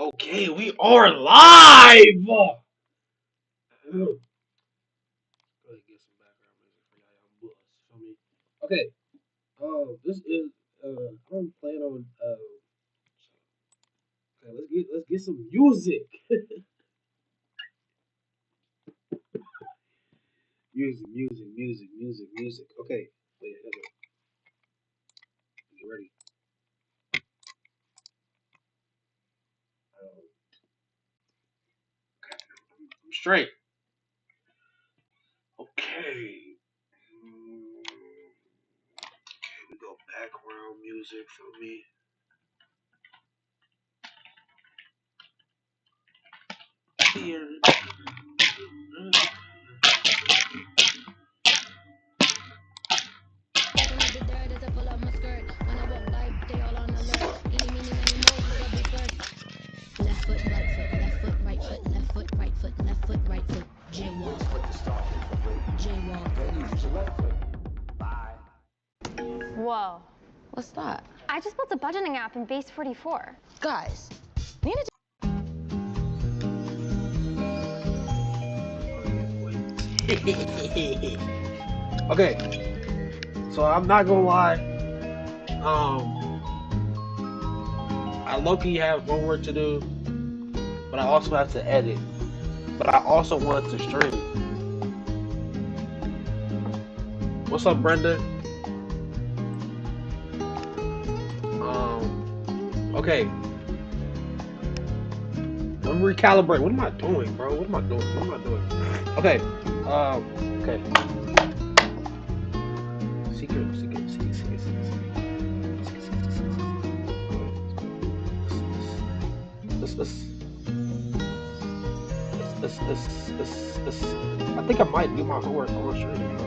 Okay, we are live. Go ahead, get some background music for y'all buzz. Feel me? Okay. This is I'm playing on okay, let's get some music. Music. Okay. Wait, get ready. I'm straight. Okay. Here we go. Background music for me. Here. Left foot, right foot, left foot, right foot, left foot, right foot, left foot, right foot. Jaywalk. Jaywalk. Whoa. What's that? I just built a budgeting app in Base 44. Guys, we need to Okay. So I'm not gonna lie. I low-key have homework to do, but I also have to edit. But I also want to stream. What's up, Brenda? Okay. Let me recalibrate. What am I doing, bro? What am I doing? Okay. Okay. Secret. Let's. I think I might do my homework on stream, bro.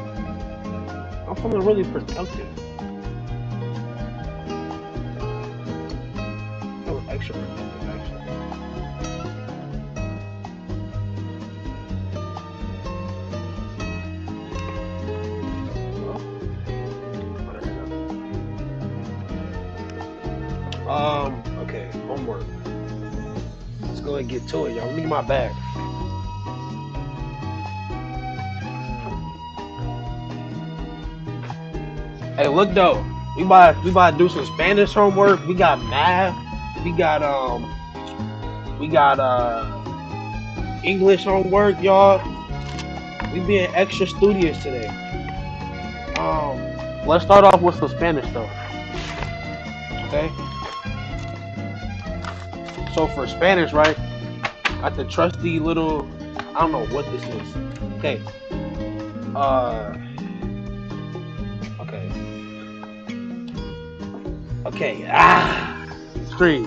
I'm feeling really productive. I feel extra productive, actually. Okay, homework. Let's go and get to it, y'all. Let me get my bag. Hey, look though. We about to do some Spanish homework. We got math. We got English homework, y'all. We being extra studious today. Let's start off with some Spanish though. Okay. So for Spanish, right? Got the trusty little. I don't know what this is. Okay. Okay. Okay. Stream.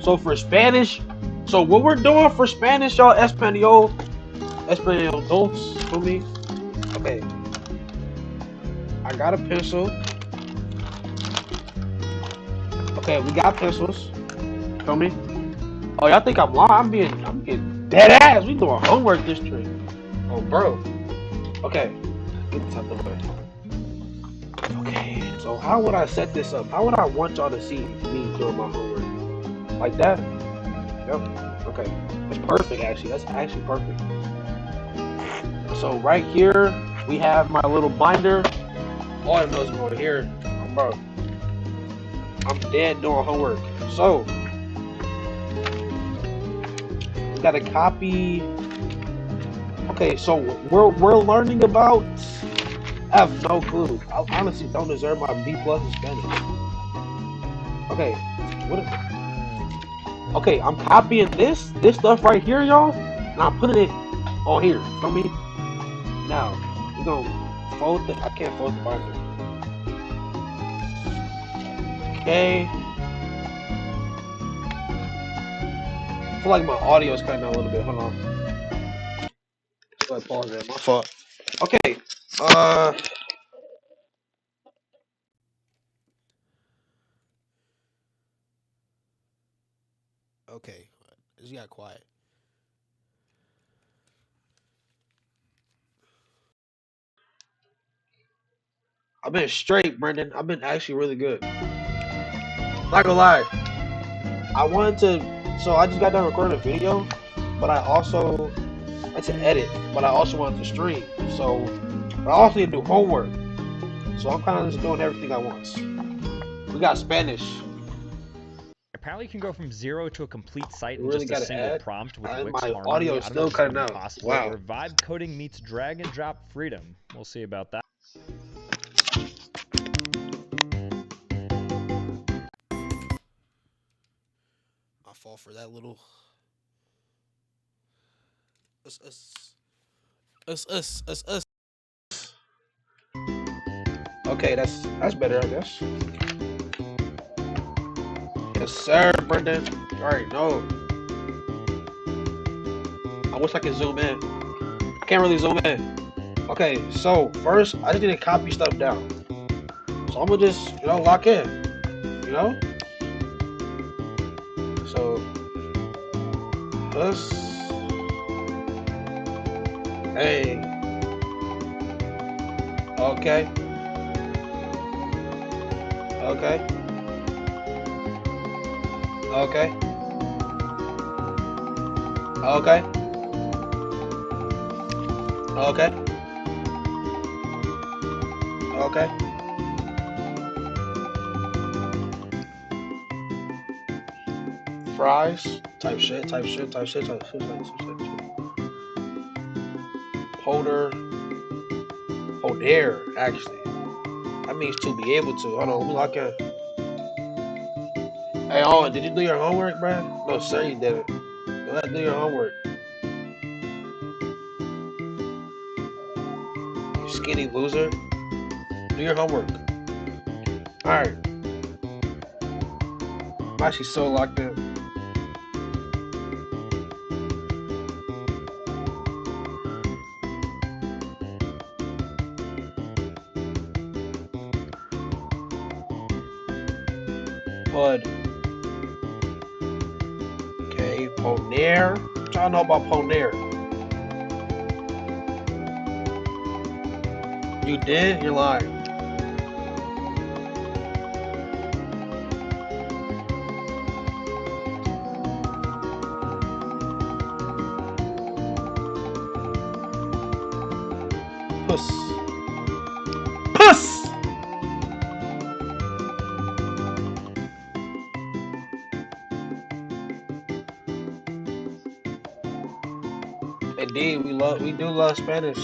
So for Spanish, so what we're doing for Spanish, y'all, Espanol dos for me. Okay. I got a pencil. Okay, we got pencils. Feel me? Oh, y'all think I'm lying? I'm getting dead ass. We doing homework this trip. Oh, bro. Okay. Get this out the way. Okay. So how would I set this up? How would I want y'all to see me doing my homework? Like that? Yep. Okay. That's perfect, actually. That's actually perfect. So right here, we have my little binder. All I know is going here. Bro, I'm dead doing homework. So, we got a copy. Okay, so we're learning about. I have no clue. I honestly don't deserve my B plus in Spanish. Okay, what? Okay, I'm copying this stuff right here, y'all, and I'm putting it on here. Feel me? Now we're gonna fold the. I can't fold the binder. Okay. I feel like my audio is cutting out a little bit. Hold on. So I pause there. My fault. Okay. Uh. Okay. It just got quiet. I've been straight, Brendan. I've been actually really good. Not gonna lie. I wanted to. So I just got done recording a video, but I also had to edit. But I also wanted to stream. So I also need to do homework. So I'm kind of just doing everything at once. We got Spanish. Apparently, you can go from 0 to a complete site in Really just a gotta single add? prompt with My Wix audio Harmony. is I don't know still if it's gonna cutting be out. possible, Wow. or vibe coding meets drag and drop freedom. We'll see about that. I fall for that little. Us. Okay, that's better, I guess. Yes, sir, Brendan. All right, no. I wish I could zoom in. I can't really zoom in. Okay, so first I just need to copy stuff down. So I'm gonna just lock in. You know. So us. Hey. Okay. Okay. Okay. Okay. Okay. Okay. Fries. Type shit. Holder. Holder, actually. That means to be able to. Hold on, let me lock in. Hey, Owen, did you do your homework, bro? No, sir, you didn't. Go ahead and do your homework. You skinny loser. Do your homework. Alright. I'm actually so locked in. Pud. Okay, Ponair. What y'all know about Ponair? You did? You're lying. Puss. Puss! Indeed, we do love Spanish.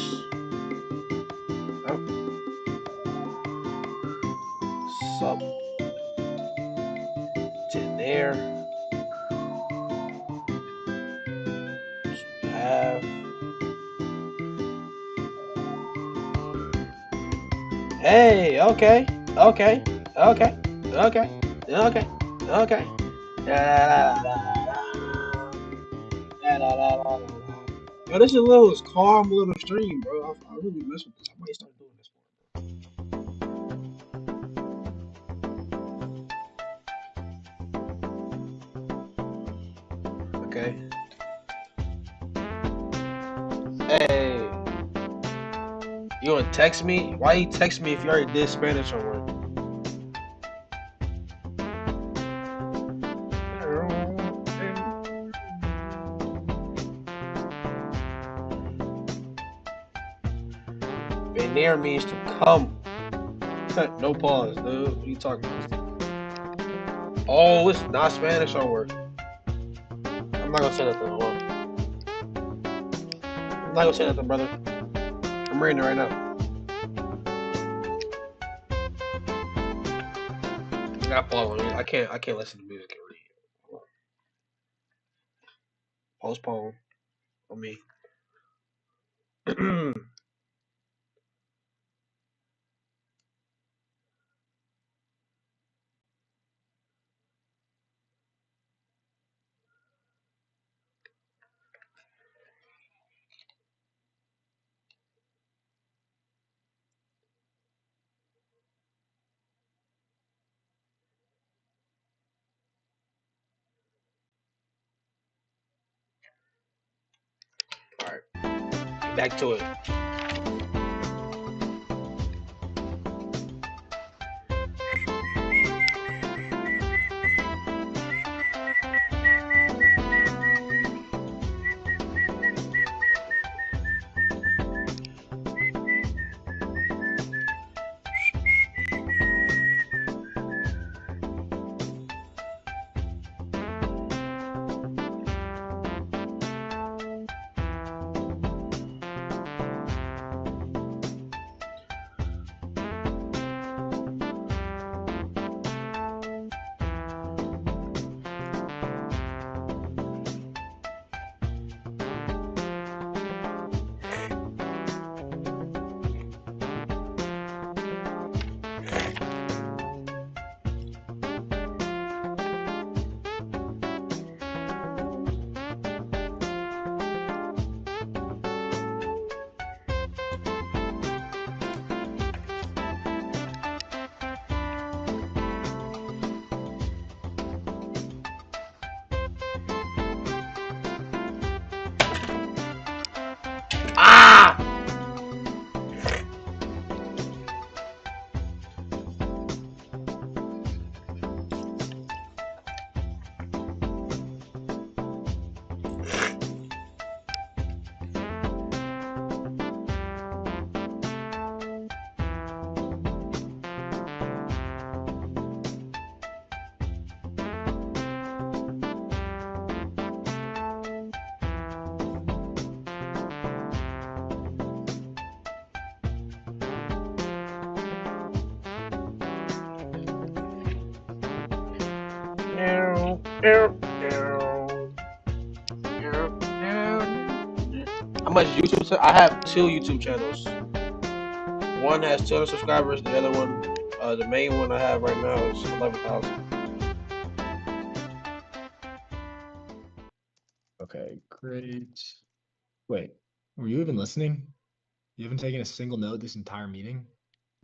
Sup to there. Have. Hey, okay. Okay. Okay. Okay. Okay. Okay. Yo, this is a little calm little stream, bro. I really mess with this. I might start doing this more. Okay. Hey. You wanna text me? Why you text me if you already did Spanish homework? Venir means to come. No pause, dude. What are you talking about? Oh, it's not Spanish homework. I'm not gonna say nothing. Hold on. I'm not gonna say nothing, brother. I'm reading it right now. Not following me. I can't listen to music and read. Postpone on me. Alright. Back to it. How much YouTube? I have 2 YouTube channels. One has 200 subscribers. The other one, the main one I have right now is 11,000. Okay, great. Wait, were you even listening? You haven't taken a single note this entire meeting?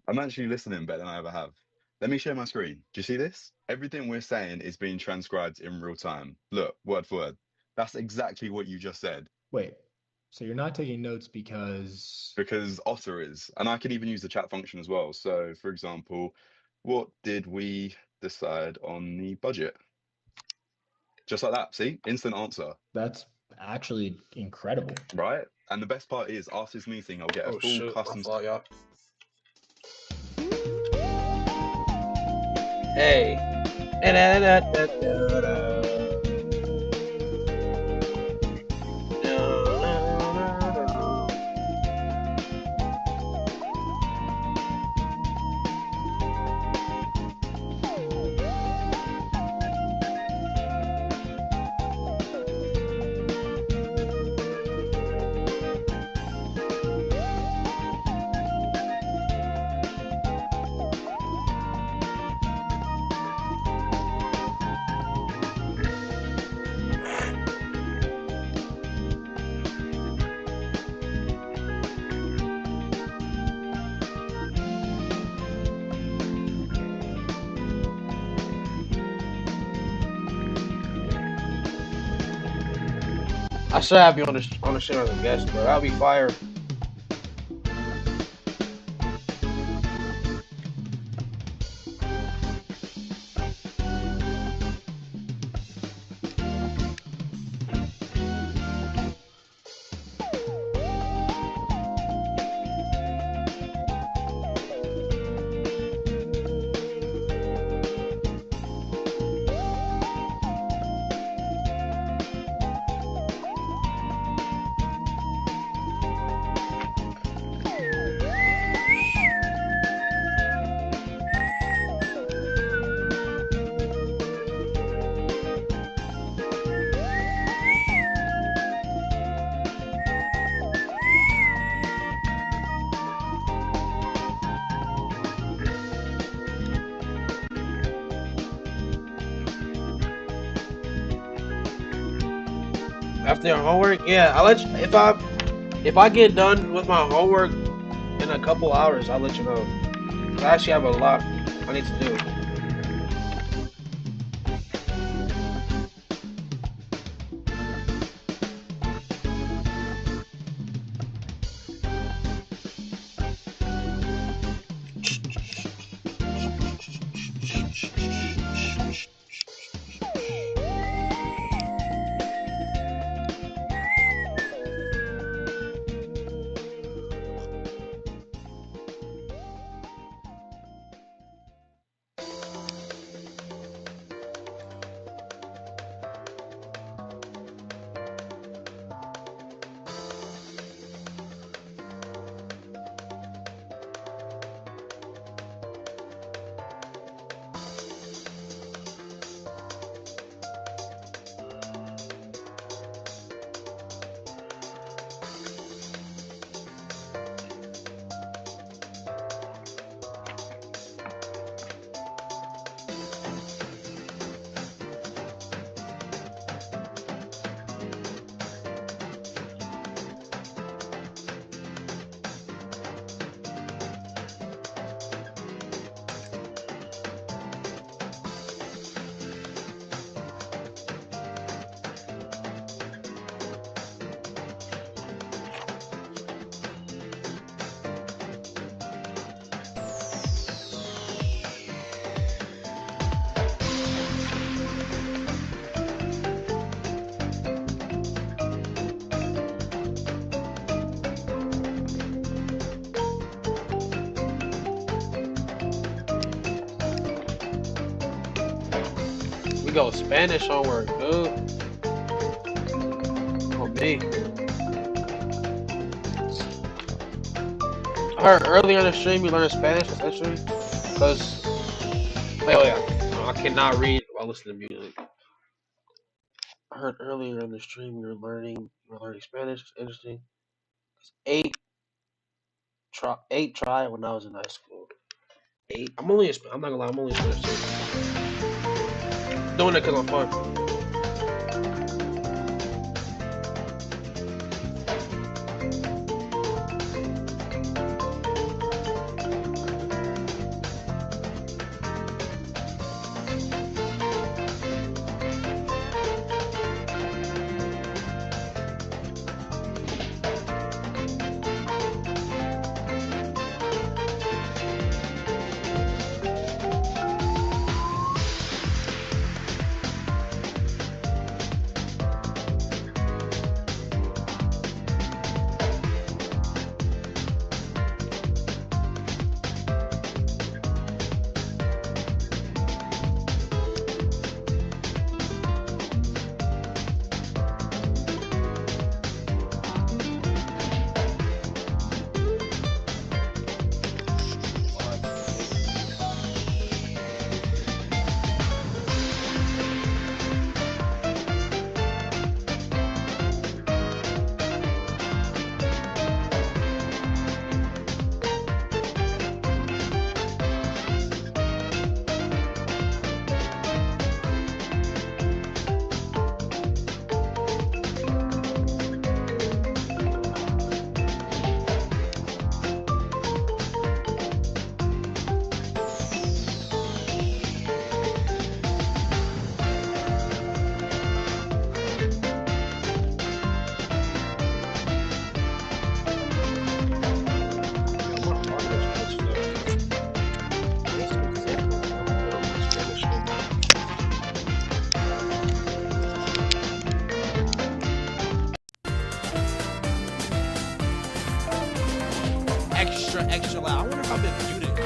I'm actually listening better than I ever have. Let me share my screen. Do you see this? Everything we're saying is being transcribed in real time. Look, word for word. That's exactly what you just said. Wait, so you're not taking notes because... Because Otter is. And I can even use the chat function as well. So, for example, what did we decide on the budget? Just like that. See? Instant answer. That's actually incredible. Right? And the best part is, after this meeting, I'll get a Oh full shit! custom... My fault, y'all. Hey. I should have you on the show as a guest, but I'll be fired. After your homework, yeah, I'll let you, if I get done with my homework in a couple hours, I'll let you know. I actually have a lot I need to do. We go Spanish homework, dude. On me. I heard earlier in the stream you learned Spanish essentially, because oh yeah, I cannot read while listening to music. I heard earlier in the stream you're learning Spanish. It's interesting. Eight tried when I was in high school. Eight. I'm not gonna lie. I'm only a Spanish too. Doing it because I'm fun. Extra loud. I wonder if I've been muted.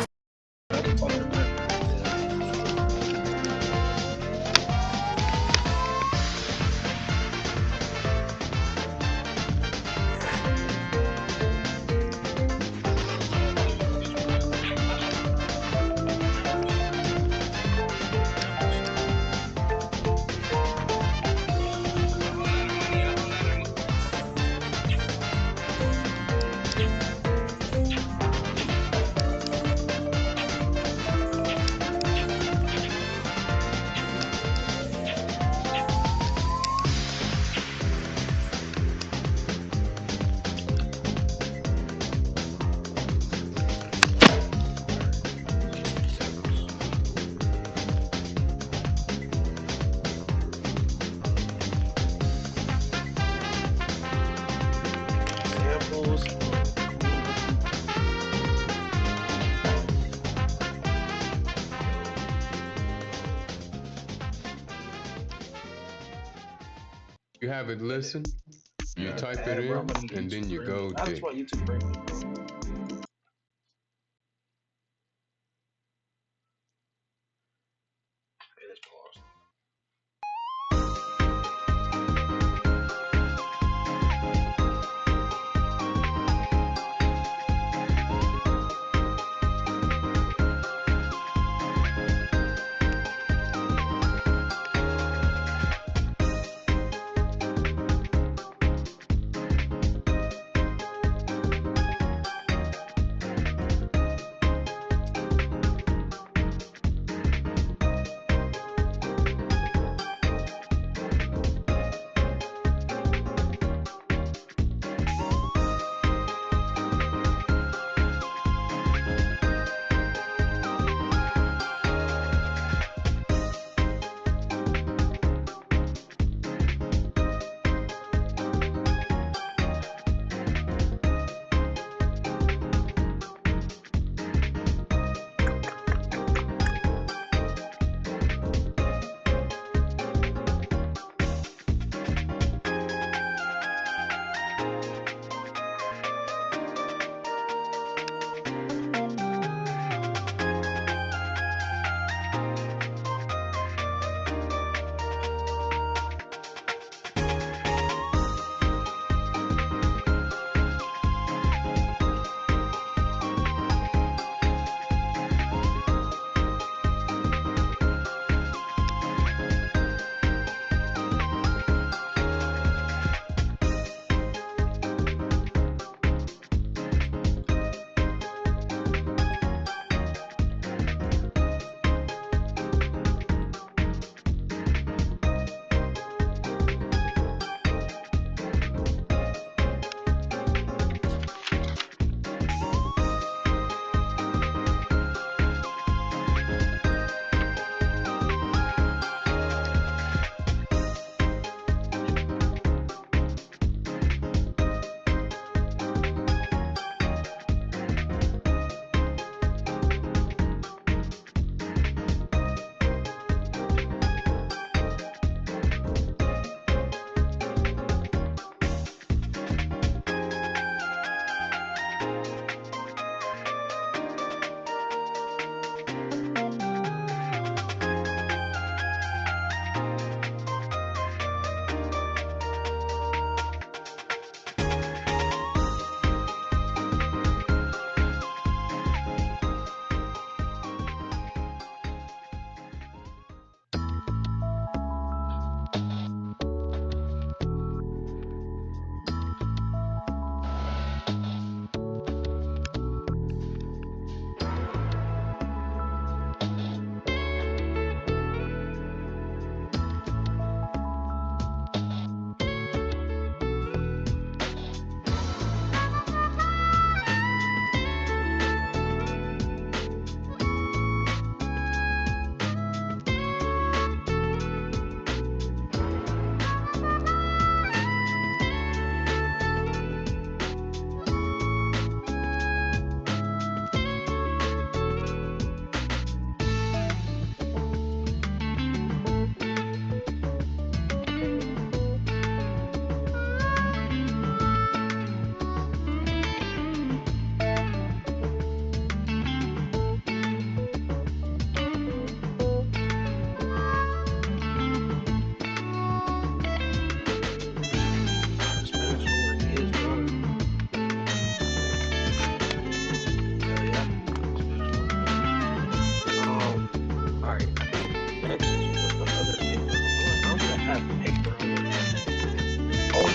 Samples. You have it listen, you Yeah. type Yeah, it bro, in, I'm gonna get and then YouTube you Premium. go I just dig. want YouTube Premium, bro. Okay, let's pause.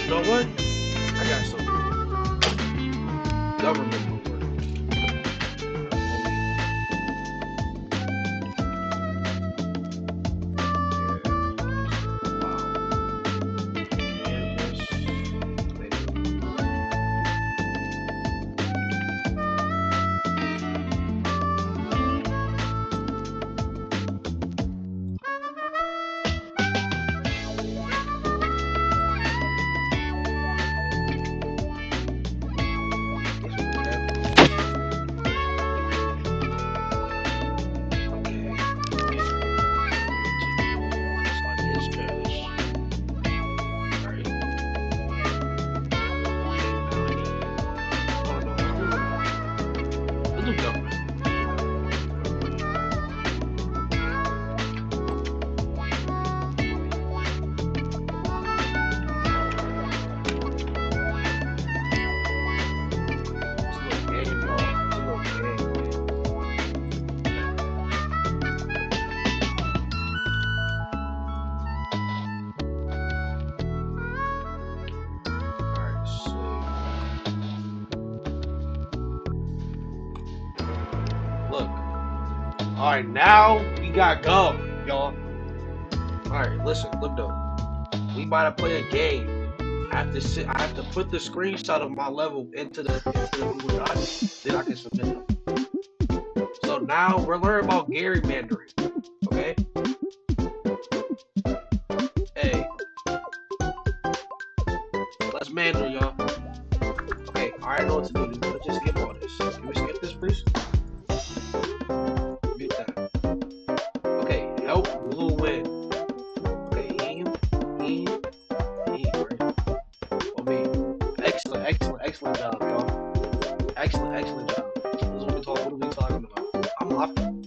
You know what? I got something. Government homework. Alright, now we got gum, y'all. Alright, listen, look though. We about to play a game. I have to put the screenshot of my level into the Google Doc, then I can submit them. So now we're learning about gerrymandering. Okay? Hey. Let's mander, y'all. Okay, I already know what to do. Let's just skip all this. Can we skip this, please? Mute that. Okay, help blue win. Okay, him, right? On me. Excellent job, y'all. Excellent job. What are we talking about? I'm laughing.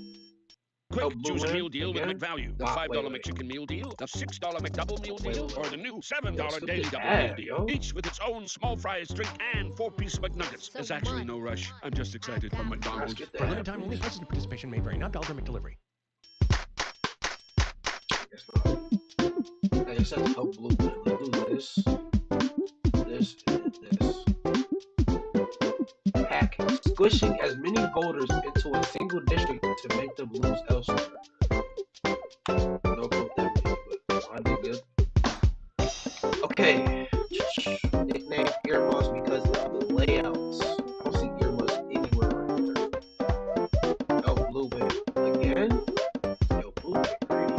Quick, choose a meal deal with McValue. The $5 McChicken meal deal, the $6 McDouble meal deal, or the new $7 Daily Double meal deal. Each with its own small fries, drink, and 4-piece McNuggets. There's actually no rush. I'm just excited for McDonald's. For limited time only, prices and participation may vary. Not valid for McDelivery. Guess not. Like I said, help blue win. Let's do this. This. Hack. Squishing as many voters into a single district to make them lose elsewhere. No clue what that means, but I did good. Okay. Nickname earmuffs because of the layouts. I don't see earmuffs anywhere right there. Oh, blue win. Again? Yo, blue win greedy.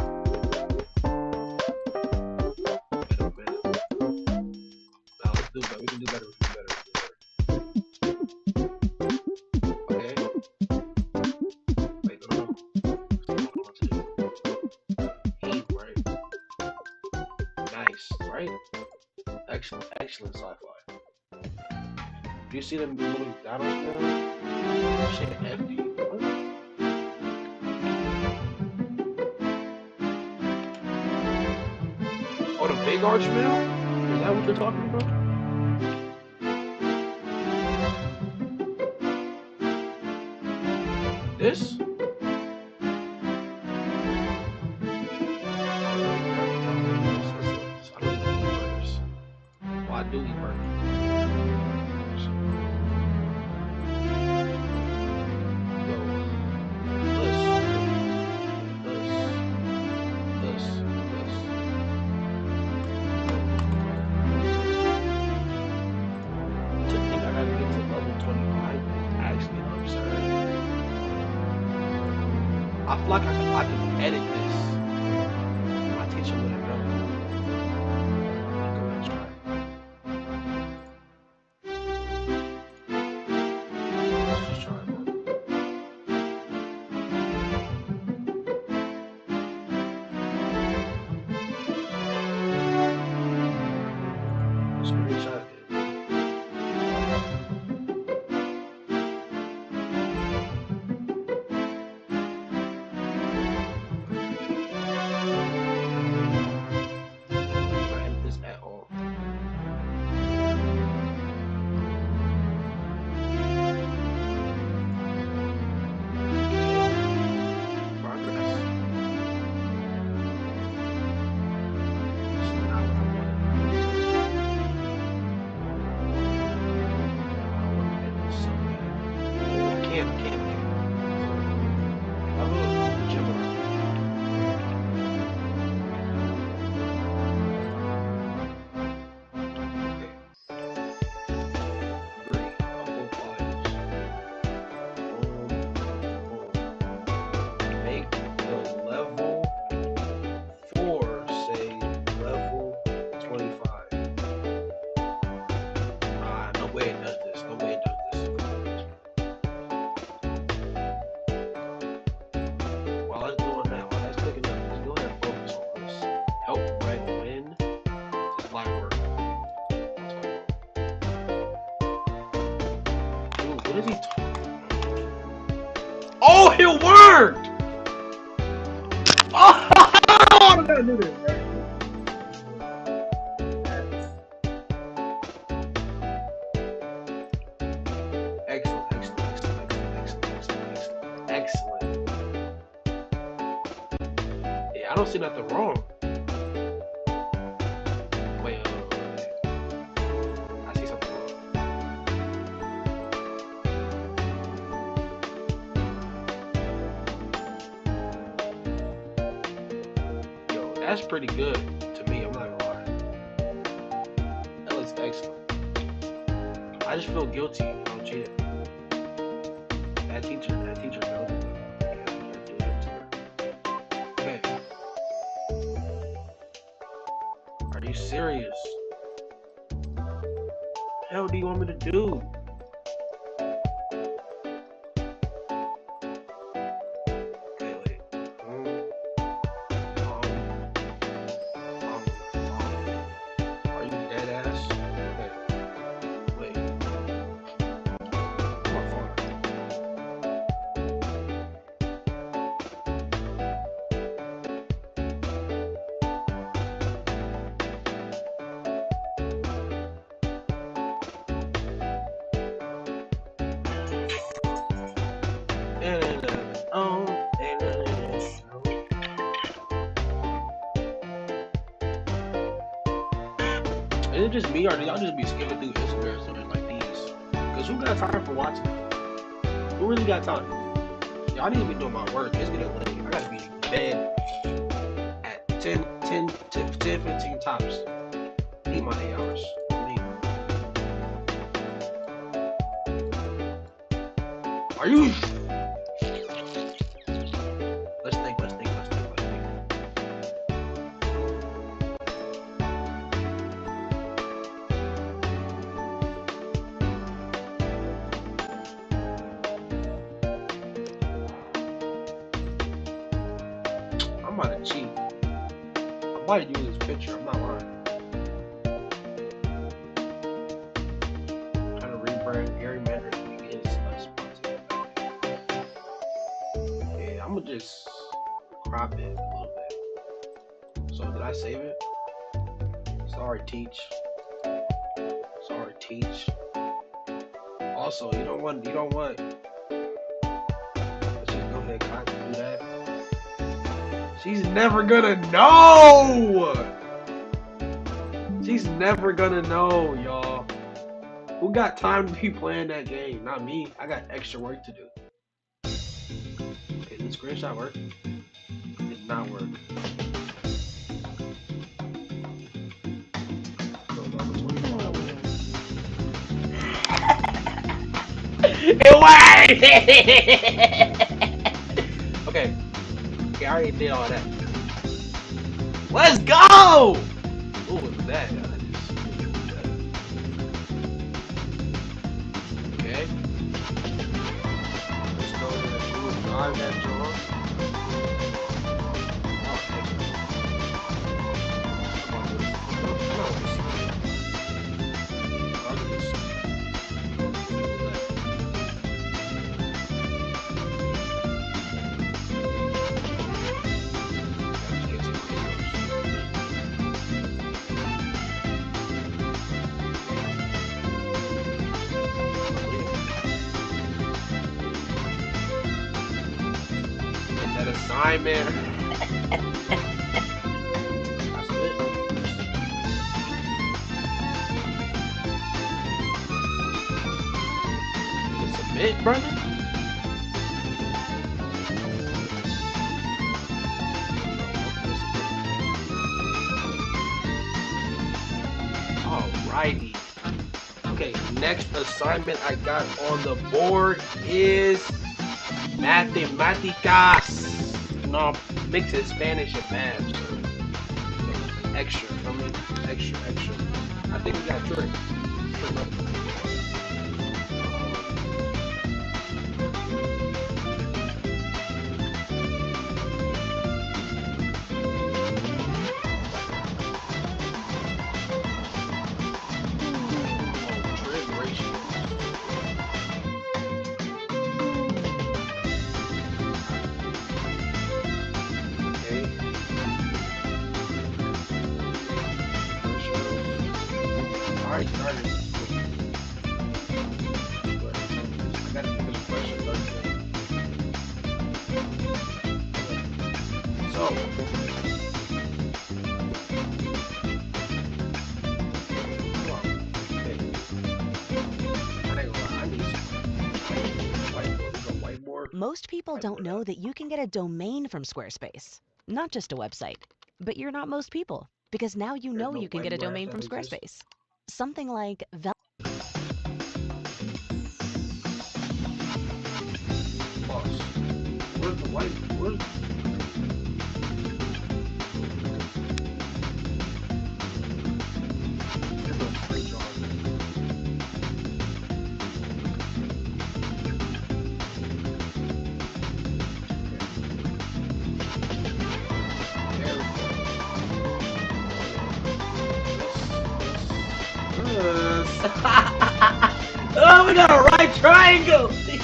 Better. Now let's do better. We can do better. Okay. Wait, no. Heat, right? Nice, right? Excellent sci-fi. Do you see them moving McDonald's now? Shit empty. What? Oh, the big arch mill? Is that what you're talking about? This? I don't even eat burgers. Well, I do eat burgers. Yo, this. To think I gotta get to level 25 actually absurd. I feel like I can edit this. My teacher wouldn't know. Let's try. Let's just try, bro. Screenshot it. is he talking? Oh, it worked! Oh, I gotta do this, man. Excellent, excellent. Yeah, I don't see nothing wrong. Wait. I see something wrong. Yo, that's pretty good to me, I'm not gonna lie. That looks excellent. I just feel guilty when I'm cheating. That teacher knows. I can't do that to her. Okay. Are you serious? What the hell do you want me to do? Okay, wait. Are you dead ass? Okay. Wait. My phone. Is it just me, or do y'all just be skipping through Instagram stories like these? Cause who got time for watching? Who really got time? Y'all need to be doing my work. It's getting late. I gotta be in bed at 10, 15 tops. Need my 8 hours. Are you? Let's think. I'm about to cheat. I'm about to use this picture. I'm not lying. I'm trying to rebrand Gary Manning is sponsored. Yeah, I'm gonna just crop it a little bit. So did I save it? Sorry, Teach. Also, you don't want. Let's just go ahead and do that. She's never gonna know! She's never gonna know, y'all. Who got time to be playing that game? Not me. I got extra work to do. Okay, did the screenshot work? It did not work. It worked! Okay. Okay, I already did all that. Let's go! Ooh, look at that. Okay. Let's go to the drive that door. Assignment. That's it. Submit, brother. Alrighty. Okay, next assignment I got on the board is Mathematicas. No, mix it Spanish and math. So extra from me. Extra. I think we got trick. already started. But I gotta do this question first. So, come on. Okay. I ain't gonna lie, I need some whiteboard. We go whiteboard. Most people don't know that you can get a domain from Squarespace. Not just a website. But you're not most people, because now you know you can get a domain from Squarespace. Something like Where's the whiteboard? There's no fridge on. Oh, we got a right triangle! Okay,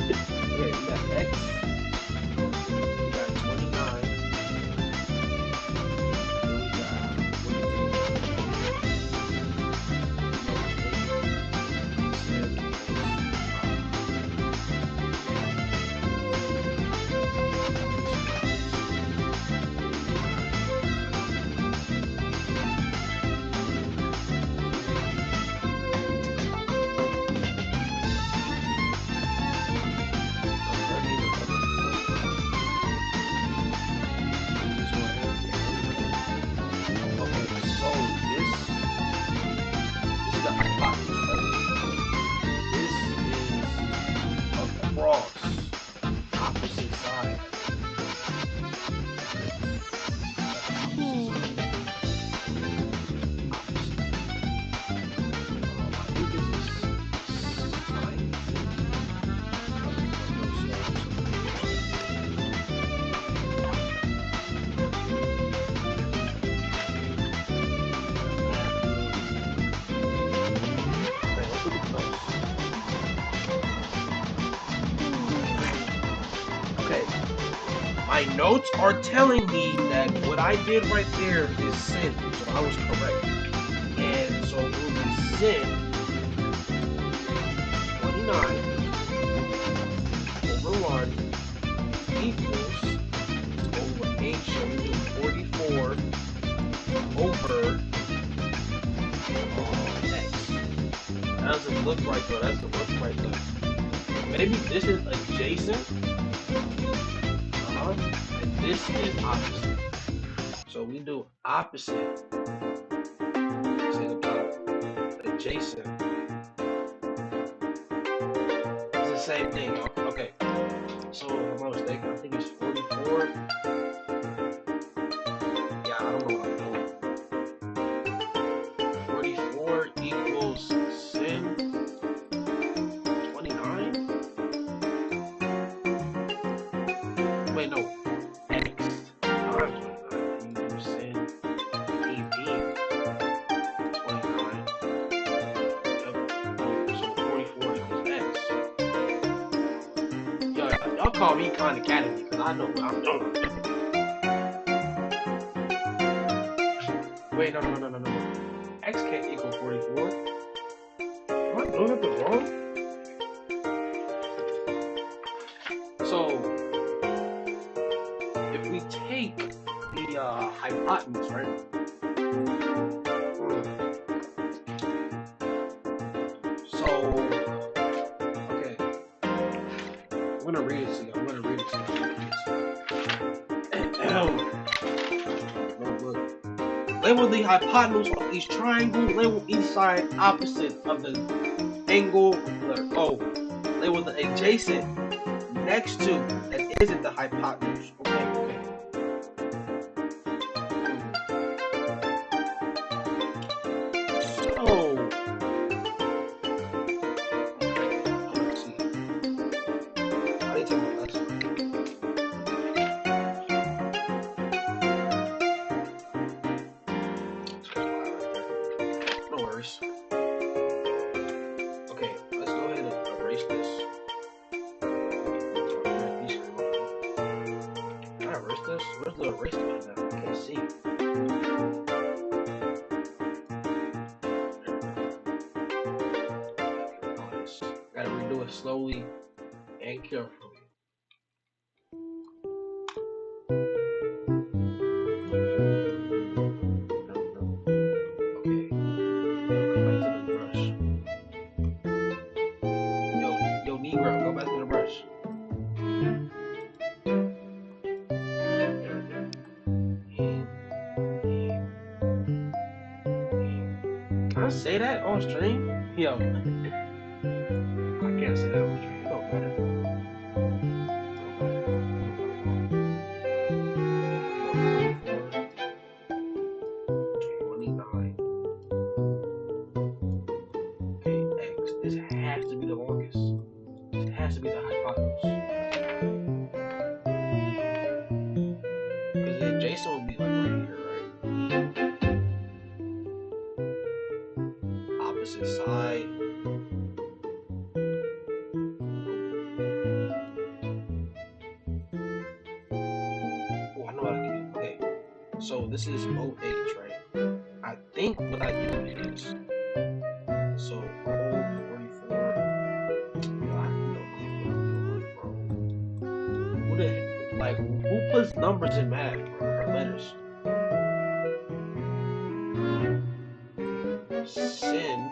we got X. We got 29. My notes are telling me that what I did right there is sin, so I was correct. And so it will be sin 29 over 1 equals over h, so we do 44 over x. That doesn't look right though, that doesn't look right though. Maybe this is adjacent. And this is opposite. So we do opposite. Say about adjacent. It's the same thing. Okay. So if I'm not mistaken, I think it's 44. Yeah, I don't know what I'm doing. 44 equals sin 29. Wait, no. X times 29. You do sin 18. 29. Yep. So 44 equals X. Y'all call me Khan Academy because I know what I'm doing. Wait, no. X can't equal 44. Am I doing it wrong? So, if we take the hypotenuse, right? So, okay. I'm gonna read it to you. Label the hypotenuse of each triangle. Label each side opposite of the angle. Letter O. Label the adjacent next to that isn't the hypotenuse. Okay. So, let's see. I need to take my lesson. No worries. Okay, let's go ahead and erase this. Can I erase this? Where's the erase button at? I can't see. it slowly and carefully. Okay. Go back to the brush. Yo, Negro, go back to the brush. Can I say that on stream? Yo. I can't say that on stream. It don't matter. 29. Okay, X. This has to be the longest. This has to be the hypotenuse. Because then Jason will be like right here, right? Opposite side. Oh, I know what I can do. Okay. So this is OH, right? I think what I do is so 44. Who the heck? Like who puts numbers in math, bro? Or letters? Sin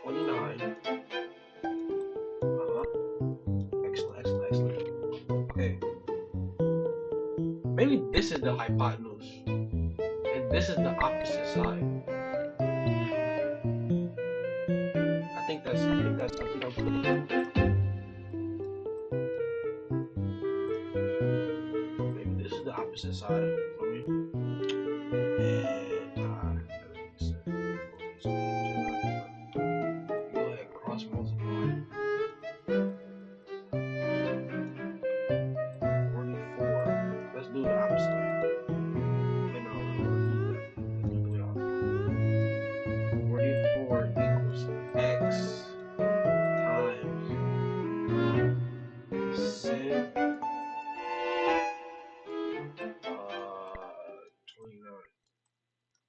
29. Excellent. Okay. Maybe this is the hypotenuse. And this is the opposite side. I think I'm putting it. Maybe this is the opposite side for me. And go ahead, cross multiply. 44. Let's do the opposite. Wait, no, let's do the opposite. 44 equals x times sin 29.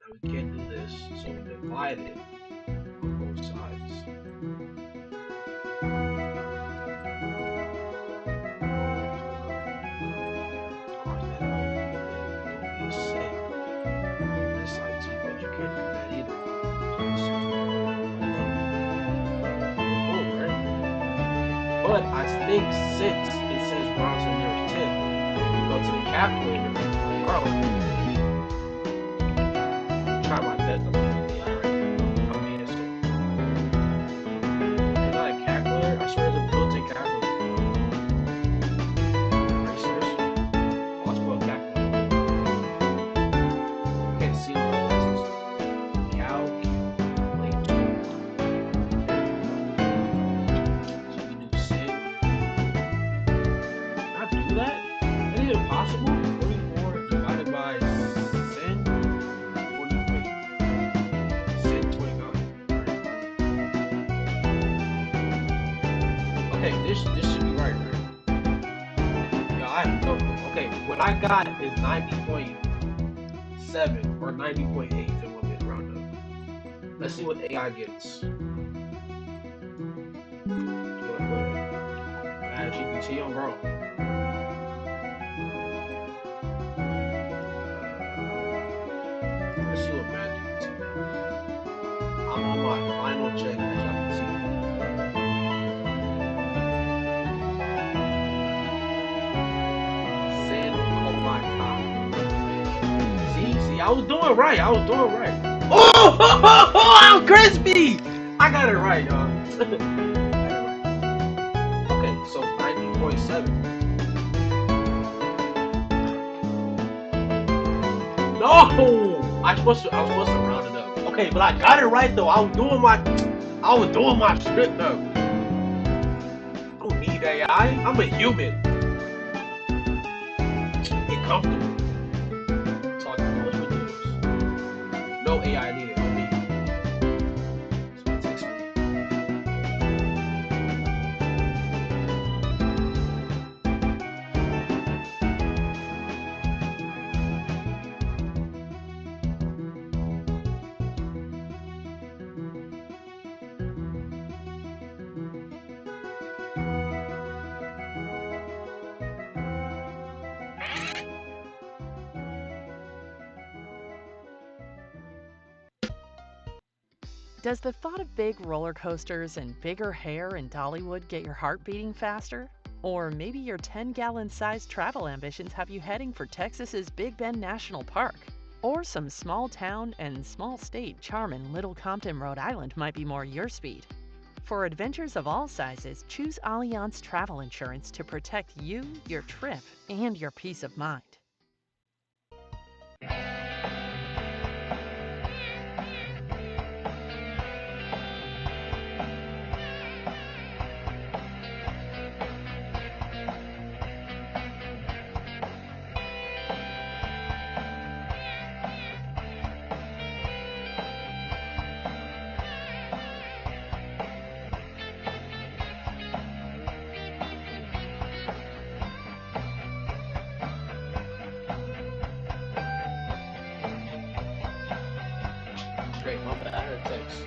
Now we can't do this, so we divide it on both sides. Cross that out, it'll be sin this side too, but you can't do that either. But I think since it says Bronson there's 10, if you go to the calculator, bro, try my best to learn the AI right. I'm being sick. It's not a calculator, I swear it's a built-in calculator. Are you serious? Watch what calculator. Can't see what this is. Calculator. So we do sin. Can I do that? Is it possible? 44 divided by sin? 48. Sin 29. Okay, this should be right? Yo, I have no clue. Okay, what I got is 90.7 or 90.8 if it wasn't round up. Let's see what AI gets. Add GPT on, bro. Let's see what Mad GPT does. I'm on my final check, as y'all can see. Sin, oh my god. See, I was doing right. Oh, I'm crispy! I got it right, y'all. Okay, so 90.7. No! I was supposed to round it up. Okay, but I got it right though. I was doing my script though. I don't need AI. I'm a human. Get comfortable. Talking about what videos. No AI needed on me. So it takes me. Does the thought of big roller coasters and bigger hair in Dollywood get your heart beating faster? Or maybe your 10-gallon-sized travel ambitions have you heading for Texas's Big Bend National Park? Or some small town and small state charm in Little Compton, Rhode Island might be more your speed. For adventures of all sizes, choose Allianz Travel Insurance to protect you, your trip, and your peace of mind. Great, my bad. I had a text.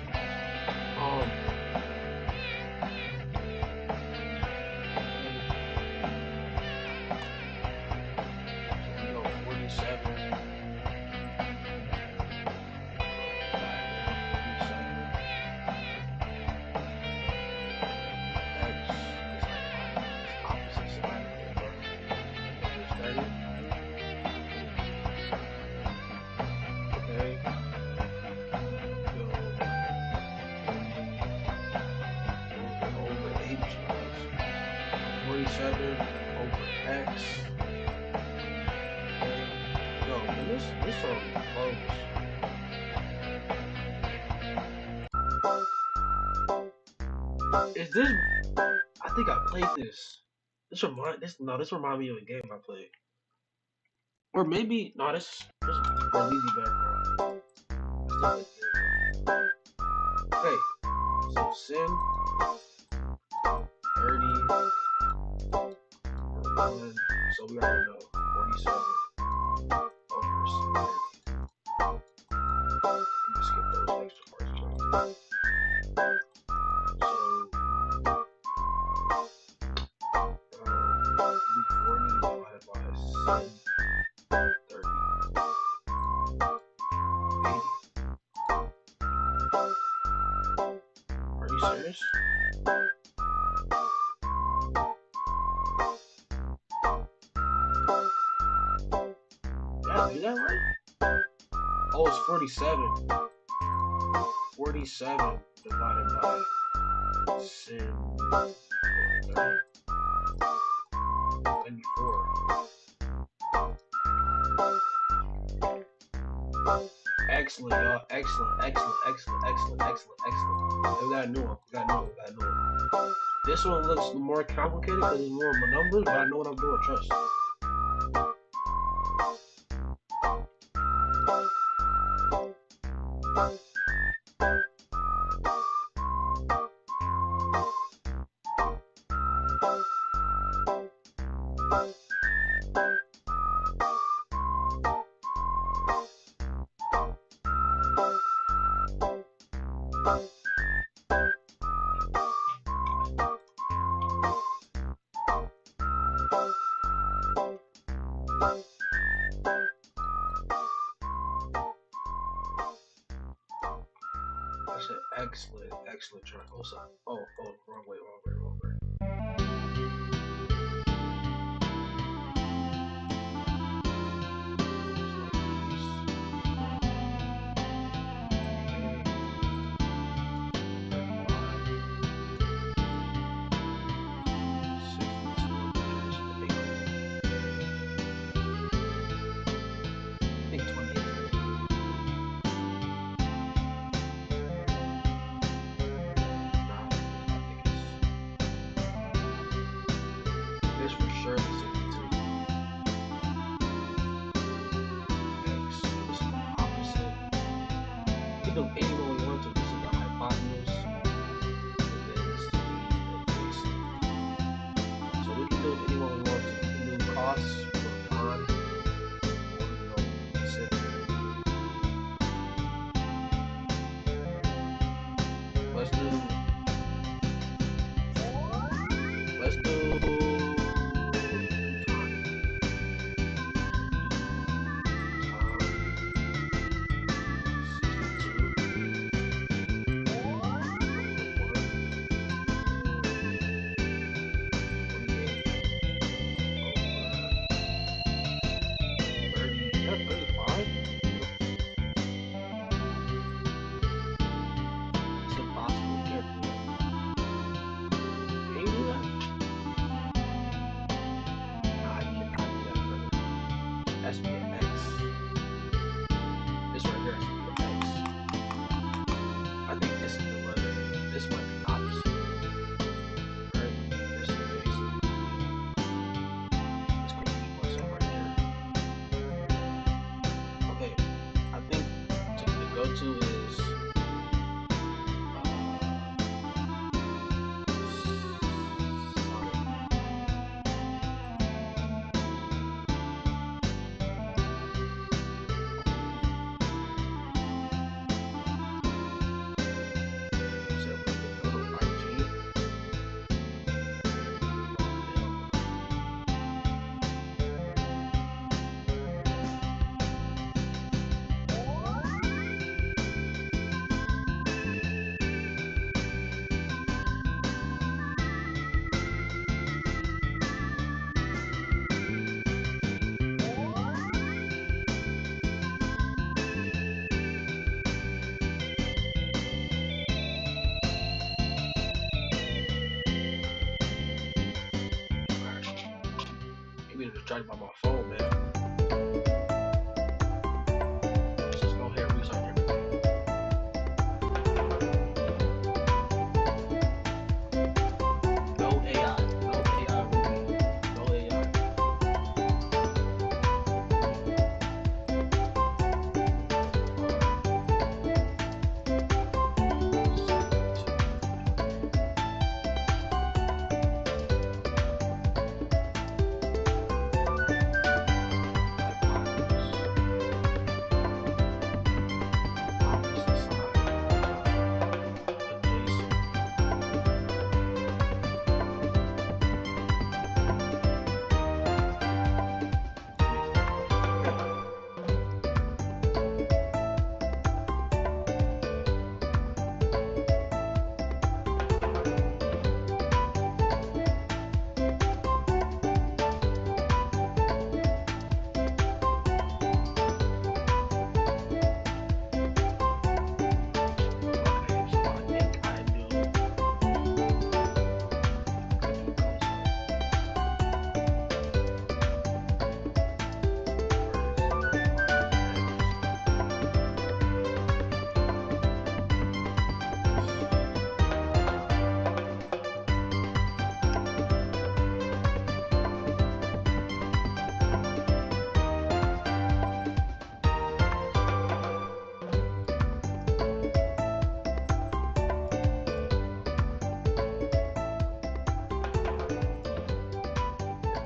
So we go 47. Over X. Okay. Yo, man, this song close. Is this? I think I played this. This remind me of a game I played. Or maybe this easy background. Okay, so Sim 30. So we already know 47 over 30. Let me skip those extra parts. So 40 divided by 30. 80. Are you serious? Is that right? Oh, it's 47. 47 divided by 94. Excellent, y'all. Excellent. We got a new one. This one looks more complicated because there's more numbers, but I know what I'm doing. Trust. I said excellent try. Oh, sorry. Oh, wrong way. Do anyone we want to. This is the hypotenuse. And then this is the base. So we can do anyone we want to. We can do costs or bond. Or sit. Let's do go to is maybe distracted by my phone, man. Let's just go ahead and restart everything. No AI. No AI, Ruby. No AI.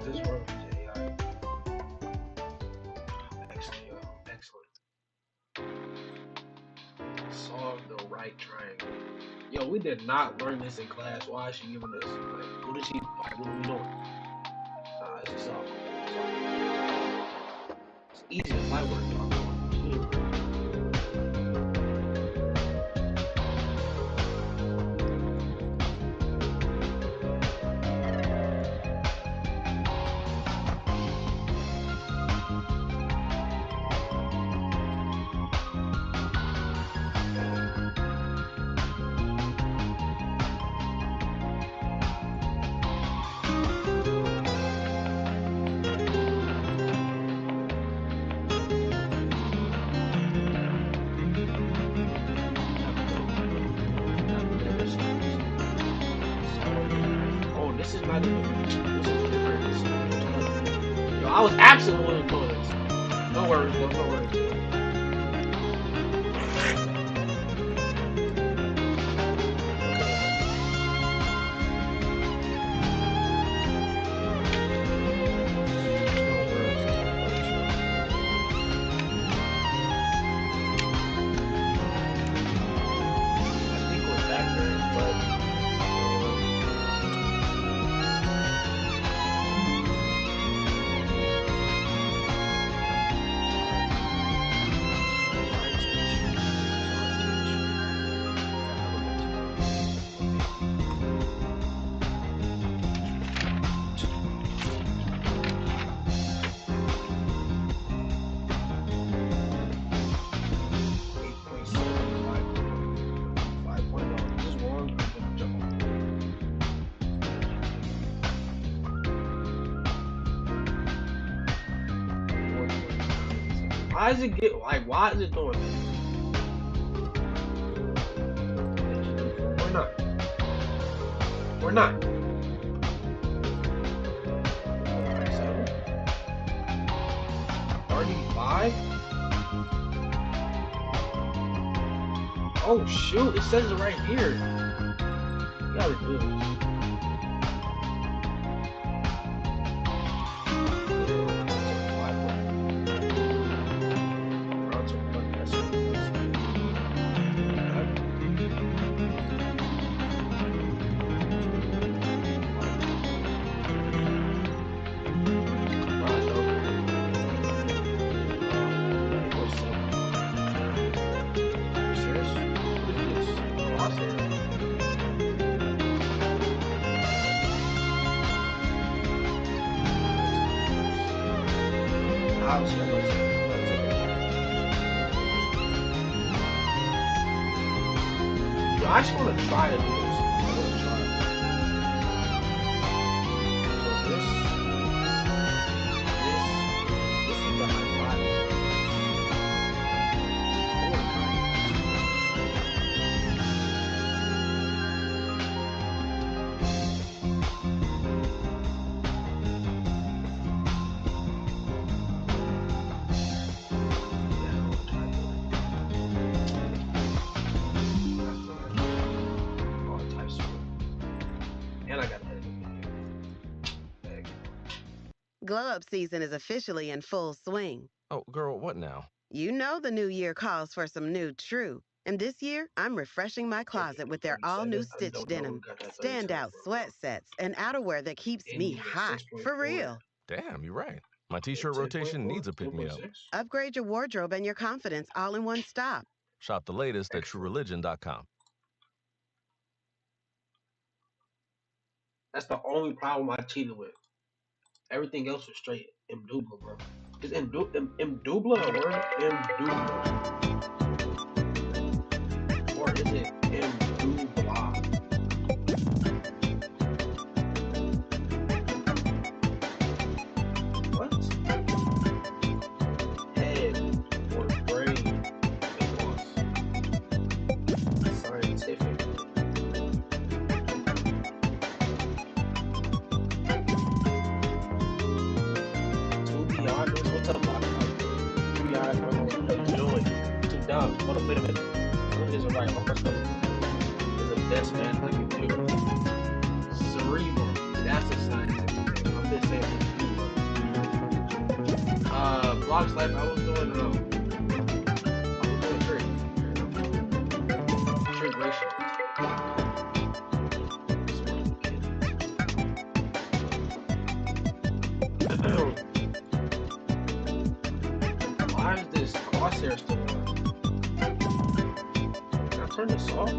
This work is AI. Excellent, yo. Excellent. Solve the right triangle. Yo, we did not learn this in class. Why is she giving us? Like, what is she? Like, what are we doing? Nah, this is all. It's easy as light work, y'all. Oh, this is not even. This is different. This is 20. Yo, I was actually one of those. No worries, yo. No worries. I think we're back there, but. Why is it get like? Why is it doing that? We're not. We're not. 35. Oh shoot! It says it right here. You gotta do it. I just want to try to do this. I want to try. So this is the high I want to try. And I got Glow up season is officially in full swing. Oh, girl, what now? You know the new year calls for some new True. And this year, I'm refreshing my closet with their all-new stitch denim, standout sweat sets, and outerwear that keeps me hot. For real. Damn, you're right. My t-shirt rotation needs a pick-me-up. Upgrade your wardrobe and your confidence all in one stop. Shop the latest at TrueReligion.com. That's the only problem I cheated with. Everything else was straight Mdubla, bro. Is Mdubla a word? Mdubla. Or is it Mdubla? What? Head or brain? It was scientific. What's up, Bob? What are you doing? Too dumb. Hold on, wait a minute. What is it right? My first number is the best man I can do. Cerebral. That's a scientific thing. I'm just saying cerebral. Blocks life. I was doing trig ratio. Why is this crosshair still on? Can I turn this off?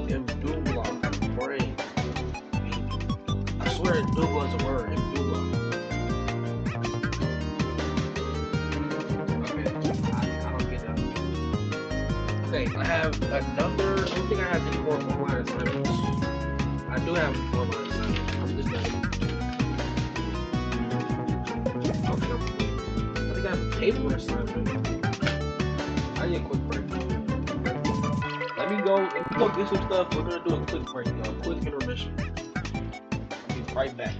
Mdubla, brain. I swear Mdubla is a word. Mdubla. Okay, I don't get that. Okay, I have another. I don't think I have any more online assignments. I do have online assignments. I'm just not. I think I have a paper assignment. I need a quick break. Let me go get some stuff. We're gonna do a quick break, y'all. Quick intermission. I'll be right back.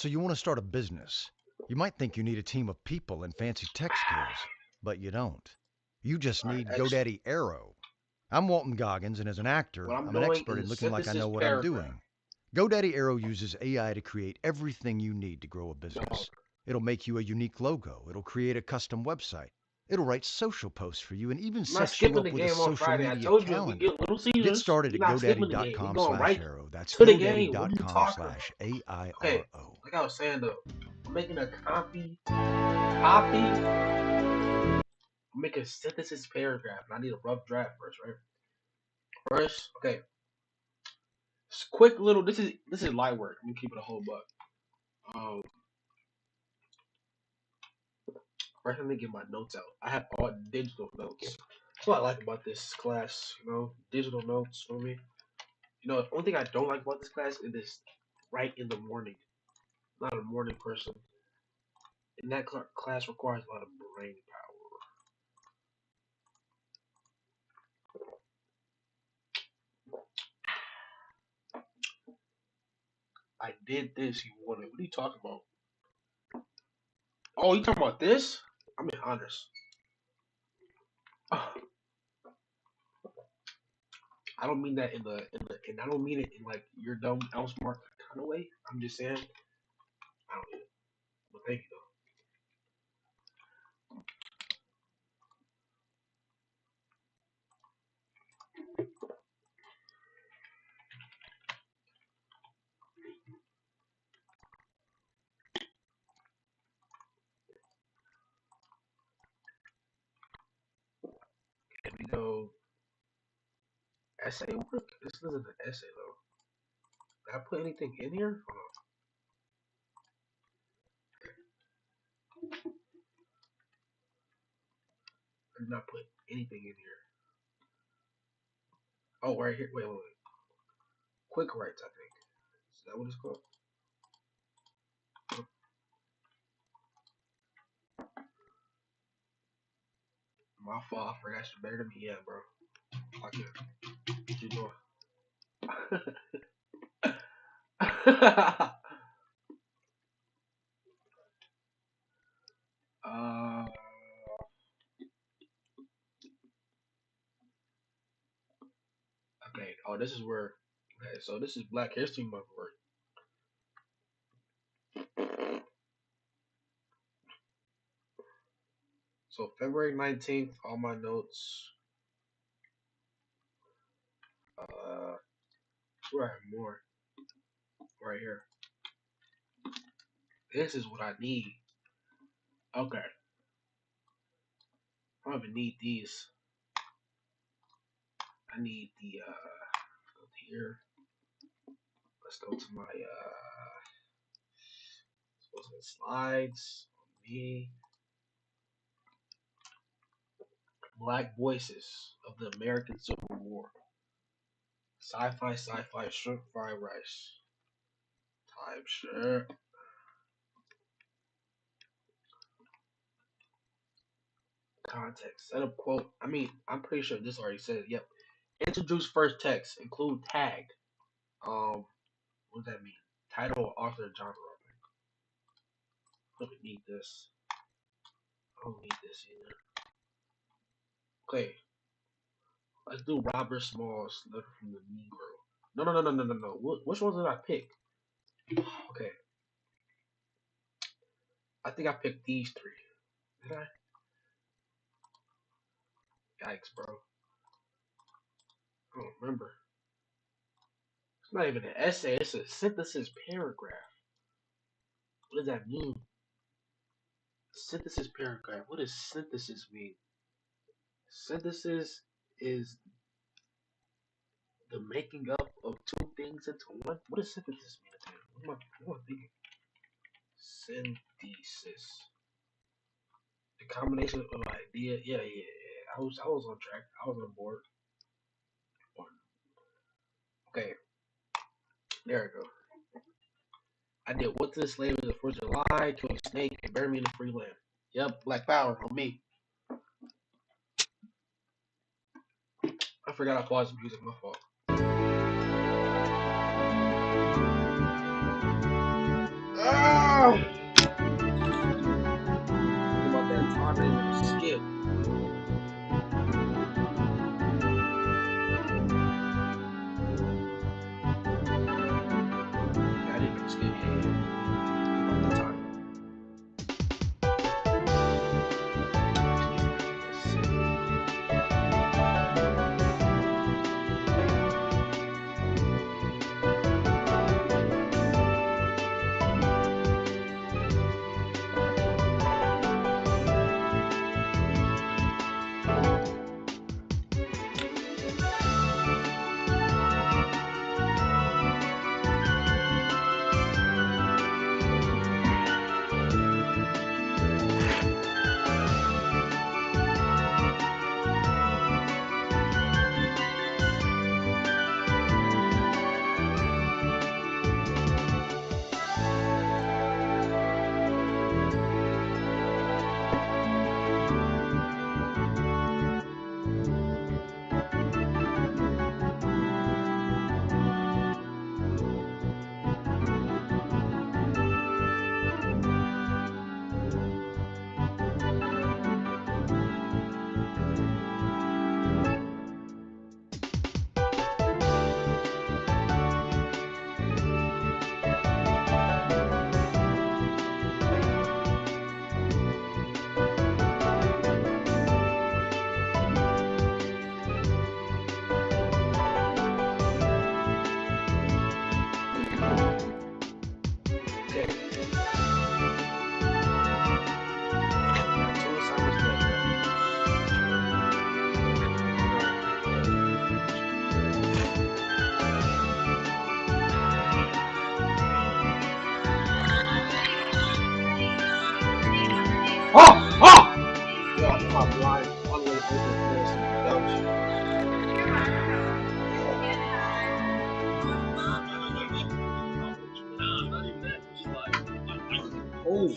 So you want to start a business. You might think you need a team of people and fancy tech skills, but you don't. You just need GoDaddy Aero. I'm Walton Goggins, and as an actor, What I'm I'm an doing expert in is looking like I know synthesis what paragraph. I'm doing. GoDaddy Aero uses AI to create everything you need to grow a business. It'll make you a unique logo. It'll create a custom website. It'll write social posts for you and even I'm not set you skipping up the with a game on social Friday. I media told you we calendar. get Little Caesars. Get started We're at not skipping the game. We going right GoDaddy.com/Aero. That's to the game. What are you talking about? GoDaddy.com/AIRO. Okay, like I was saying though, I'm making a copy. I'm making a synthesis paragraph, and I need a rough draft first, right? First, okay. Quick little. This is light work. I'm gonna keep it a whole buck. First, let me get my notes out. I have all digital notes. That's what I like about this class. You know, digital notes. You know what I mean? You know, the only thing I don't like about this class is this right in the morning. I'm not a morning person. And that class requires a lot of brain power. I did this, you wanted. What are you talking about? Oh, you talking about this? I'm in honors. I don't mean that in the and I don't mean it in like you're dumb, outsmart kind of way. I'm just saying I don't know. But thank you though. Here we go. Essay work? This isn't an essay though. Did I put anything in here? Hold on. I did not put anything in here. Oh, right here. Wait. Quick writes, I think. Is that what it's called? My fault. I forgot you're better than me. Yeah, bro. Okay. What you doing? Okay. Oh, this is where. Okay, so this is Black History Month work. So February 19th, all my notes. Where I have more. Right here. This is what I need. Okay. I don't even need these. I need the go here. Let's go to my let's go to the slides. Me. Black Voices of the American Civil War. Sci-fi, shrimp fried rice. Type shrimp. Context. Set up quote. I mean, I'm pretty sure this already said it. Yep. Introduce first text. Include tag. What does that mean? Title, author, genre. I don't need this. I don't need this either. Okay. Let's do Robert Small's Letter from the Negro. No. Which ones did I pick? Okay. I think I picked these three. Did I? Yikes, bro. I don't remember. It's not even an essay. It's a synthesis paragraph. What does that mean? Synthesis paragraph. What does synthesis mean? Synthesis is the making up of two things into one. What does synthesis mean? What am I thinking? Synthesis. The combination of an idea. Yeah. I was on track. I was on board. Okay. There we go. I did What to the Slave is the 4th of July, Kill a Snake, and Bury Me in the Free Land. Yep, Black Power on me. I forgot I paused the music, my fault. Ooh.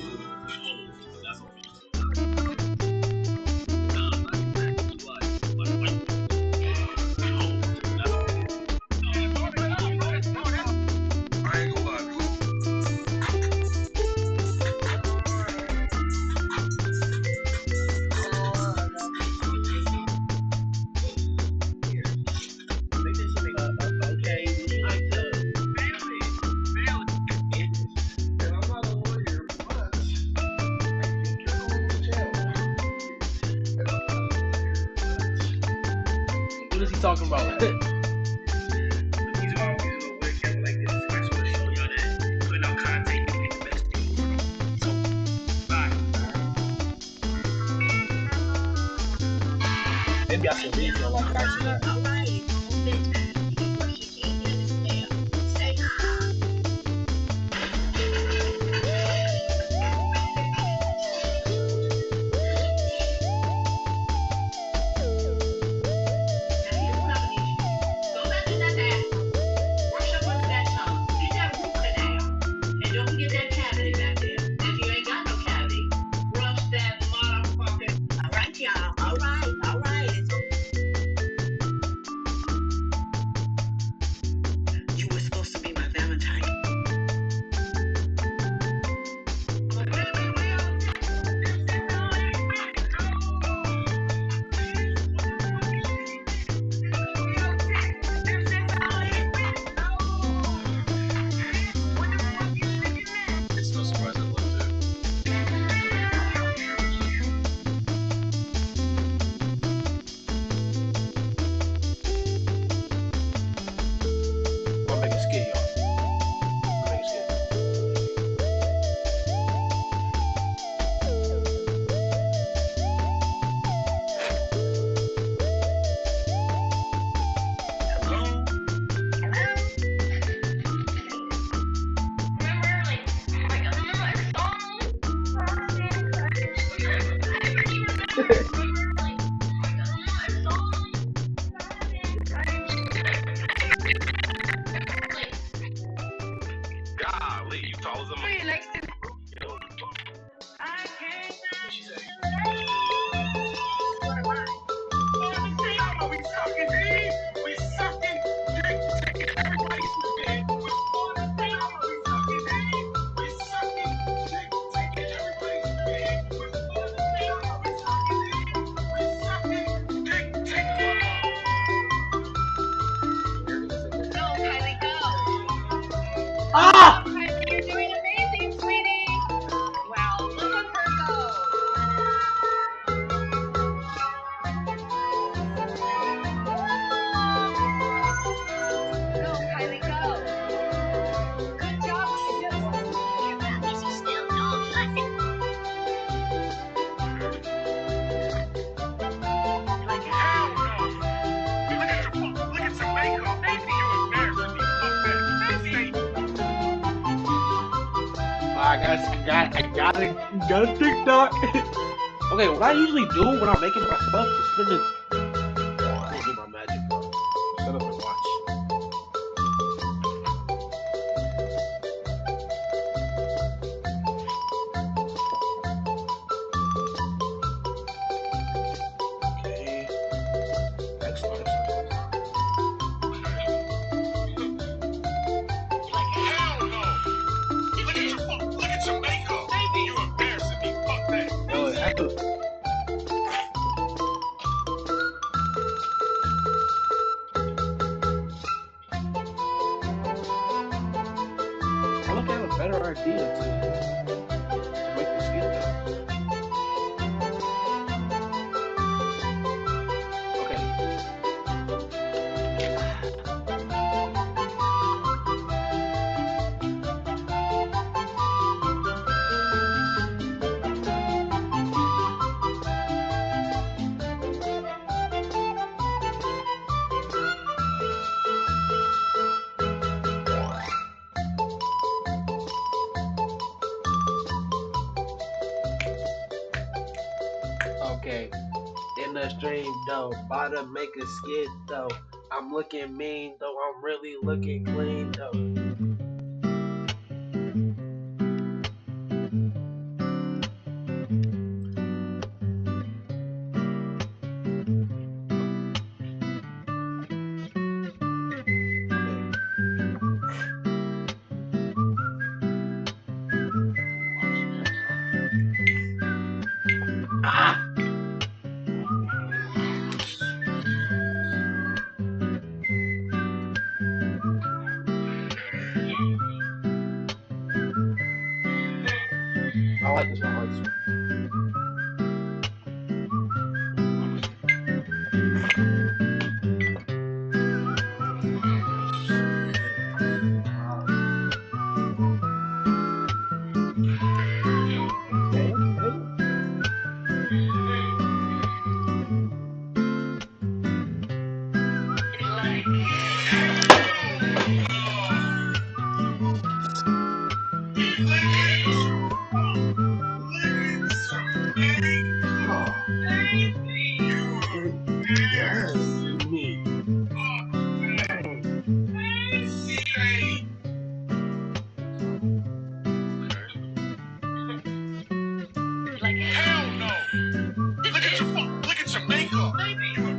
What is he talking about? Maybe I should read it like that. Golly, you tall as a man. Ah! You're doing amazing, sweetie. Wow, look at her go. Go, Kylie, go. Good job, This is still no nothing. Like hell no. Look at some makeup. Maybe you're embarrassing me. I got a TikTok. Okay, what I usually do when I'm making my stuff is spend it. I'm gonna do my magic, bro. Shut up and watch. Okay. Excellent. Like hell no. Look at some makeup. Maybe you're embarrassing me. Fuck that. Yo, I could. I look at a better idea to make this get done. Okay. Okay. In the stream though, about to make a skit though. I'm looking mean though, I'm really looking clean though. like this one. I like this one.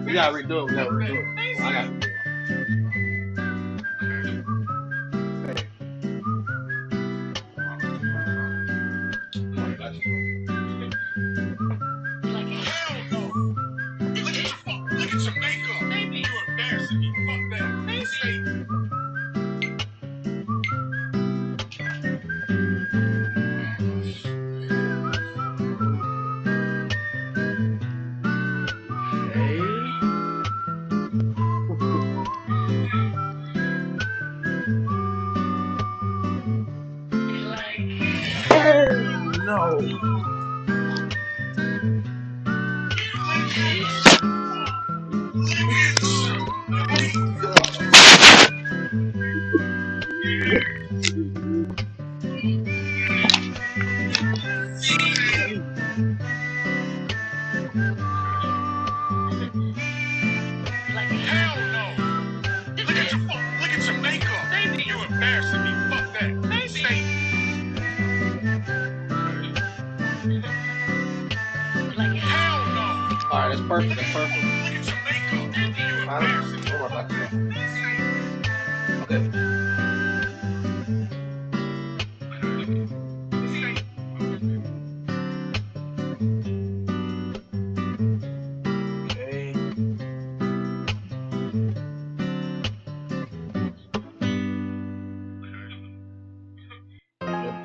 We gotta redo it. I got it. Alright, that's perfect. That's perfect. Okay.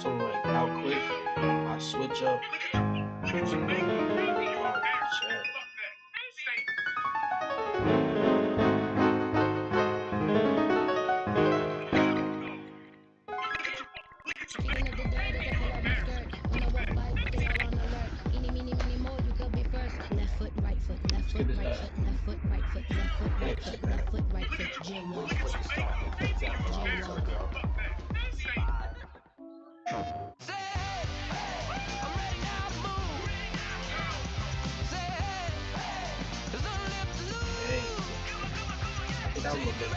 Something like how quick I switch up. Left foot, right foot, left foot, right foot, left foot, right foot, left foot, right foot, left foot, right foot, J1. That was a good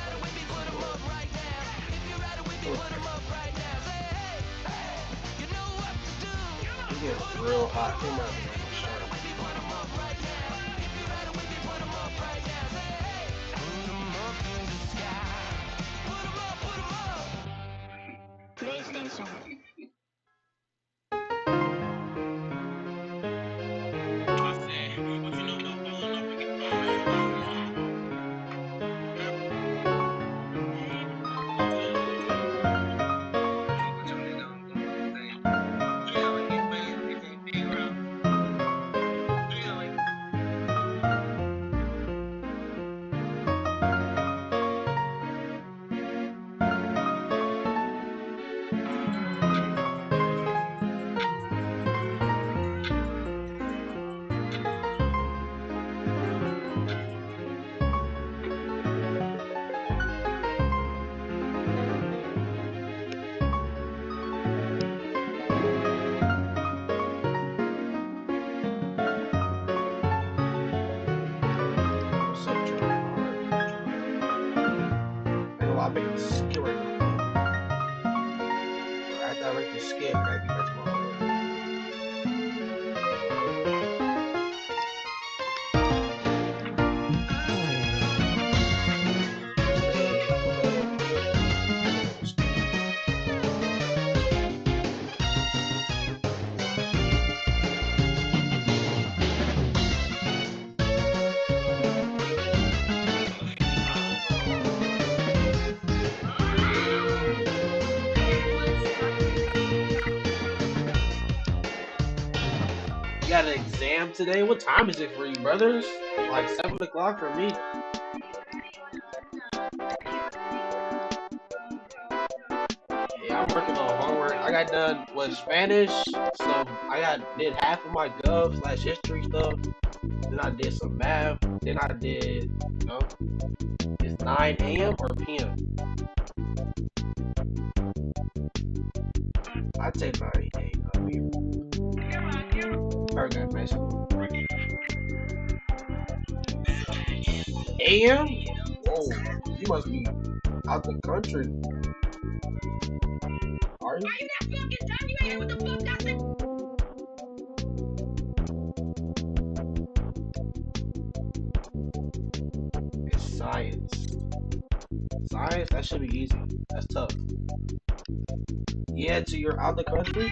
It gets real hot. Come on. PlayStation. I make a skill right now. After I make the skill, I gotta be back to my home. You got an exam today? What time is it for you, brothers? Like 7 o'clock for me. Yeah, I'm working on homework. I got done with Spanish. Did half of my gov/history stuff. Then I did some math. Then I did, it's 9 a.m. or p.m. I'd say 9 a.m. Okay, basically. A.m.? Whoa, you must be out the country. Are you? Why you not fucking done? You ain't what the fuck that's it? It's science. Science? That should be easy. That's tough. Yeah, so you're out the country?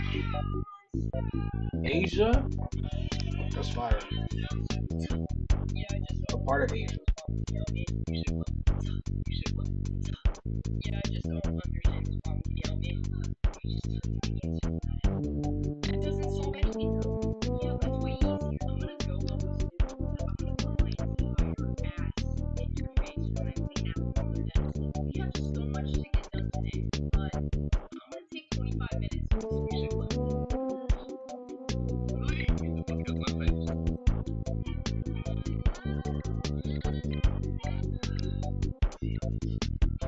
Asia? That's fire. What part of Asia?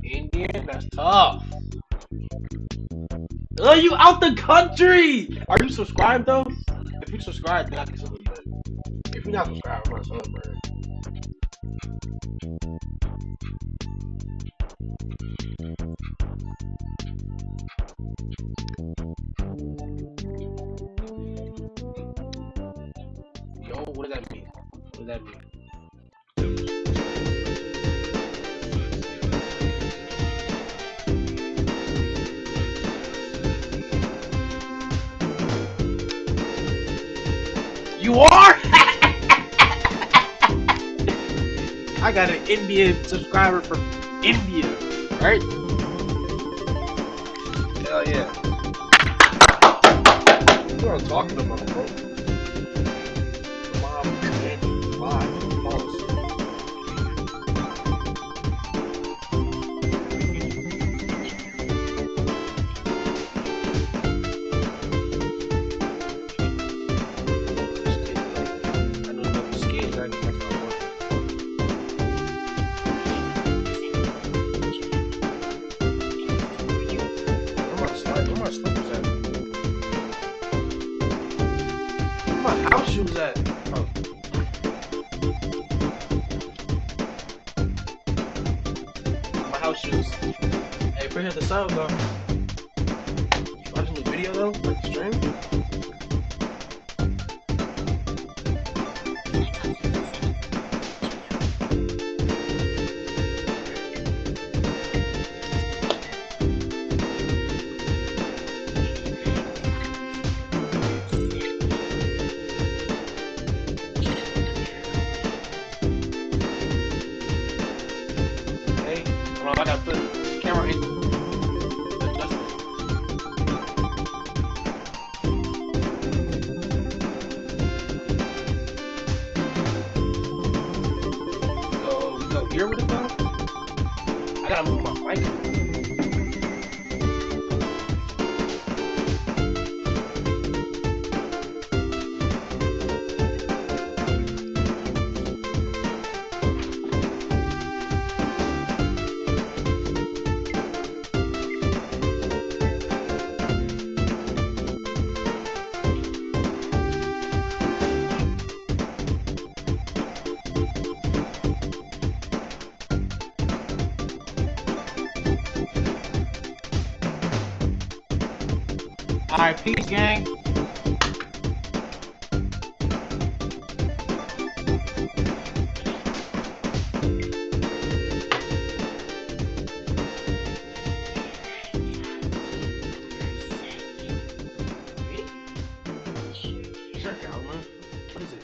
Indian? That's tough. Oh, you out the country! Are you subscribed though? If you subscribe, then I can celebrate. If you're not subscribed, I'm not celebrating. Yo, what does that mean? What does that mean? You are? I got an Indian subscriber from India, right? Hell yeah. That's what I'm talking about, bro. Mom, man, live, pause. Shoes at? Oh. My house shoes. Hey, appreciate the sub though. Watching the video though, like the stream. I gotta put the camera in. We go here with it though? I gotta move my mic. Alright, peace, gang. What is it?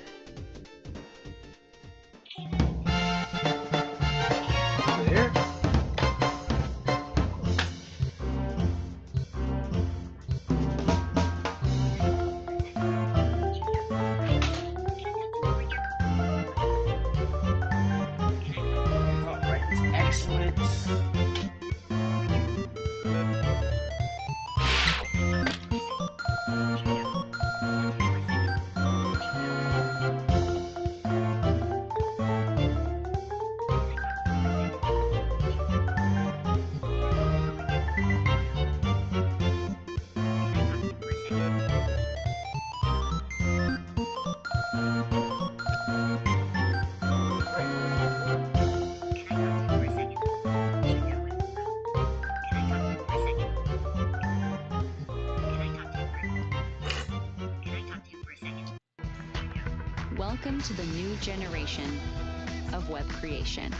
There? Welcome to the new generation of web creation,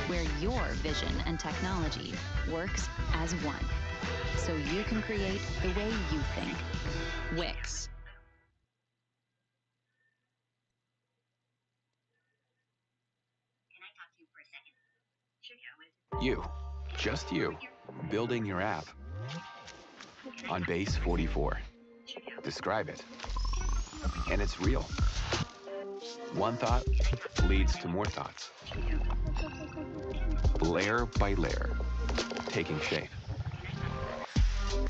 where your vision and technology works as one, so you can create the way you think. Wix. You, just you, building your app on Base 44. Describe it, and it's real. One thought leads to more thoughts. Layer by layer, taking shape.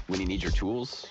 When you need your tools,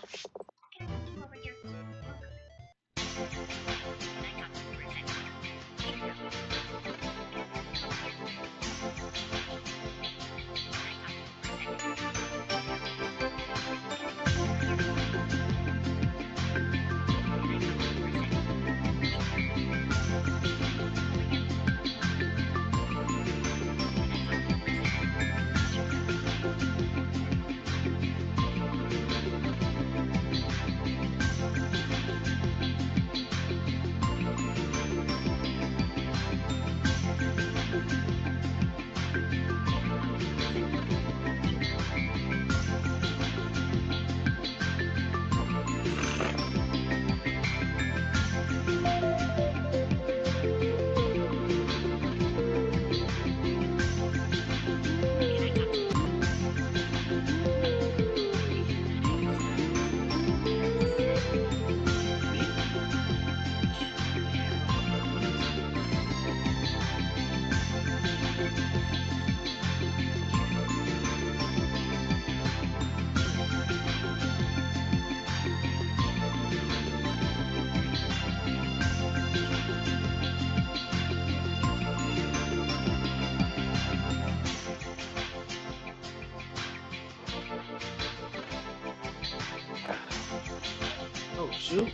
Oh shoot.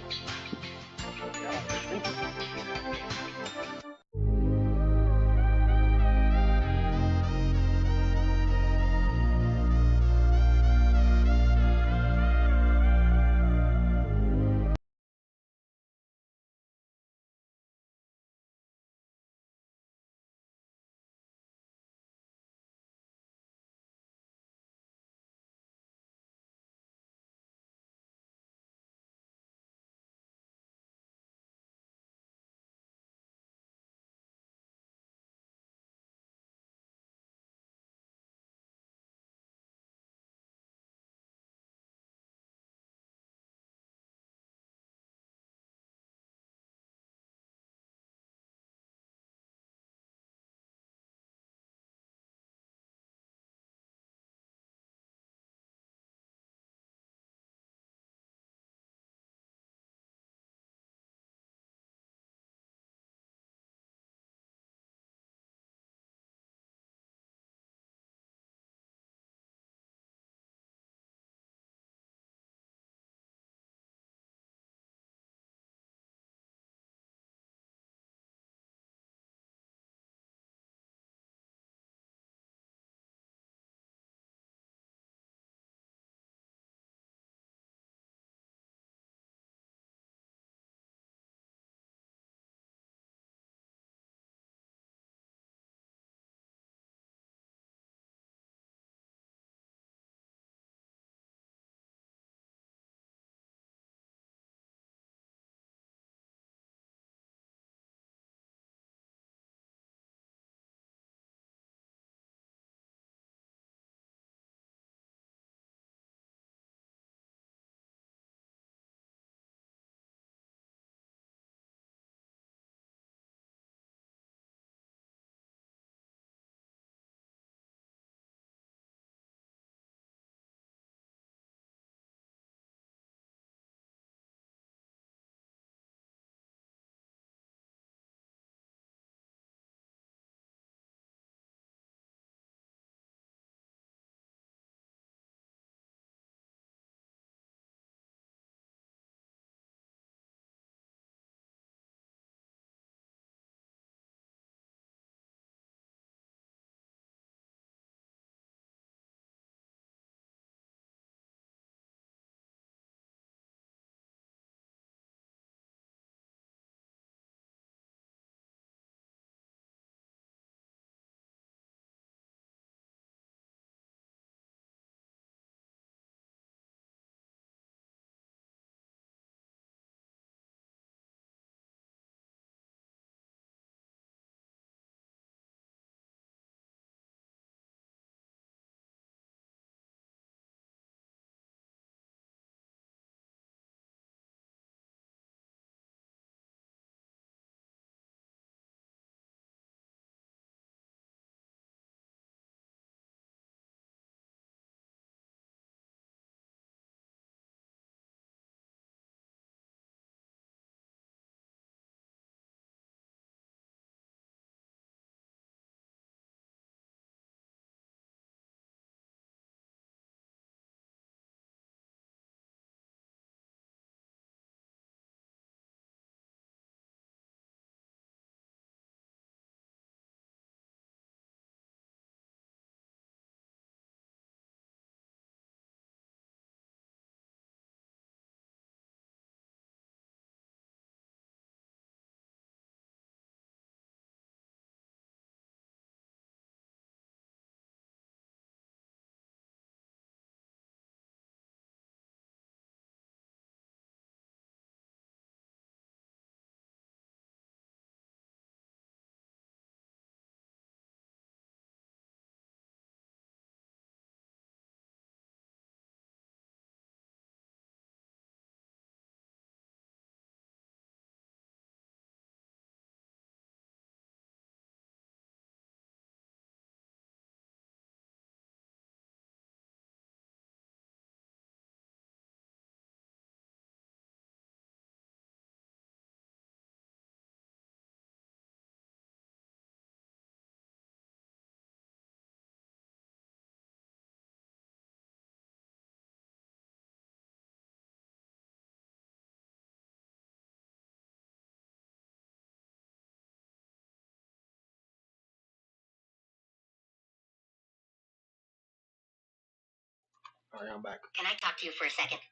Alright, I'm back. Can I talk to you for a second?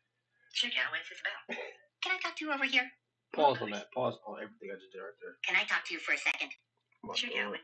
Sure, John. What's this about? Can I talk to you over here? Pause on that. Pause on everything I just did right there. Can I talk to you for a second? Sure, John.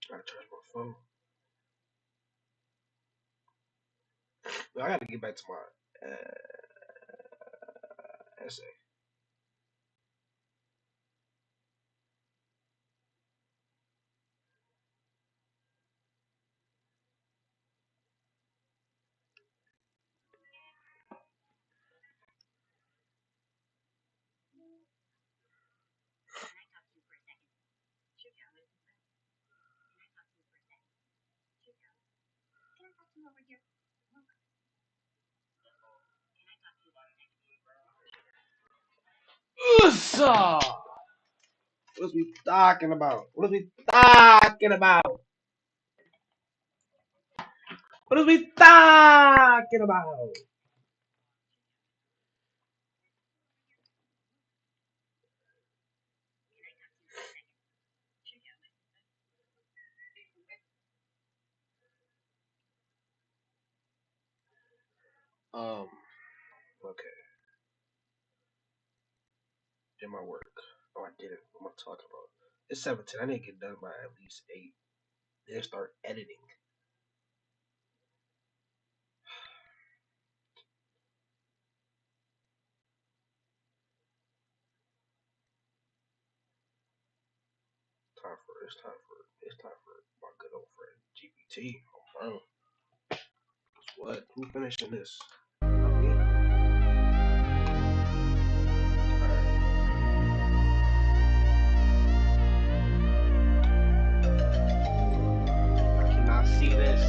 Gotta charge my phone. I gotta get back to my essay. What is we talking about? What is we talking about? What is we talking about? Okay. Did my work. Oh, I did it. What am I talking about? It's 17. I need to get done by at least 8. Then start editing. It's time for my good old friend GPT. Oh, bro. Guess what? Who finishing this? Not me. I cannot see this.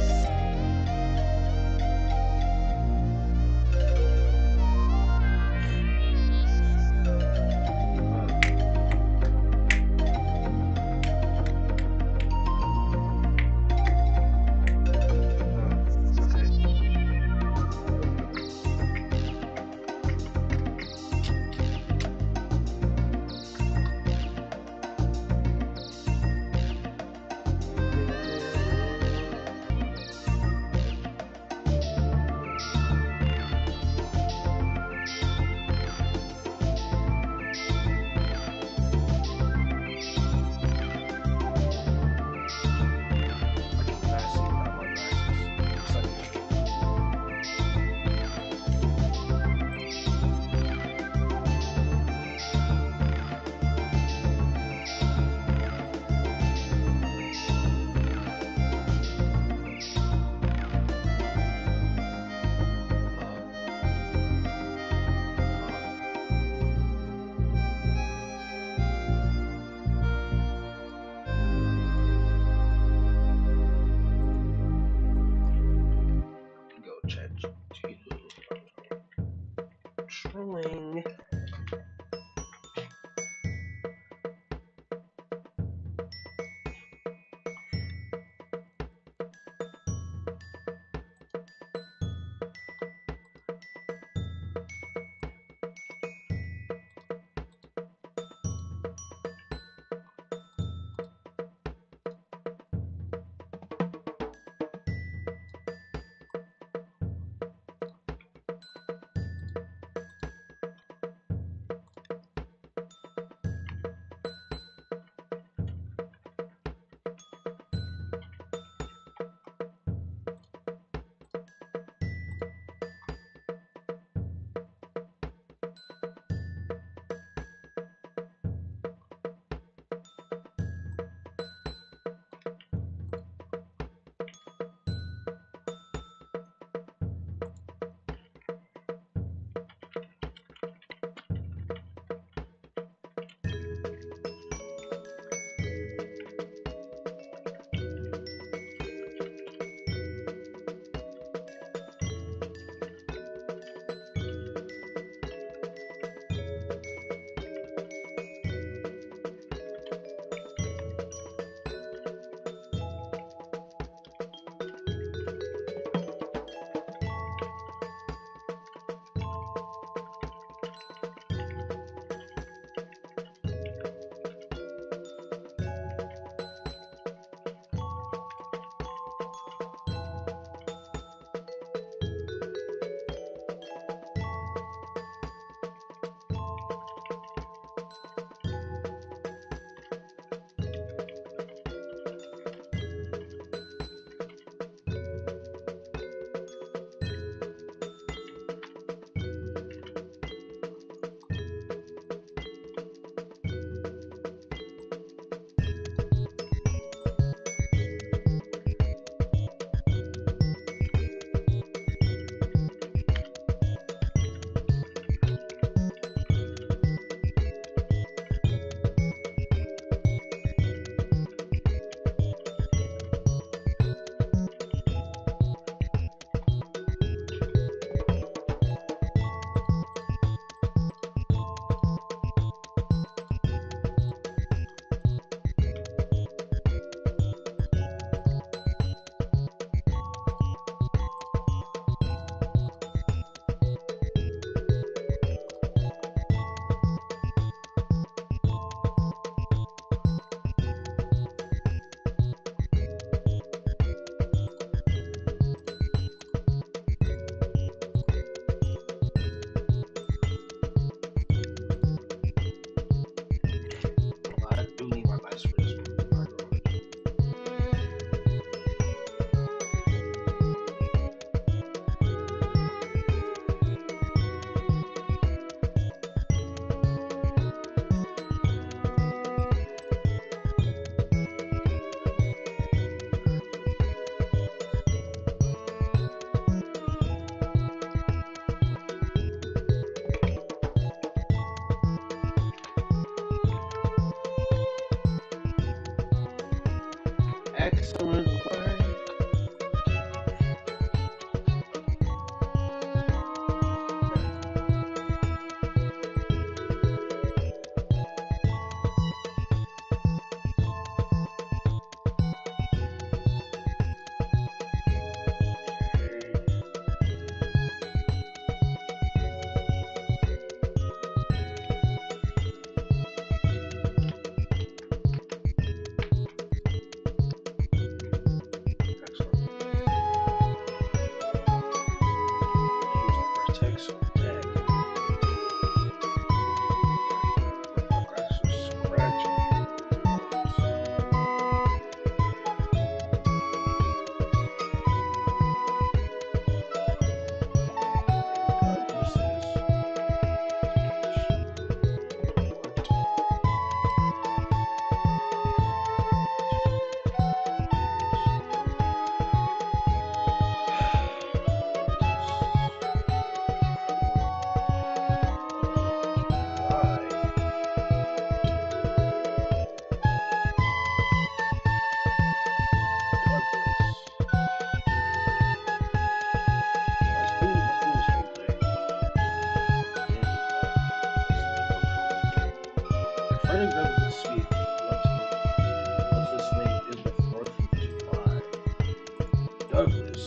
Excellent work. Frederick Douglass is sweet. What's this name? Is the 4th of July. Douglas.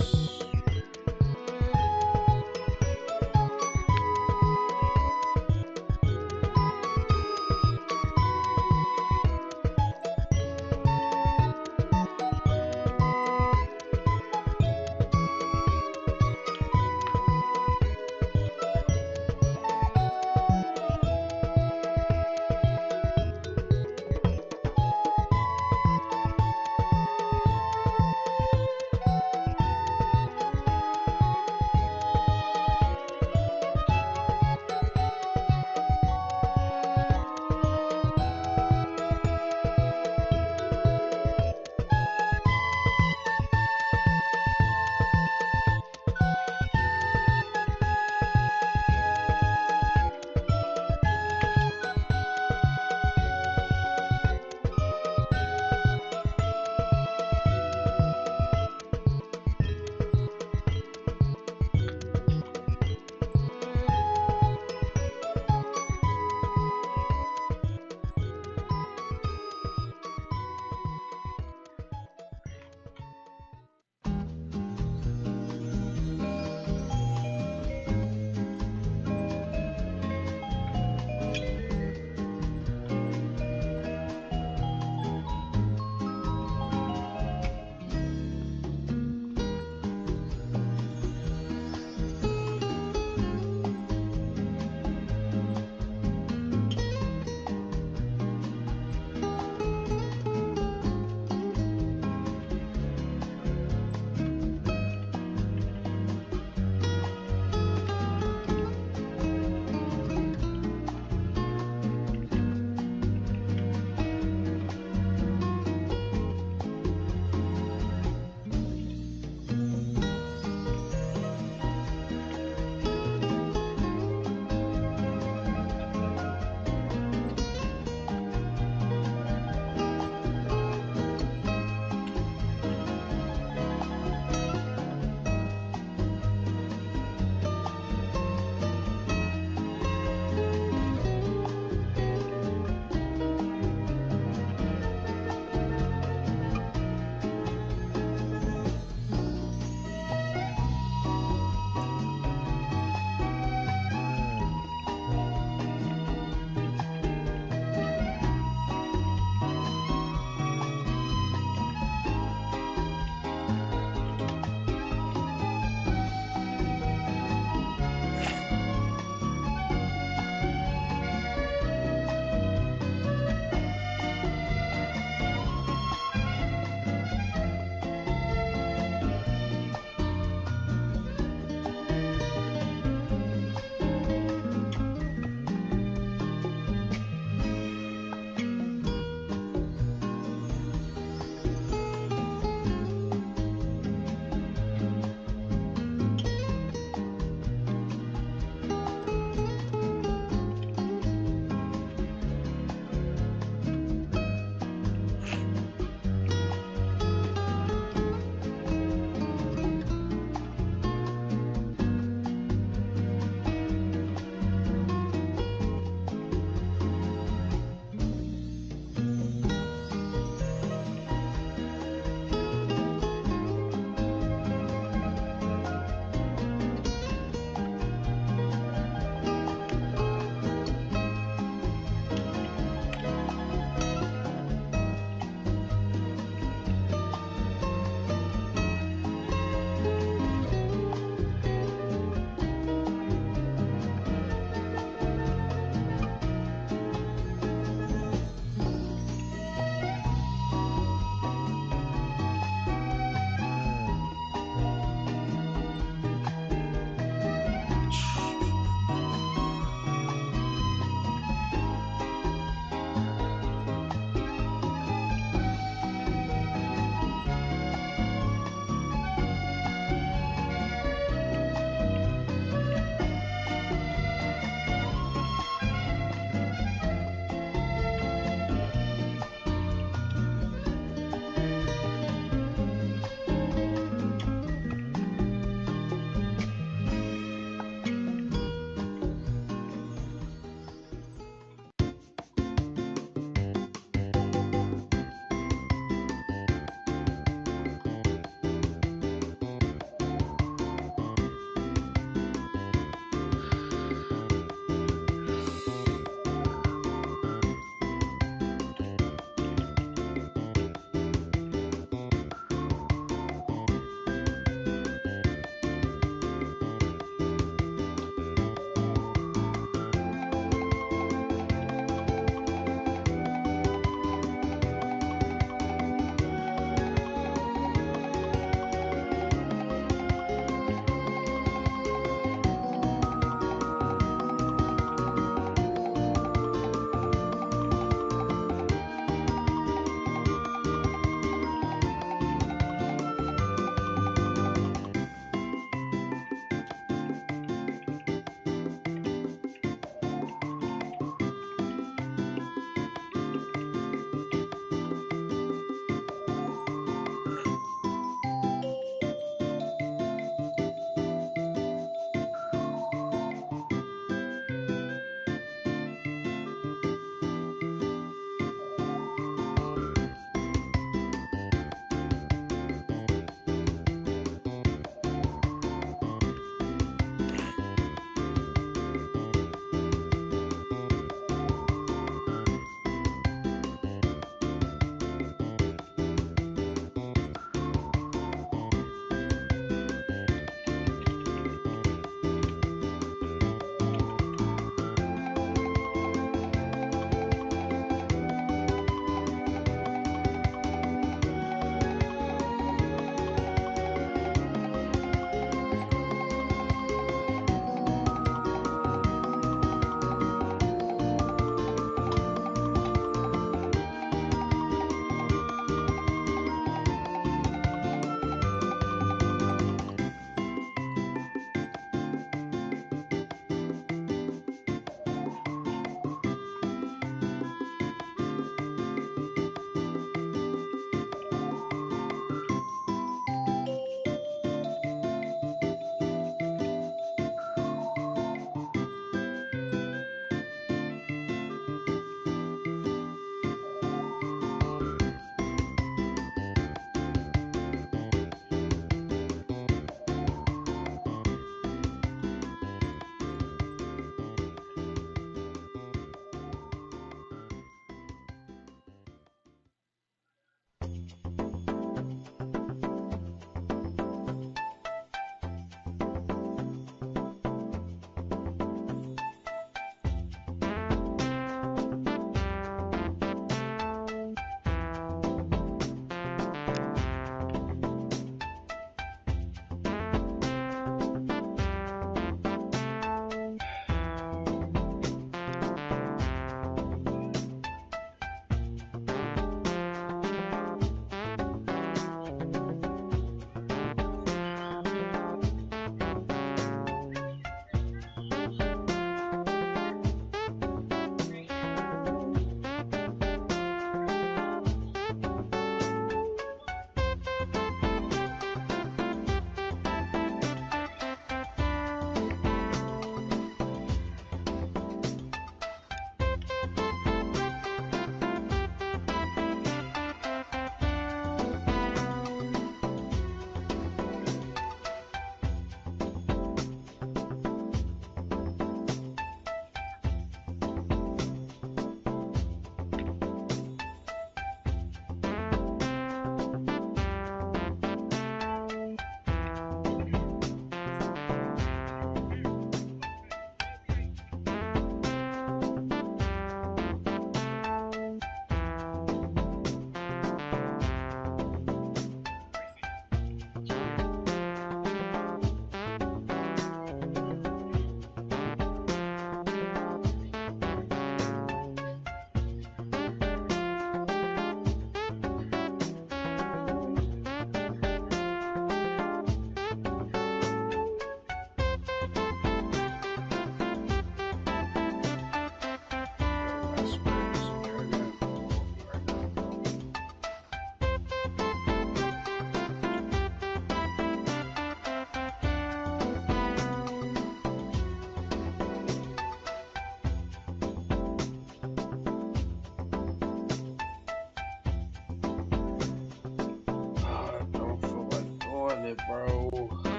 bro.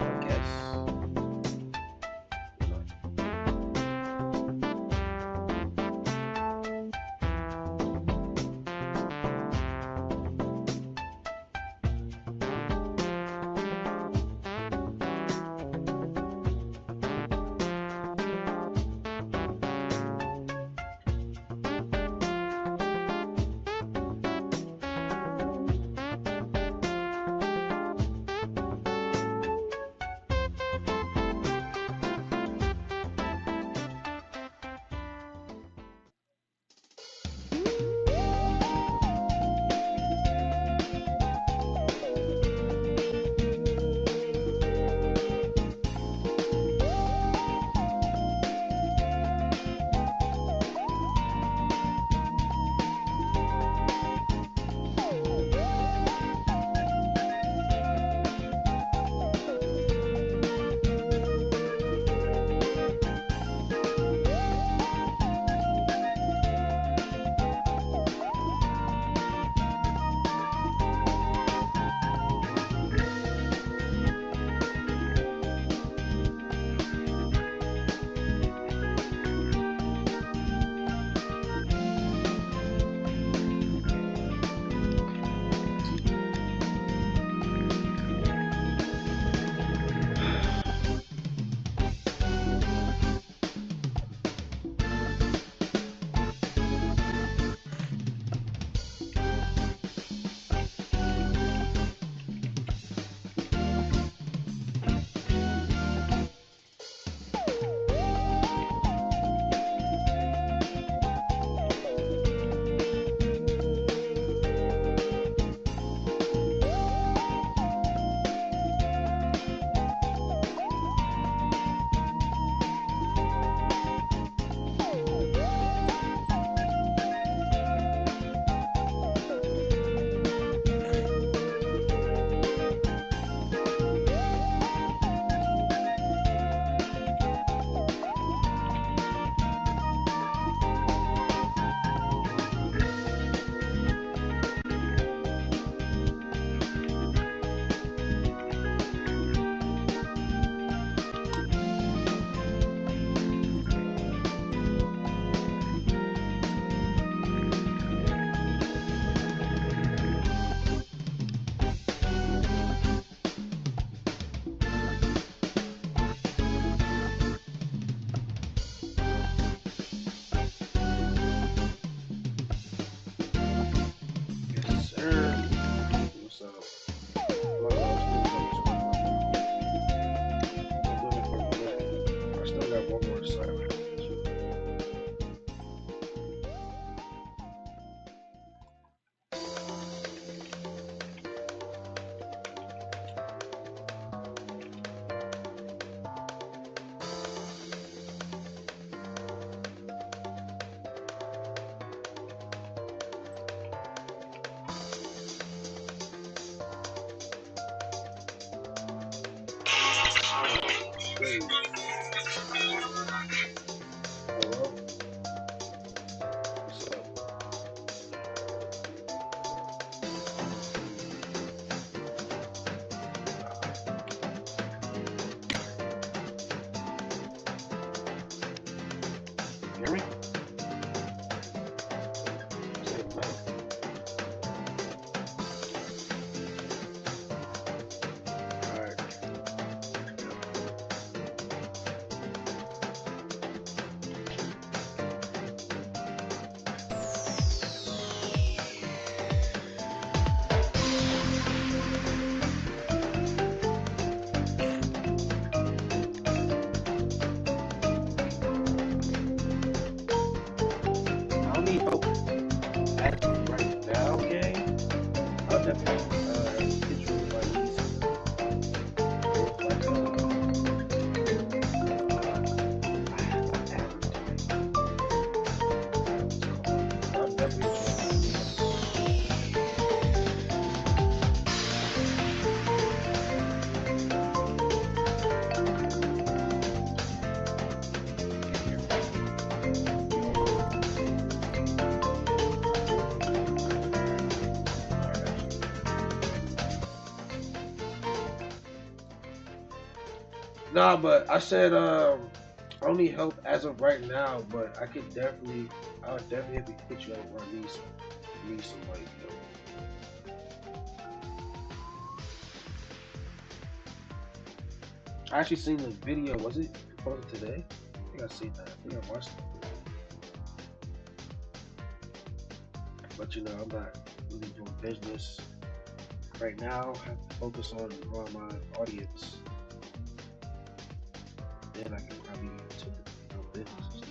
I guess. Hear me? Nah, but I said I don't need help as of right now, but I would definitely have to hit you over. I need some like, you know. I actually seen the video. Was it posted today? I think I seen that. I think I watched it. But you know, I'm not really doing business right now. I have to focus on growing my audience. Then I can probably get into business and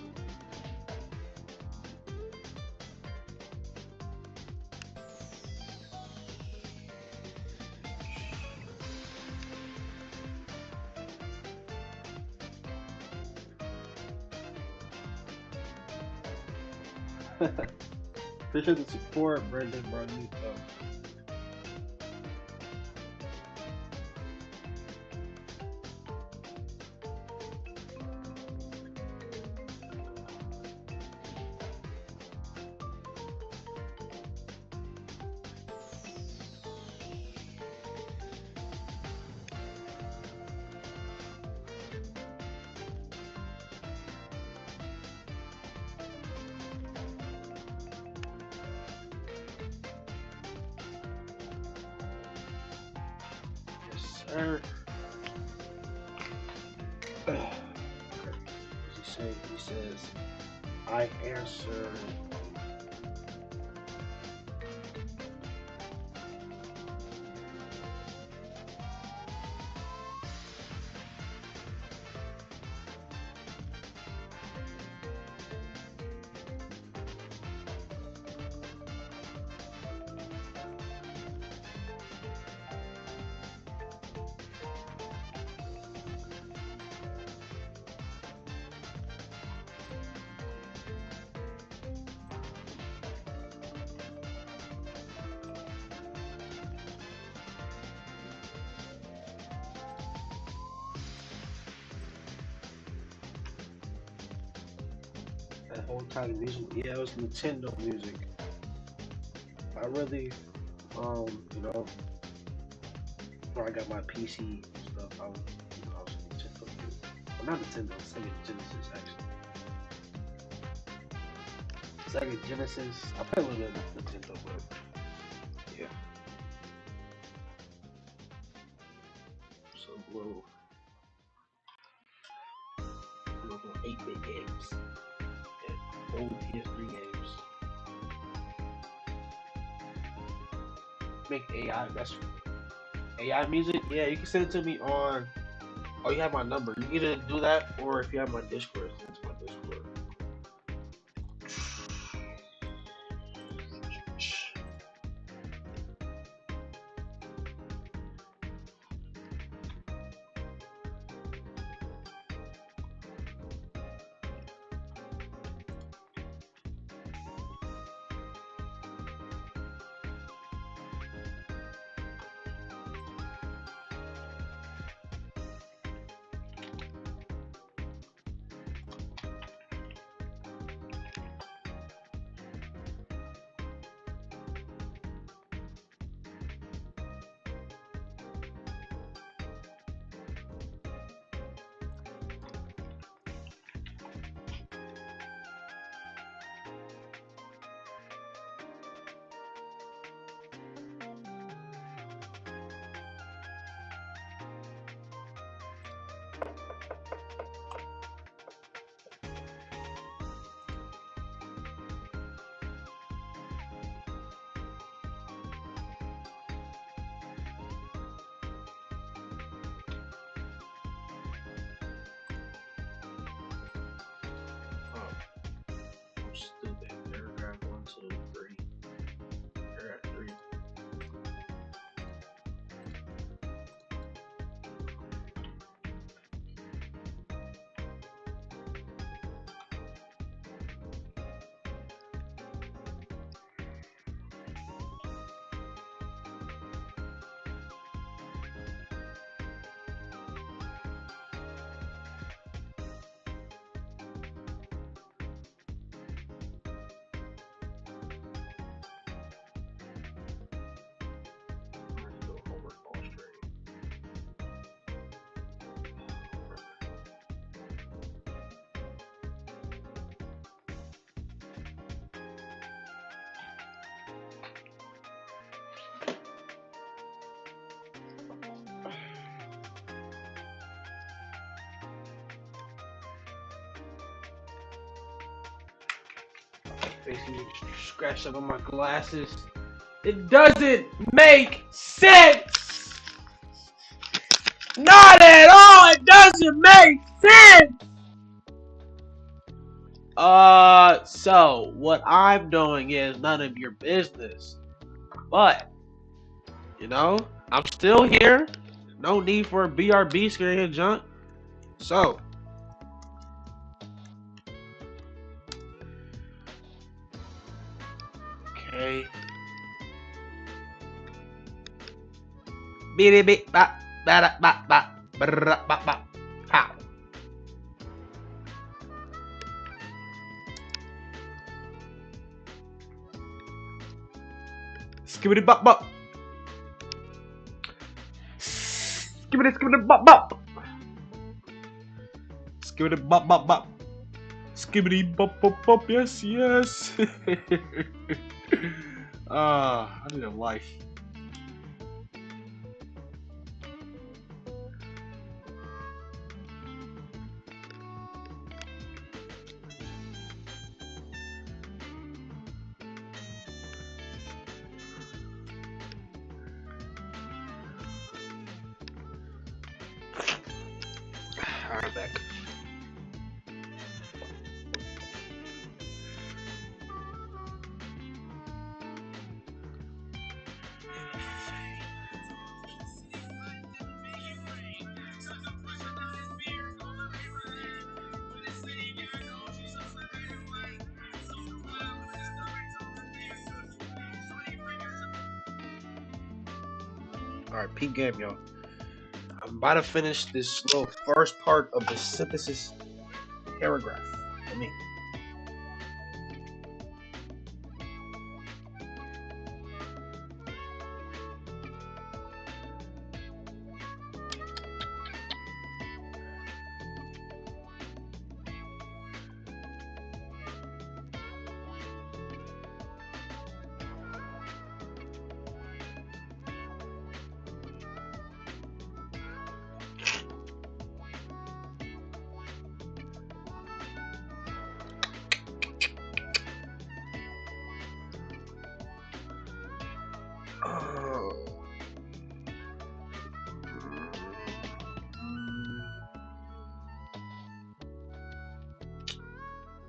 stuff. Appreciate the support, Brendan. Brendan. Sir. What does he say? He says, I answer. That whole time music, yeah, it was Nintendo music. I really, you know, before I got my PC and stuff, I was Nintendo. Well, not Nintendo, Sega Genesis actually. Sega Genesis. I play a little bit of Nintendo, but yeah. So little 8-bit games. Old PS3 games. Make AI. That's AI music. Yeah, you can send it to me on. Oh, you have my number. You can either do that, or if you have my Discord, send it to my Discord. Stupid. Paragraph 1, 2, 3. Paragraph 3. face even scratched up on my glasses. It doesn't make sense! Not at all! It doesn't make sense! So what I'm doing is none of your business. But, you know, I'm still here. No need for a BRB screen and junk. So, okay. Beep beep bop bop bop bop bop bop bop pow. Skibbity bop bop. Skibbity bop bop. Skibbity bop bop bop. Skibbity bop bop bop. Yes, yes. I need a life. Alright, back. Alright, peep game, y'all. I'm about to finish this little first part of the synthesis paragraph. I mean,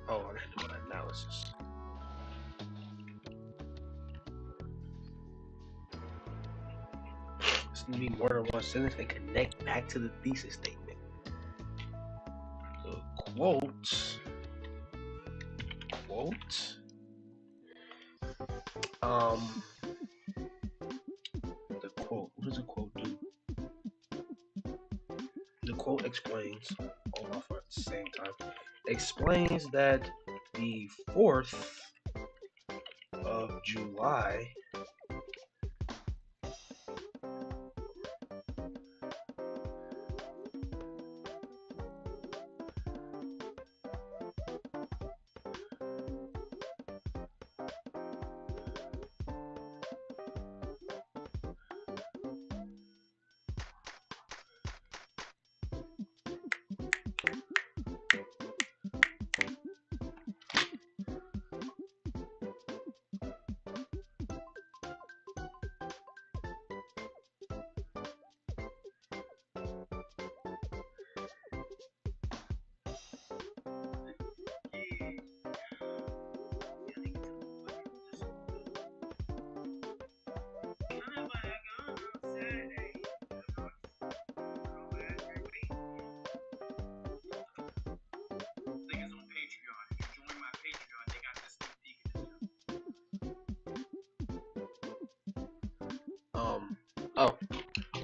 oh, I have to do an analysis. This needs to be more than one sentence and connect back to the thesis statement. The quote. The quote. What does the quote do? The quote explains, all off at the same time, explains that the 4th of July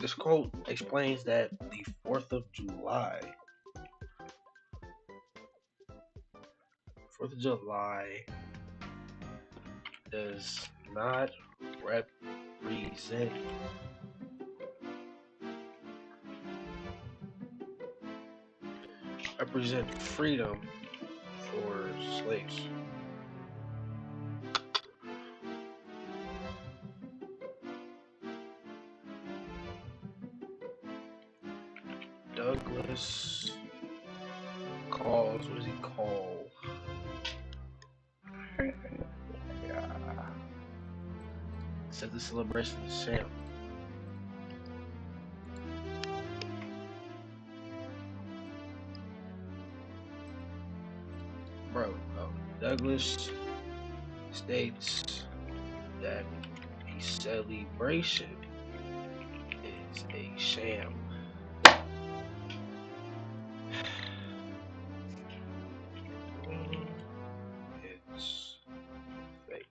this quote explains that the 4th of July does not represent freedom for slaves. Douglas calls, what does he call? Said the celebration is sham. Bro, Douglas states that the celebration is a sham. It's fake.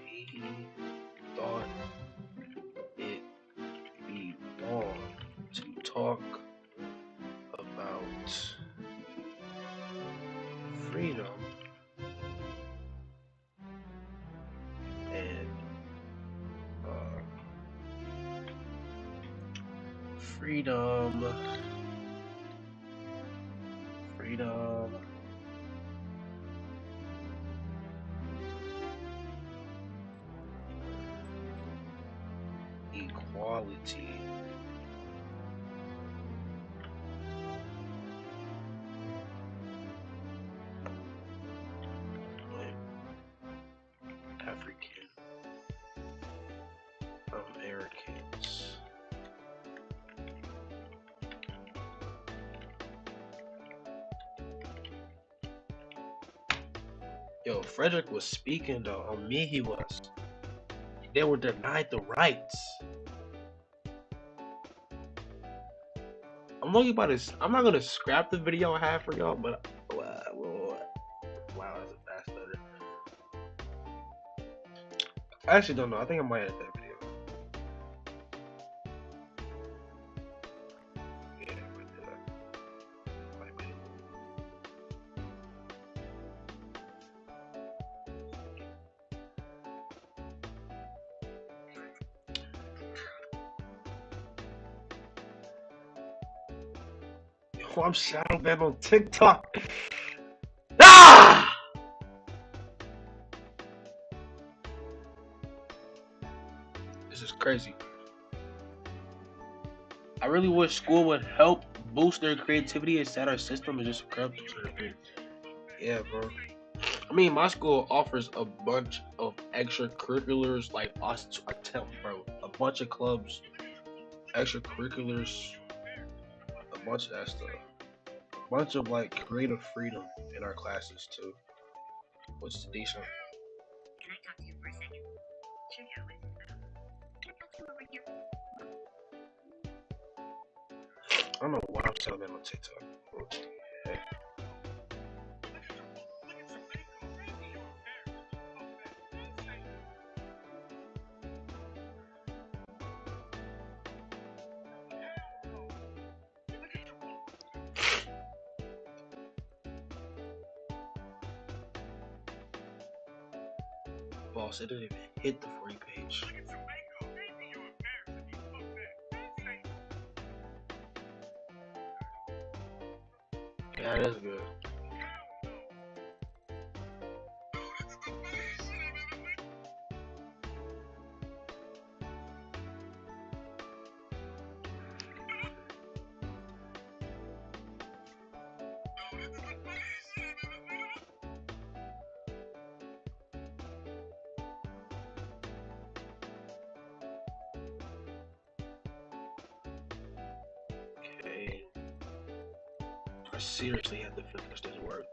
He thought it belonged to talk about freedom and freedom, equality, African Americans. Yo, Frederick was speaking though. On me, he was. They were denied the rights. I'm looking about this. I'm not gonna scrap the video I have for y'all, but wow, that's a fast stutter. I actually don't know. I think I might edit that video. Yeah, I might do that. Might be. Yo, I'm shadow banned on TikTok. Ah! This is crazy. I really wish school would help boost their creativity instead our system is just corrupt. Yeah, bro. I mean, my school offers a bunch of extracurriculars, like I tell you, bro, a bunch of clubs, extracurriculars, a bunch of that stuff, a bunch of like creative freedom in our classes too, which is decent. Can I talk to you for a second? Check out with Can I talk to you over here? I don't know why I'm telling them on TikTok. Hey. Boss, it didn't even hit the free page. Yeah, that is good. Okay. I seriously have to finish this work.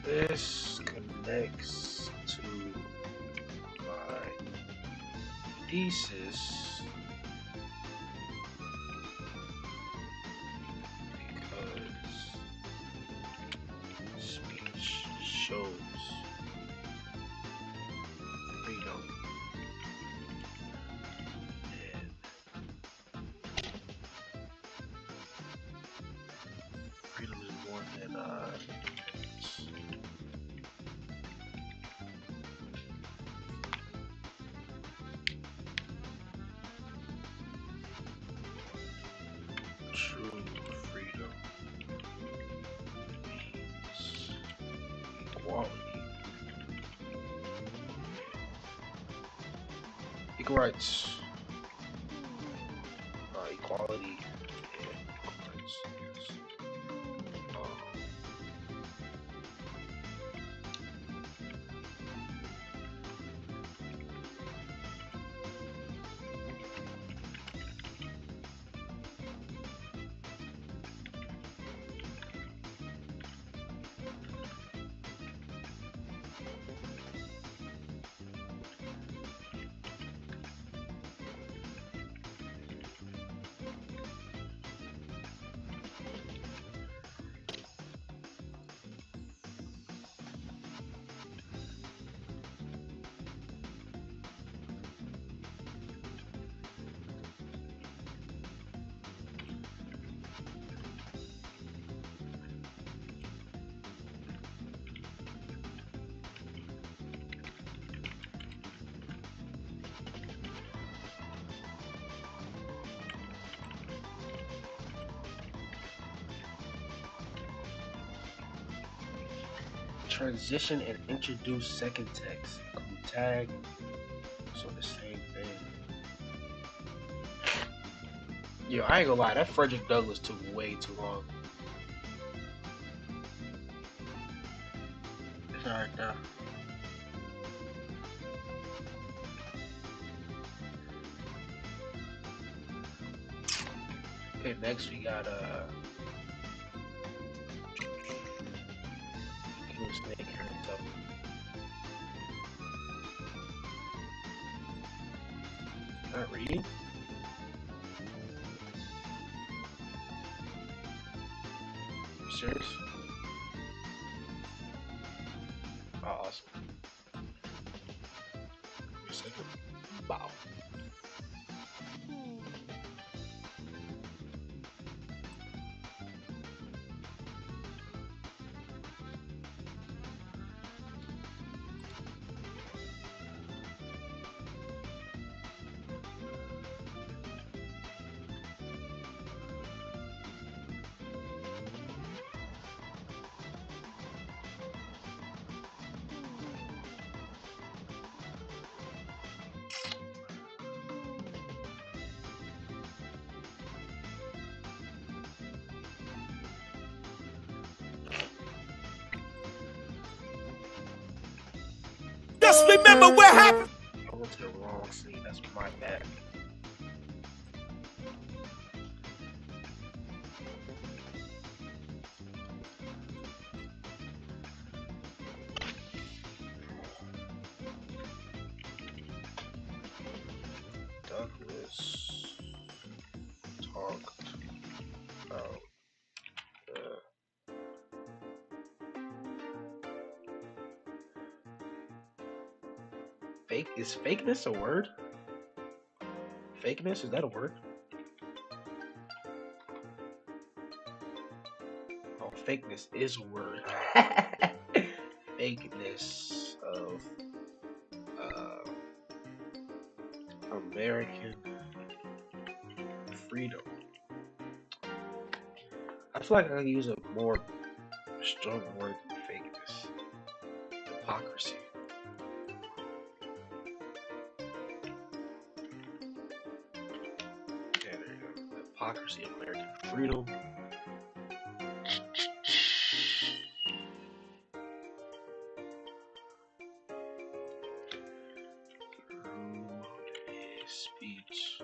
This connects to my thesis because speech shows freedom and freedom is more than true freedom means equality. Equal rights. Equality and equal rights. Yes. Transition and introduce second text. Include tag. So the same thing. Yo, I ain't gonna lie, that Frederick Douglass took way too long. It's alright now. Okay, next we got Killer Snake hands up. Not reading? You serious? Oh, awesome. Give me a second. Wow. Just remember what happened. I went to the wrong scene. That's my bad. Douglas talked about fake. Is fakeness a word? Fakeness, is that a word? Oh, fakeness is a word. Fakeness of American freedom. I feel like I can use a more strong word than fakeness. Hypocrisy. Yeah, there you go. Hypocrisy of American freedom. Speech.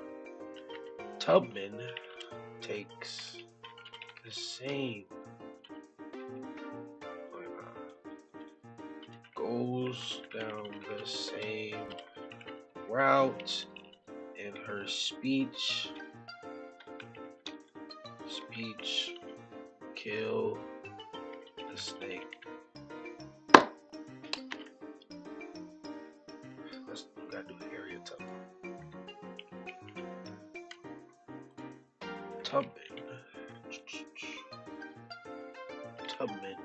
Tubman takes the same. Goes down the same route in her speech. Kill the snake. Let's gotta do the area Tubman. Tubman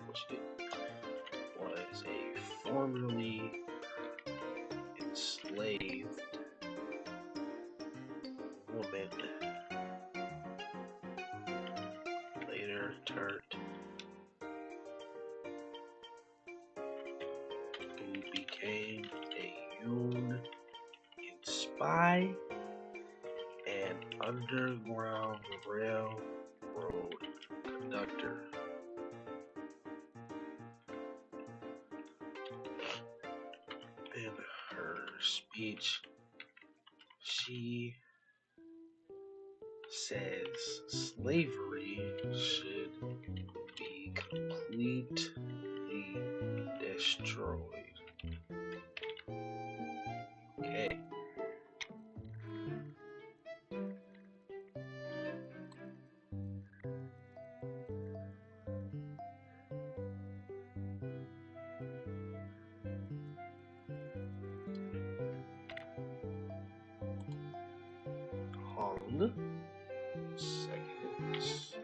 was a formerly enslaved woman, later turned, who became a Union spy and Underground Railroad conductor. In her speech, she says slavery should be completely destroyed. Okay. Hold seconds.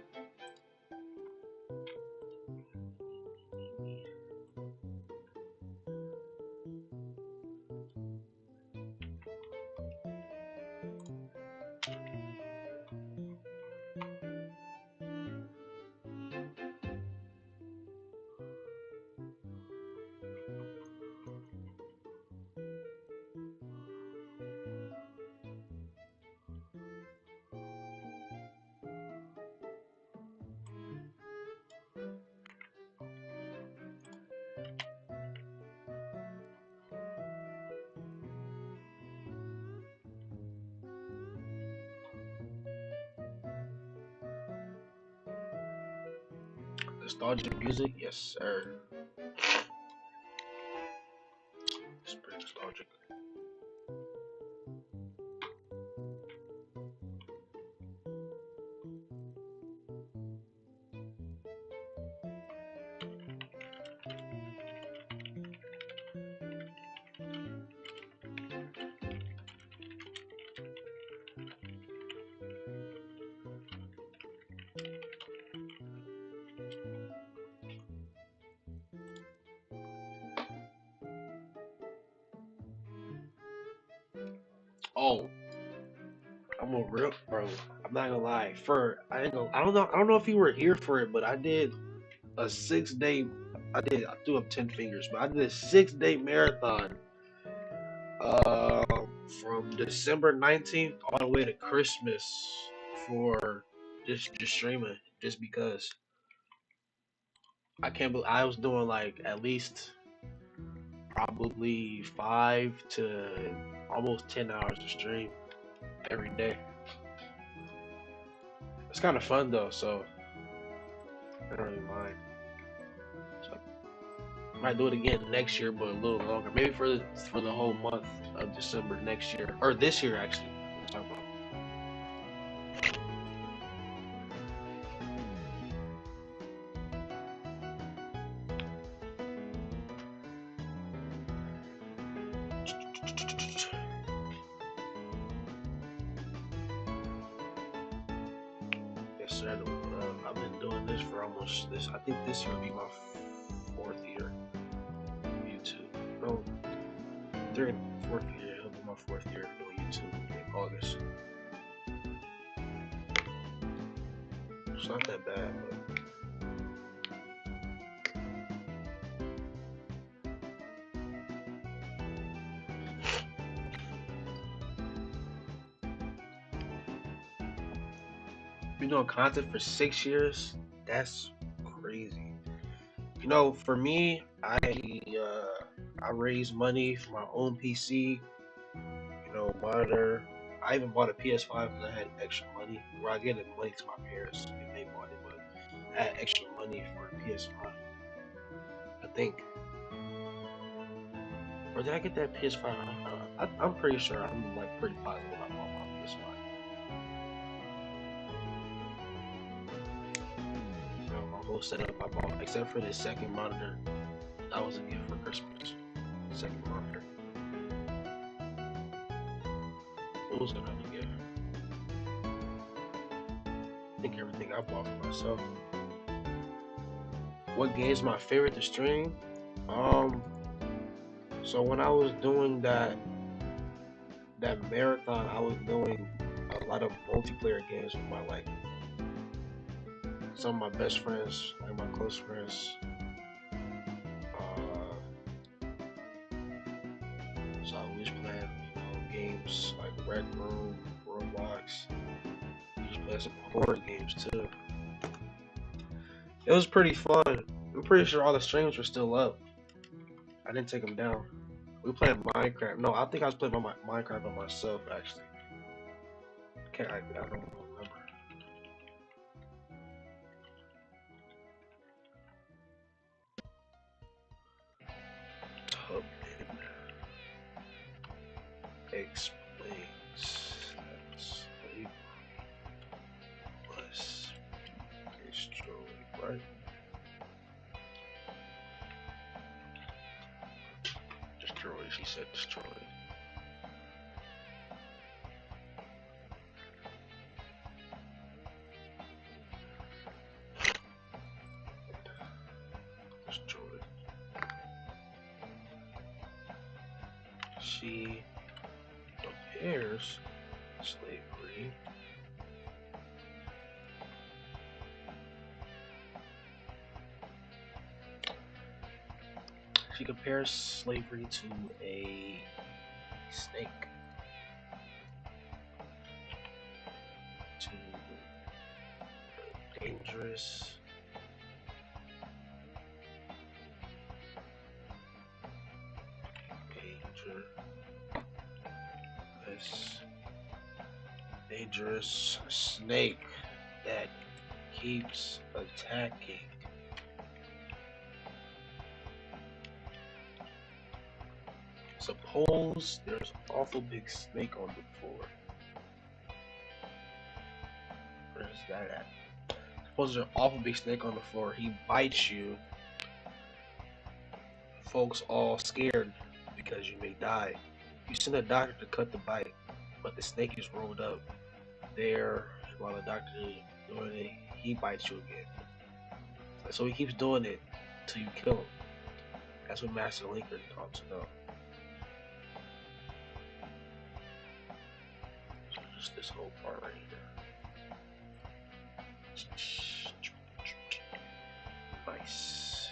Nostalgic music, yes sir. It's pretty nostalgic. Oh, I'm a real bro. I'm not gonna lie. I don't know if you were here for it, but I did a 6 day. I threw up 10 fingers, but I did a 6 day marathon. From December 19th all the way to Christmas for just streaming, just because I can't believe I was doing like at least probably 5 to almost 10 hours of stream every day. It's kind of fun though, so I don't really mind. So I might do it again next year, but a little longer. Maybe for the whole month of December next year, or this year actually. I'm talking about. Yes, sir. I've been doing this for almost this. I think this year will be my 4th year on YouTube. No, 3rd, 4th year. It'll be my 4th year doing YouTube in August. It's not that bad, but. been doing content for 6 years. That's crazy. You know, for me, I raised money for my own PC. You know, monitor. I even bought a PS5 because I had extra money. Where I gave the money to my parents and they bought it, but I had extra money for a PS5. I think. Or did I get that PS5? I'm pretty sure. I'm like pretty positive I bought my PS5. You know, my whole setup I bought, except for the second monitor. That was a gift for Christmas. Second monitor. What was another gift? I think everything I bought for myself. What game's my favorite to stream? So when I was doing that marathon, I was doing a lot of multiplayer games with my some of my best friends, like my close friends. So we was playing, games like Rec Room, Roblox. We was playing some horror games too. It was pretty fun. I'm pretty sure all the streams were still up. I didn't take them down. We played Minecraft. No, I think I was playing Minecraft by myself actually. I don't remember. Tubman explains that slavery was destroyed, right? Destroyed, she said destroyed. Destroyed. She compares slavery to a snake. To dangerous dangerous snake that keeps attacking. Suppose there's an awful big snake on the floor. Where's that at? Suppose there's an awful big snake on the floor. He bites you. Folks all scared because you may die. You send a doctor to cut the bite, but the snake is rolled up there while the doctor is doing it. He bites you again. So he keeps doing it till you kill him. That's what Master Lincoln taught to know. Just this whole part right here. Nice.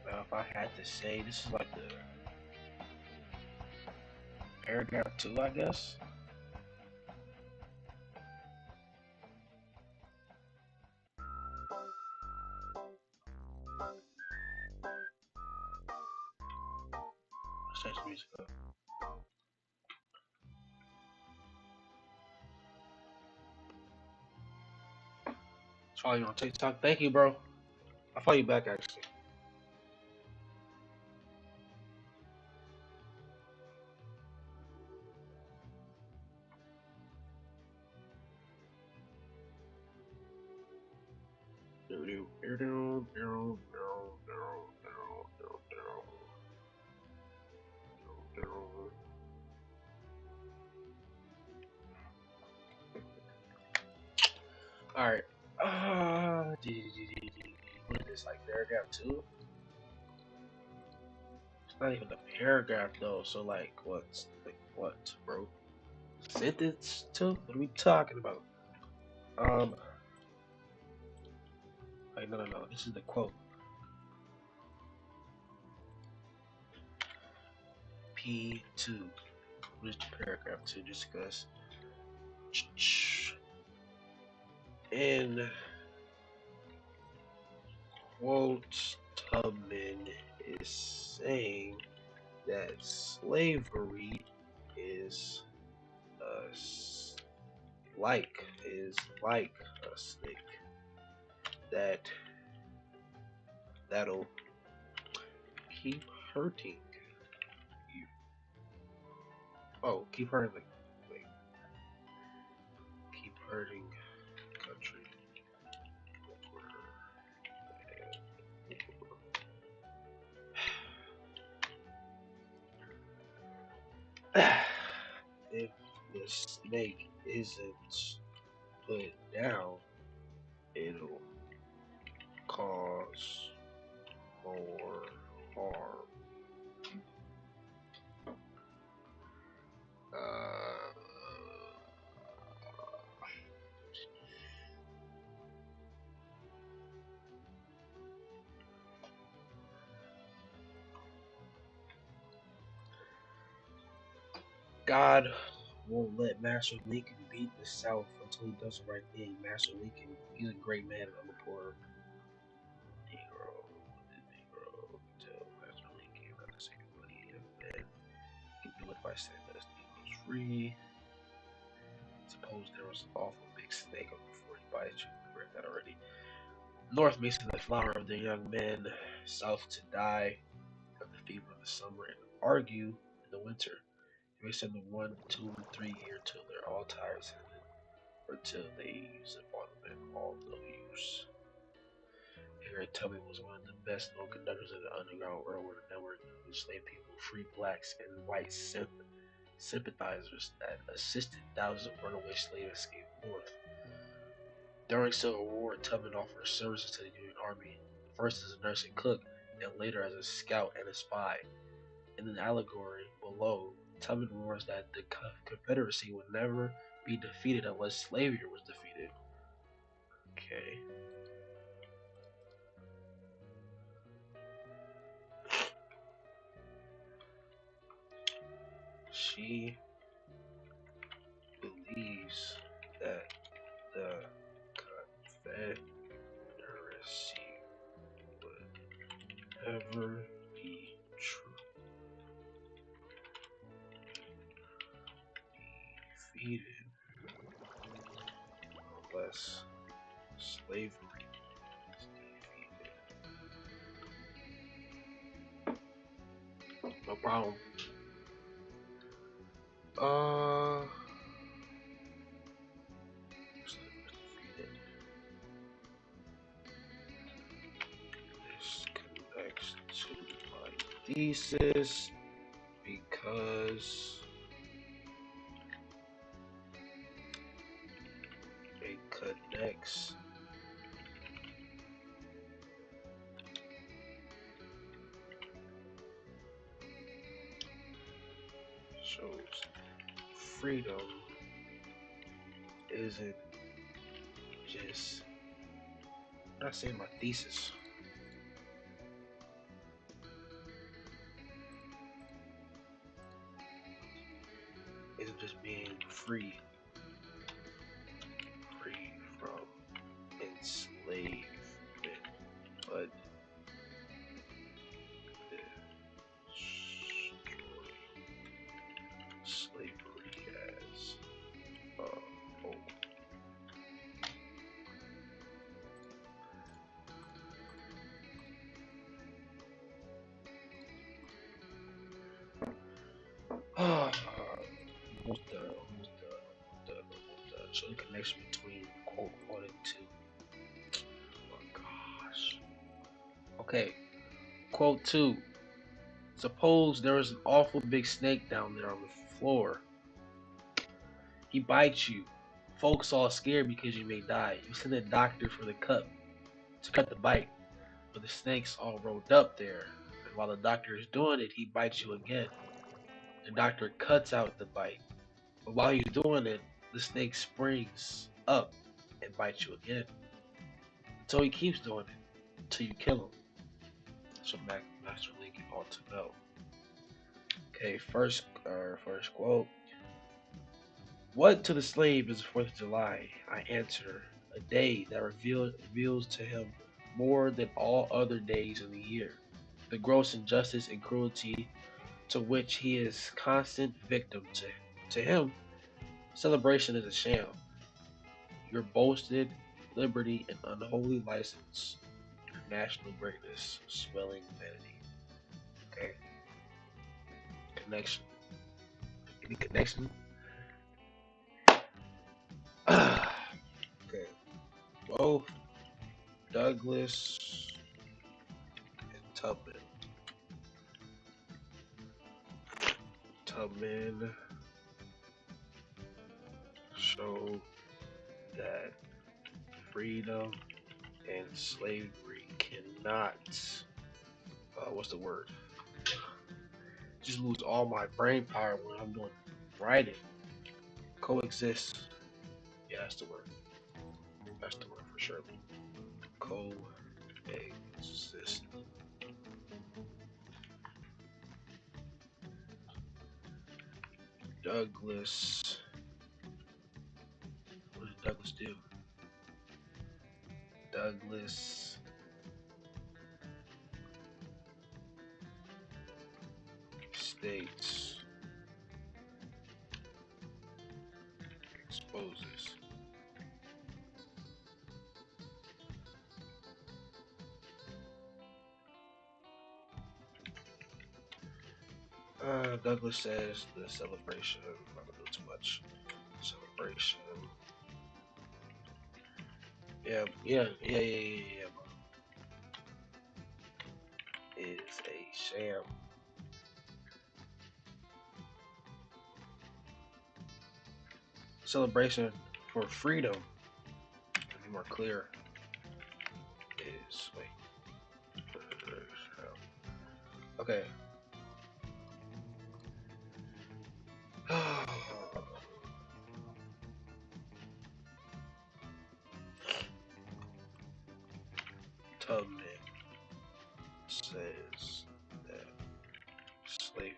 Now, if I had to say, this is like the paragraph 2, I guess. Let's change the music up. Follow you on TikTok. Thank you, bro. I'll follow you back, actually. All right. What is this, like paragraph 2? It's not even a paragraph though. So like, what, bro? Sentence 2? What are we talking about? Wait, no. This is the quote. P2. Just paragraph 2, just because. In quotes, Tubman is saying that slavery is like a snake that'll keep hurting you. Oh, keep hurting keep hurting country. If the snake isn't put down, it'll cause more harm. God won't let Master Lincoln beat the South until he does the right thing. Master Lincoln, he's a great man, and I'm a poor Negro. Tell Master Lincoln not to say money, young man. He can do it by setting us Negroes free. Suppose there was an awful big snake on before he bites you. We read that already. North makes the flower of their young men, South to die of the fever of the summer and argue in the winter. They send them 1, 2, and 3 year till they're all tired, or till they use up all of them, all no use. Harriet Tubman was one of the best known conductors of the Underground Railroad network, who enslaved people, free blacks and white sympathizers that assisted thousands of runaway slaves escape north. During Civil War, Tubman offered her services to the Union Army, first as a nurse and cook, and later as a scout and a spy. In an allegory below, Tubman warns that the Confederacy would never be defeated unless slavery was defeated. Okay. She believes that the Confederacy would never be defeated unless slavery is defeated. No problem. This connects to my thesis because it connects shows freedom isn't just, I'm not saying my thesis. Isn't just being free from enslavement, but slavery as a whole. Almost done. So the connection between quote 1 and 2. Oh gosh. Okay. Quote 2. Suppose there was an awful big snake down there on the floor. He bites you. Folks all scared because you may die. You send a doctor for the cut to cut the bite, but the snake's all rolled up there. And while the doctor is doing it, he bites you again. The doctor cuts out the bite, but while he's doing it, the snake springs up and bites you again. So he keeps doing it until you kill him. So Master Lincoln ought to know. Okay, first quote. What to the slave is the 4th of July? I answer, a day that reveals to him more than all other days in the year the gross injustice and cruelty to which he is constant victim to. To him, celebration is a sham, your boasted liberty and unholy license, your national greatness, swelling vanity. Okay, connection. Any connection? Okay. Both Douglas and Tubman show that freedom and slavery cannot, what's the word? Just lose all my brain power when I'm doing writing. Coexist. Yeah, that's the word. That's the word for sure. Coexist. Douglas. What did Douglas do? Douglas states exposes Douglas says the celebration, I'm not gonna do too much. Celebration. Yeah. Is a sham. Celebration for freedom, to be more clear, is okay. Tubman says that slavery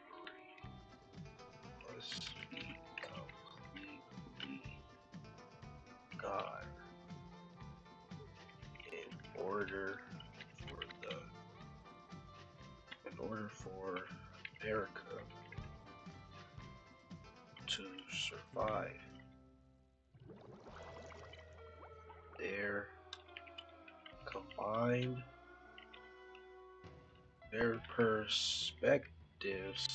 must be completely gone in order for America to survive. Their perspectives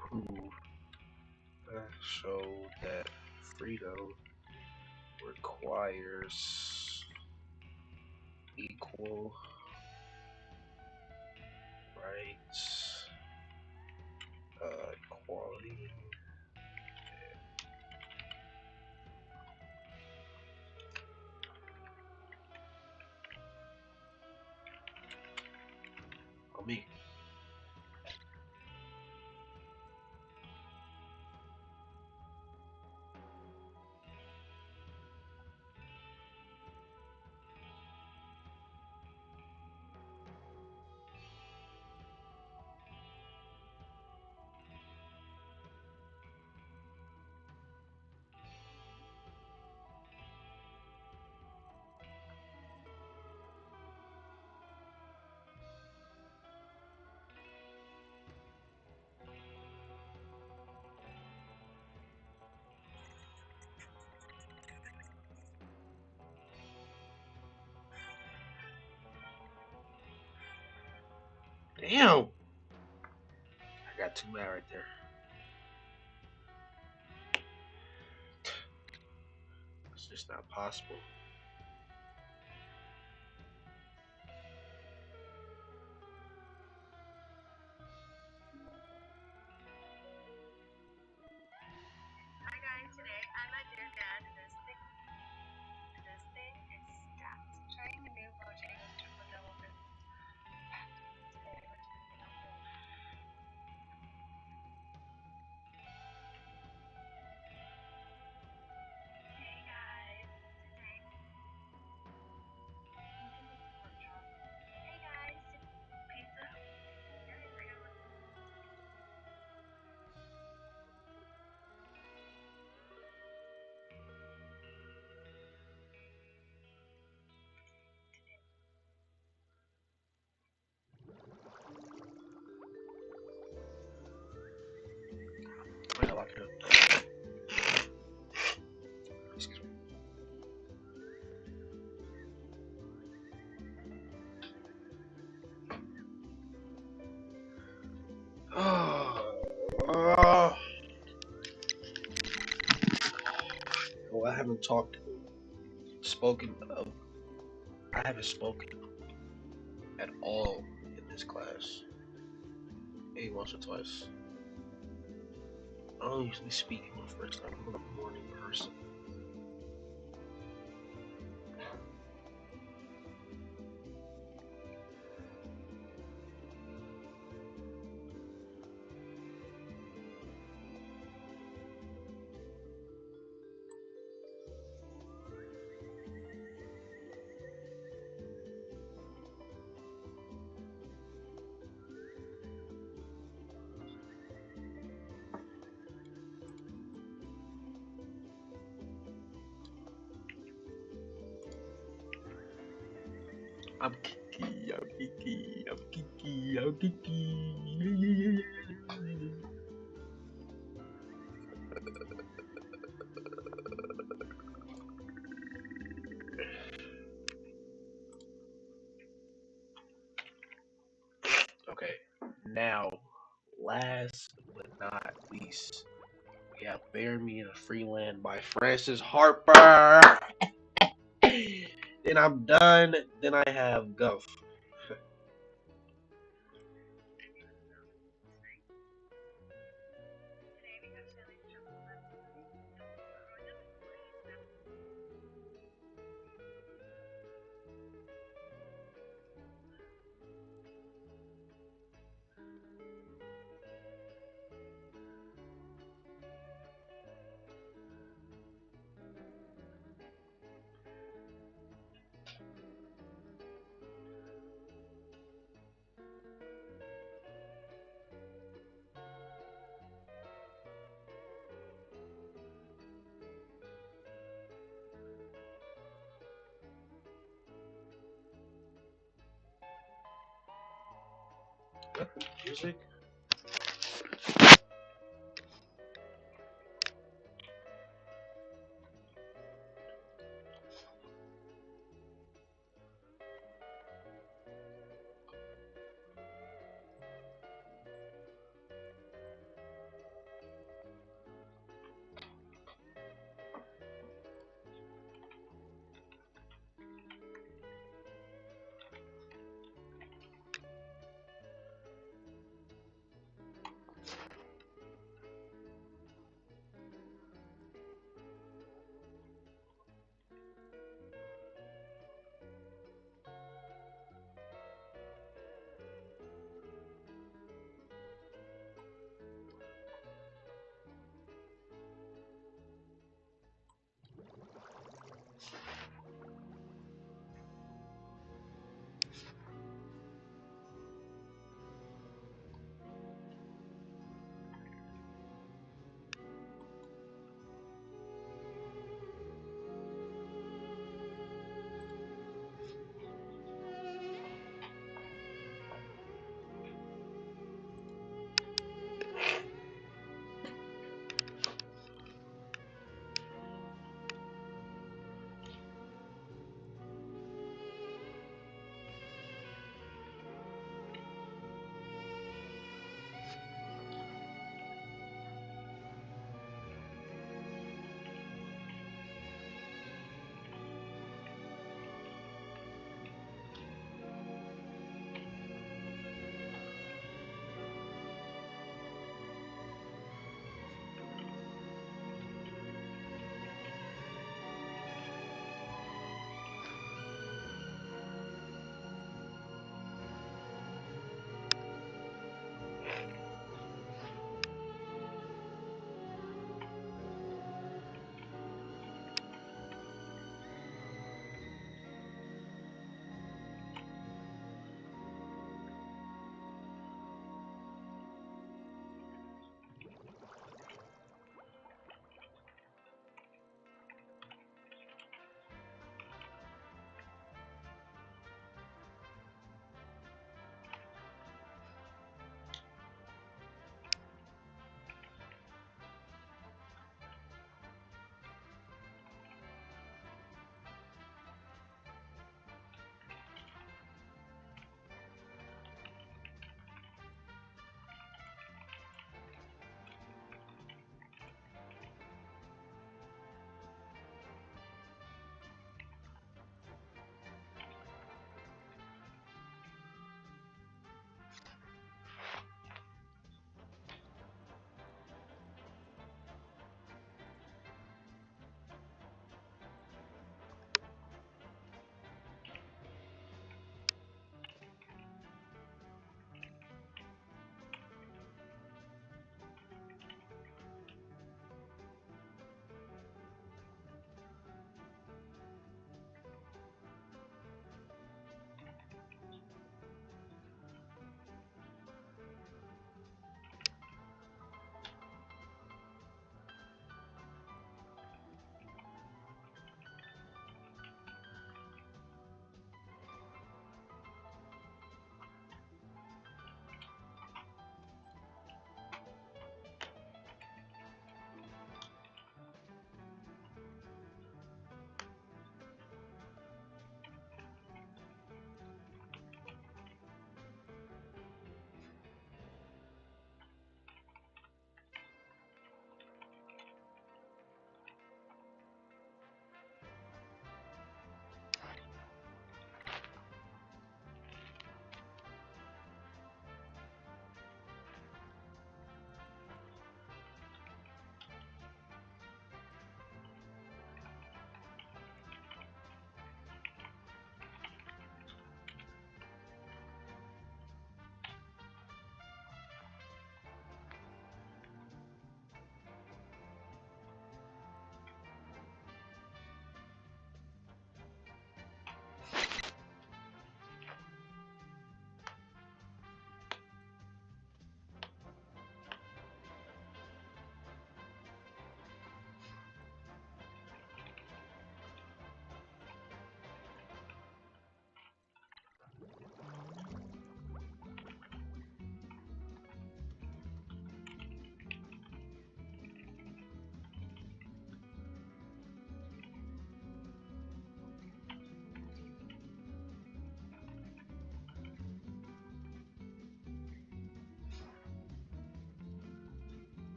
prove show that freedom requires equal rights, equality. On me. Damn! I got 2 mad right there. It's just not possible. Hi guys, today I'm at Dear Dad. This thing is stacked. Trying the new Bojangles triple double biscuits. Hey guys, today spoken of. I haven't spoken at all in this class. Maybe once or twice. I don't usually speak in my first time. I'm a morning person. I'm Kiki, I'm Kiki, I'm Kiki, I'm Kiki. Yeah, yeah, yeah, yeah. Okay, now, last but not least, we have Bear Me in a Free Land by Francis Harper. Then I'm done. Then I have Guff. Music.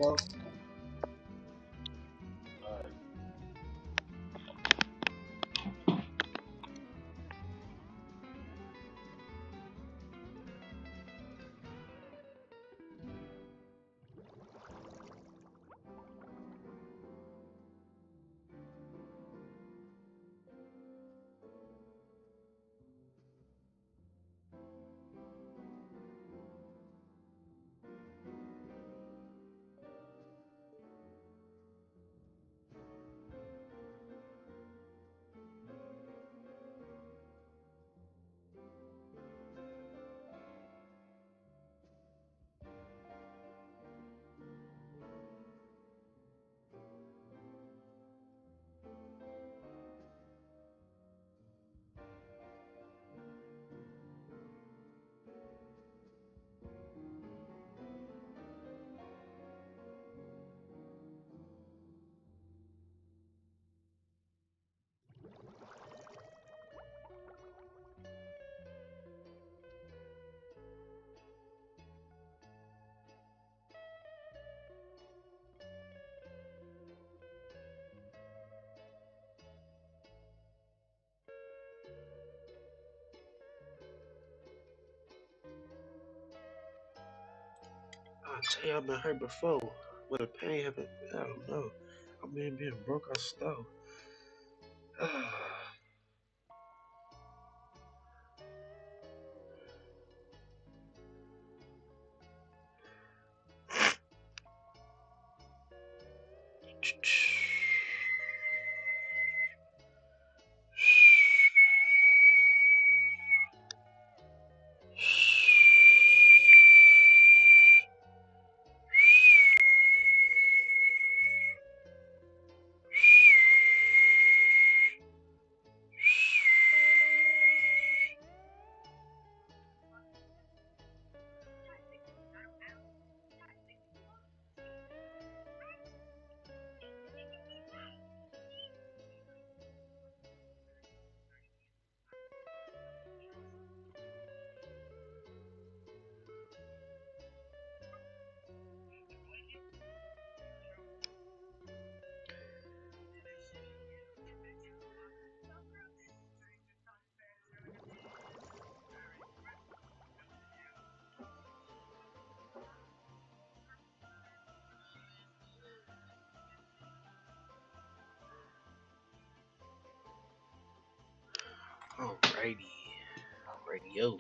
Hello? Alright. I tell you, I've been hurt before. With a pain happen, I don't know. I mean, being broke, I stole. Alrighty. Radio.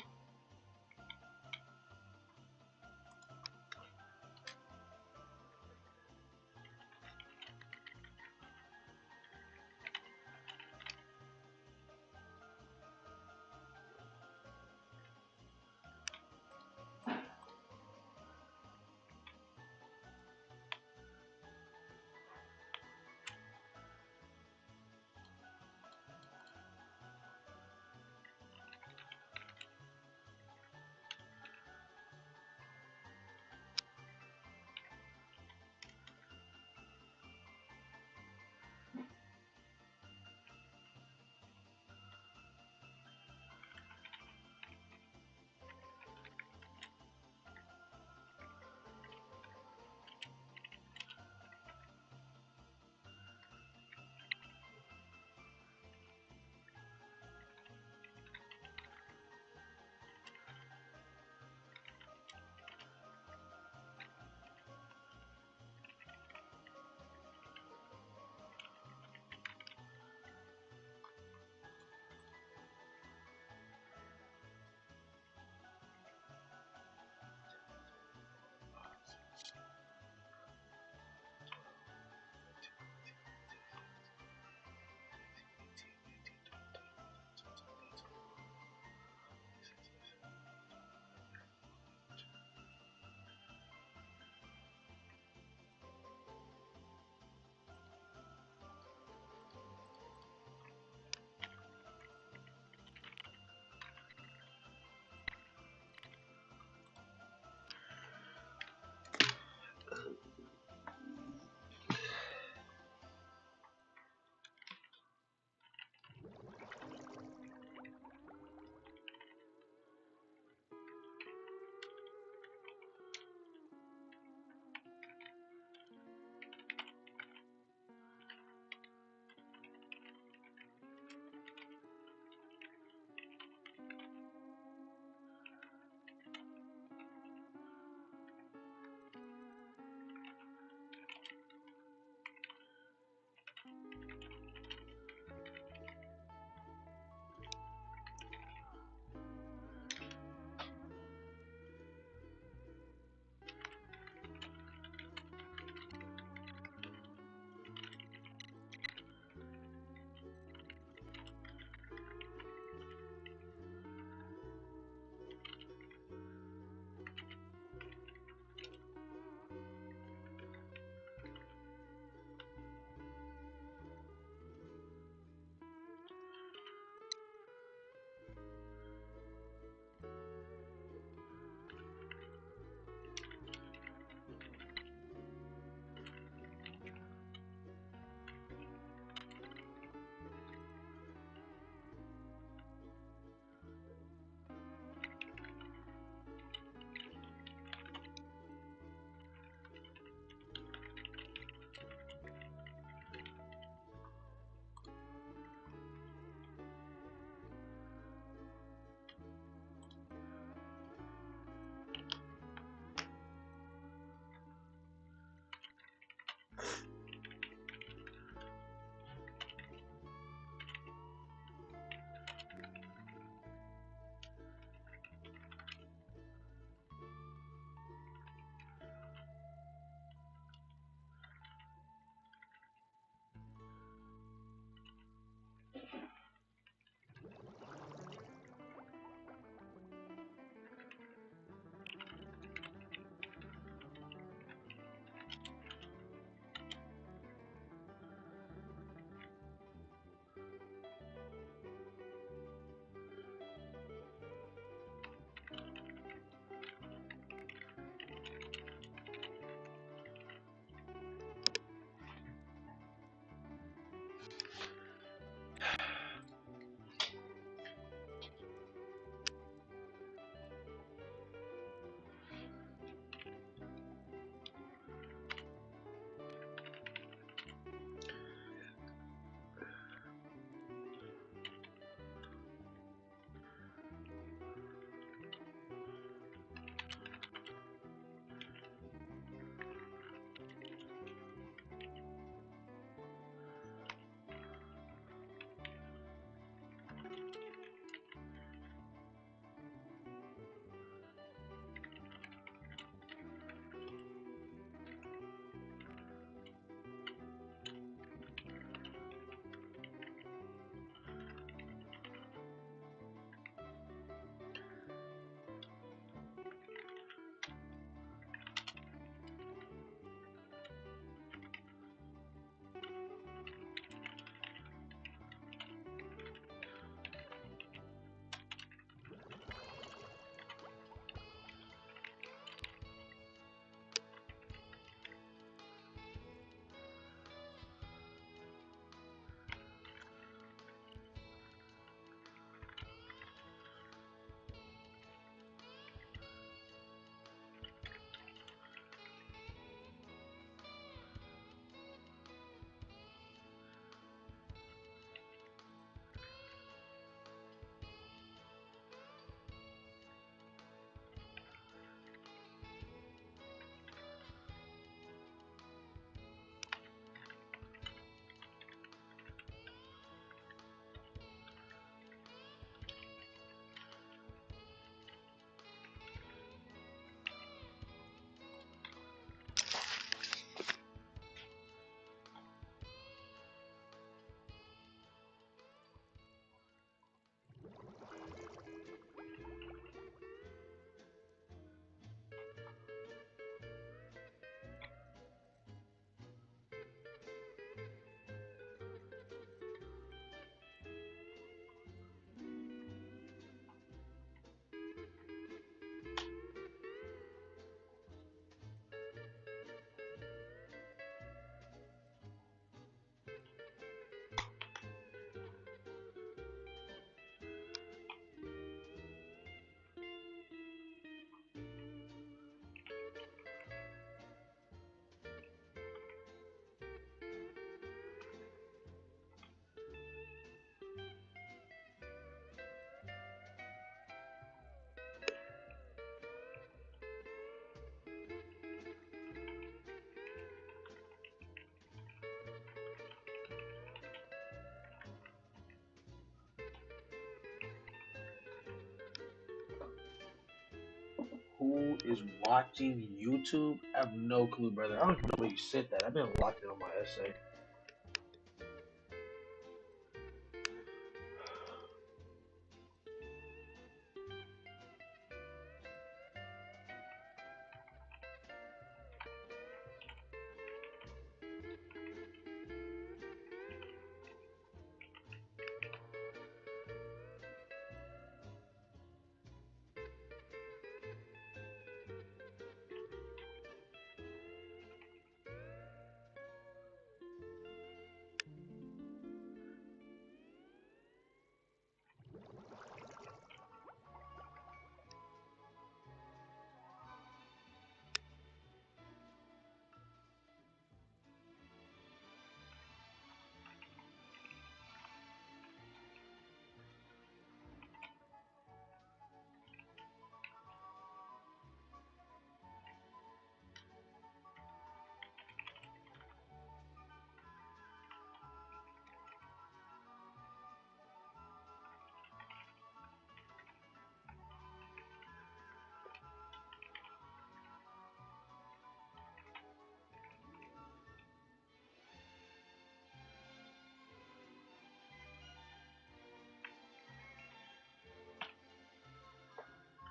Who is watching YouTube? I have no clue, brother. I don't even know where you said that. I've been locked in on my essay.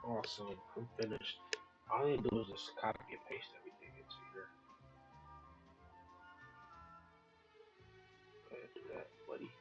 Awesome. I'm finished. All I need to do is just copy and paste everything into here. Go ahead and do that, buddy.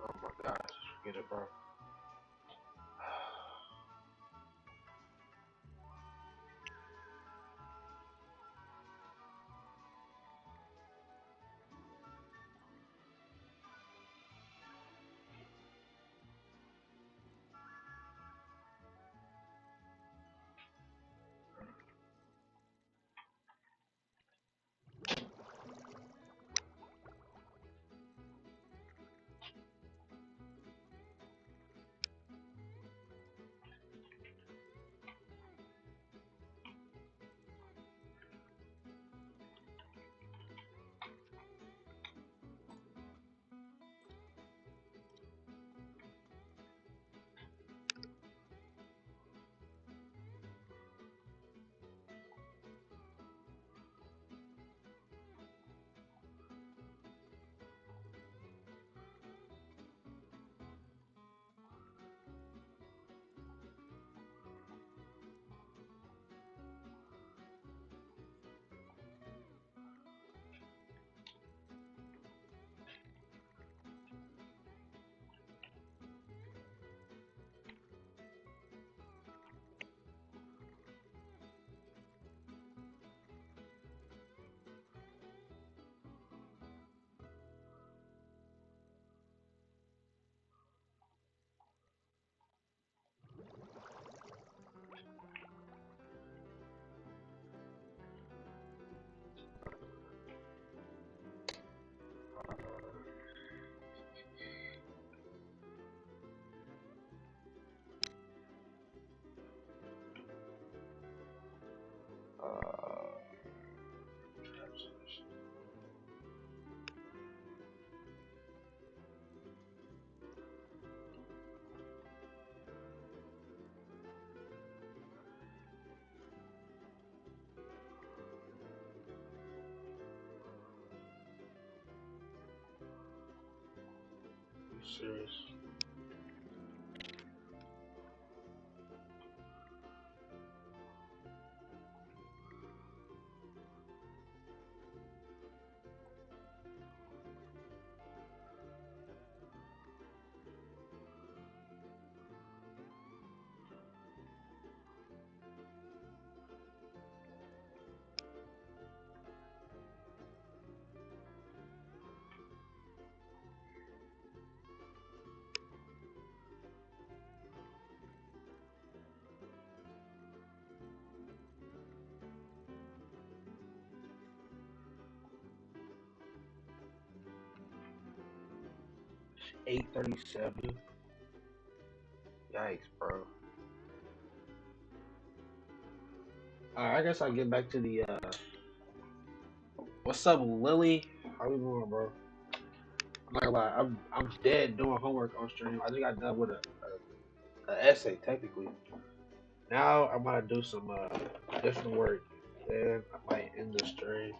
Oh my gosh, forget it, bro. You serious? 8:37. Yikes, bro. Alright, I guess I'll get back to the what's up, Lily? How you doing, bro? I'm not gonna lie, I'm dead doing homework on stream. I just got done with a essay technically. Now I'm gonna do some different work. Then I might end the stream.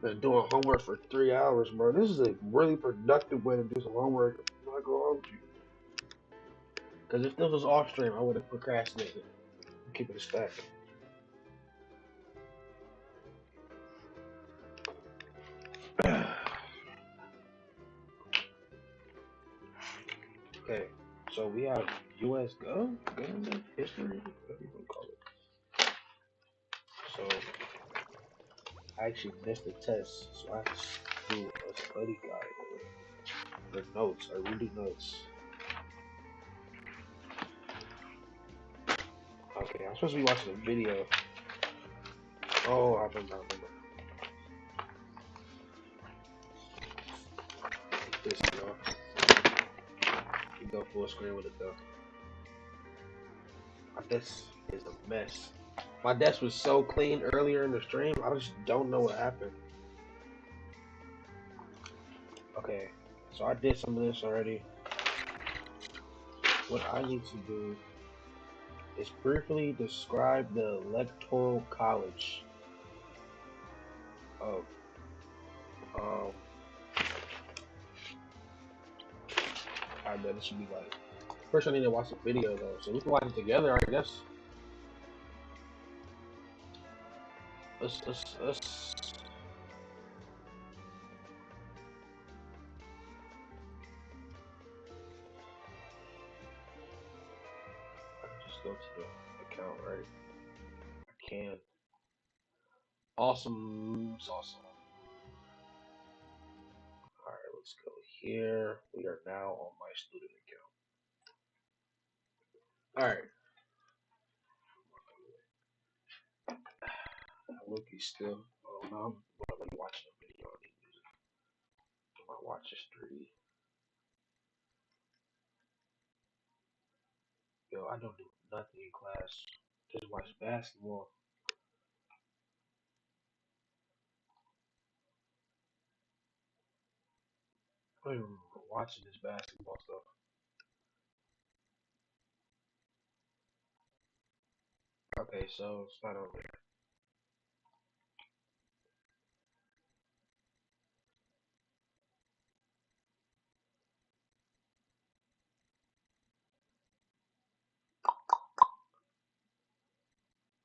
Been doing homework for 3 hours, bro. This is a really productive way to do some homework. I'm not gonna lie with you. Cause if this was off stream, I would have procrastinated. Keep it a stack. Okay, so we have US Go, government history, whatever you want to call it. So I actually missed the test, so I have to do a study guide or notes, or reading notes. Okay, I'm supposed to be watching a video. Oh, I remember. This, y'all. You go full screen with it though. My desk is a mess. My desk was so clean earlier in the stream, I just don't know what happened. Okay, so I did some of this already. What I need to do is briefly describe the Electoral College of I bet it should be like, first I need to watch the video though, so we can watch it together, I guess. Let's just go to the account, right? I can. Awesome sauce. Alright, let's go here. We are now on my student account. Alright. Loki still. Oh no, I'm really watching a video on music. My watch history. Yo, I don't do nothing in class. Just watch basketball. I don't even remember watching this basketball stuff. Okay, so it's not over there.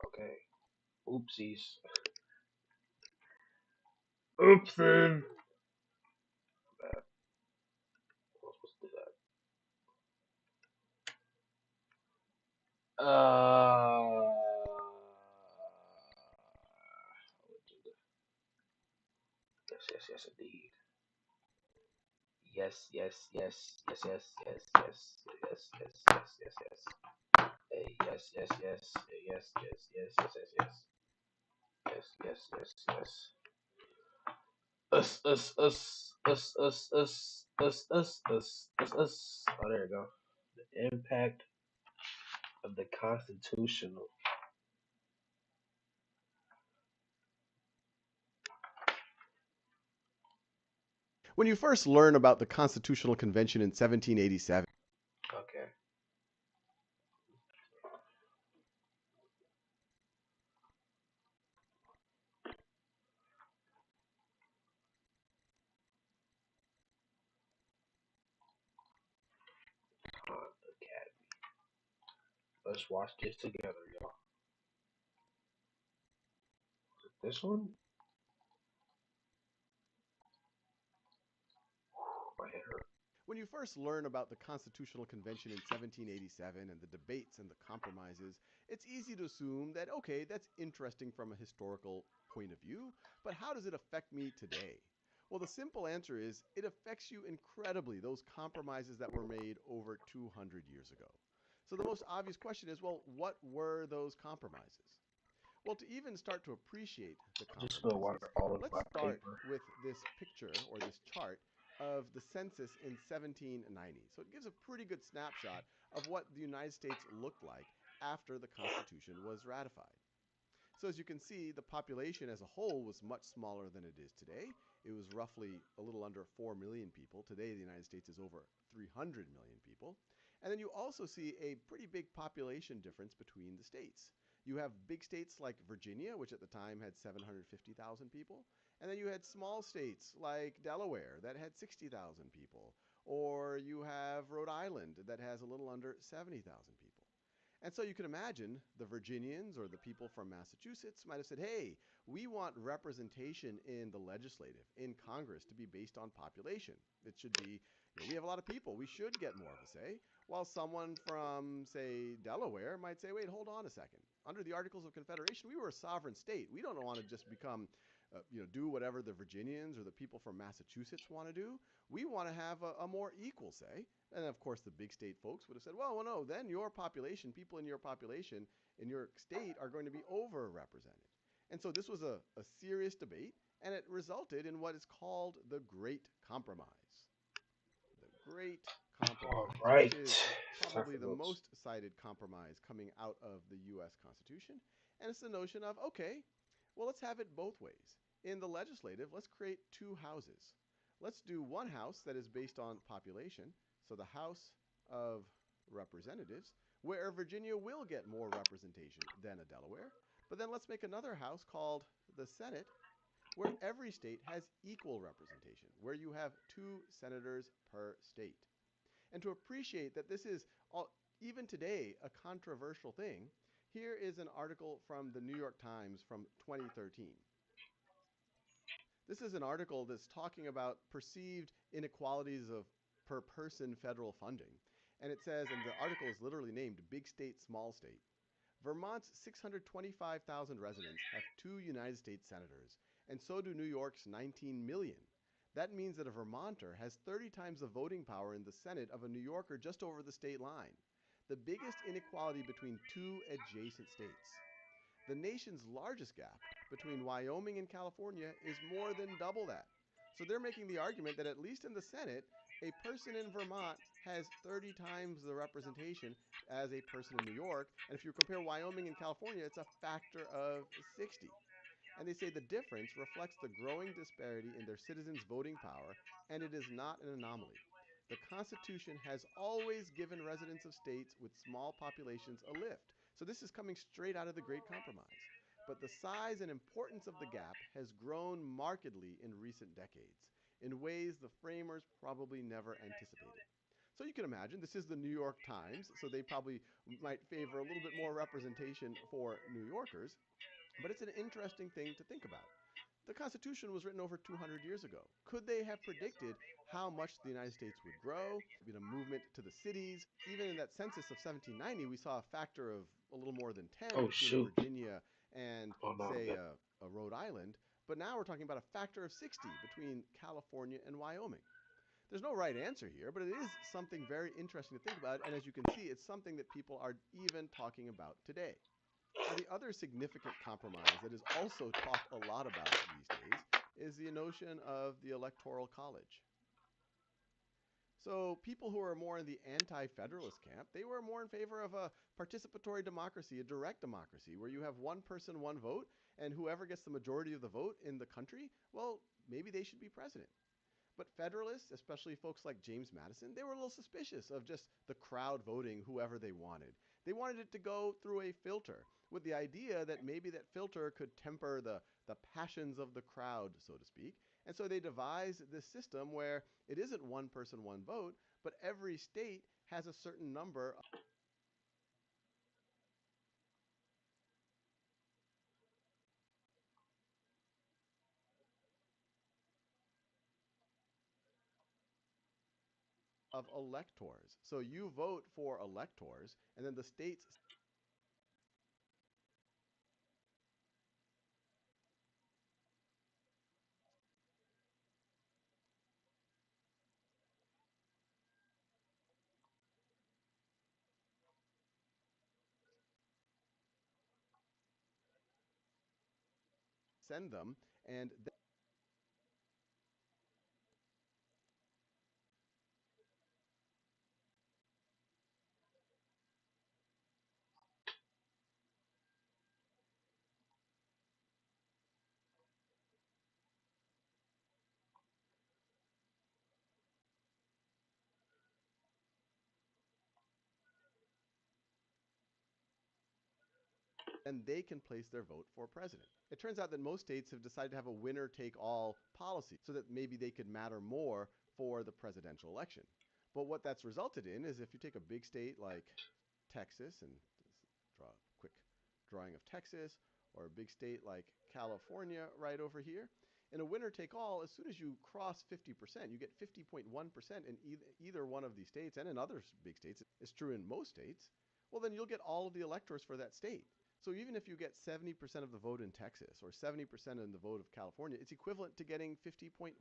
Okay. Oopsies. Oopsie. Bad. I was supposed to do that. Yes, indeed. Yes. Hey, yes. Us. Oh, there you go. The impact of the constitutional. When you first learn about the Constitutional Convention in 1787. Okay. Academy. Let's watch this together, y'all. This one? My head hurt. When you first learn about the Constitutional Convention in 1787 and the debates and the compromises, it's easy to assume that, okay, that's interesting from a historical point of view, but how does it affect me today? Well, the simple answer is it affects you incredibly, those compromises that were made over 200 years ago. So the most obvious question is, well, what were those compromises? Well, to even start to appreciate the compromises, let's start with this picture or this chart of the census in 1790. So it gives a pretty good snapshot of what the United States looked like after the Constitution was ratified. So as you can see, the population as a whole was much smaller than it is today. It was roughly a little under 4 million people. Today, the United States is over 300 million people. And then you also see a pretty big population difference between the states. You have big states like Virginia, which at the time had 750,000 people. And then you had small states like Delaware that had 60,000 people. Or you have Rhode Island that has a little under 70,000 people. And so you can imagine the Virginians or the people from Massachusetts might have said, hey, we want representation in the legislative, in Congress, to be based on population. It should be, we have a lot of people, we should get more of a say. While someone from, say, Delaware might say, wait, hold on a second. Under the Articles of Confederation, we were a sovereign state. We don't want to just become, do whatever the Virginians or the people from Massachusetts want to do. We want to have a more equal say. And of course, the big state folks would have said, well, no, then your population, people in your population in your state are going to be overrepresented. And so this was a serious debate, and it resulted in what is called the Great Compromise. The Great Compromise, All right. which is probably the most cited compromise coming out of the U.S. Constitution. And it's the notion of, okay, well, let's have it both ways. In the legislative, let's create two houses. Let's do one house that is based on population, so the House of Representatives, where Virginia will get more representation than a Delaware. But then let's make another house called the Senate, where every state has equal representation, where you have 2 senators per state. And to appreciate that this is, even today, a controversial thing, here is an article from the New York Times from 2013. This is an article that's talking about perceived inequalities of per person federal funding. And it says, and the article is literally named Big State, Small State. Vermont's 625,000 residents have 2 United States senators, and so do New York's 19 million. That means that a Vermonter has 30 times the voting power in the Senate of a New Yorker just over the state line. The biggest inequality between 2 adjacent states. The nation's largest gap between Wyoming and California is more than double that. So they're making the argument that at least in the Senate, a person in Vermont has 30 times the representation as a person in New York. And if you compare Wyoming and California, it's a factor of 60. And they say the difference reflects the growing disparity in their citizens' voting power, and it is not an anomaly. The Constitution has always given residents of states with small populations a lift. So this is coming straight out of the Great Compromise. But the size and importance of the gap has grown markedly in recent decades, in ways the framers probably never anticipated. So you can imagine, this is the New York Times, so they probably might favor a little bit more representation for New Yorkers, but it's an interesting thing to think about. The Constitution was written over 200 years ago. Could they have predicted how much the United States would grow, a movement to the cities? Even in that census of 1790, we saw a factor of a little more than 10 between Virginia and, say, a Rhode Island. But now we're talking about a factor of 60 between California and Wyoming. There's no right answer here, but it is something very interesting to think about. And as you can see, it's something that people are even talking about today. Now, the other significant compromise that is also talked a lot about these days is the notion of the Electoral College. So people who are more in the anti-federalist camp, they were more in favor of a participatory democracy, a direct democracy, where you have one person, one vote, and whoever gets the majority of the vote in the country, well, maybe they should be president. But Federalists, especially folks like James Madison, they were a little suspicious of just the crowd voting whoever they wanted. They wanted it to go through a filter, with the idea that maybe that filter could temper the passions of the crowd, so to speak. And so they devised this system where it isn't one person, one vote, but every state has a certain number of electors. So you vote for electors, and then the states send them, and then they can place their vote for president. It turns out that most states have decided to have a winner-take-all policy so that maybe they could matter more for the presidential election. But what that's resulted in is if you take a big state like Texas, and draw a quick drawing of Texas, or a big state like California right over here, in a winner-take-all, as soon as you cross 50%, you get 50.1% in either one of these states, and in other big states, it's true in most states, well then you'll get all of the electors for that state. So even if you get 70% of the vote in Texas or 70% in the vote of California, it's equivalent to getting 50.1%.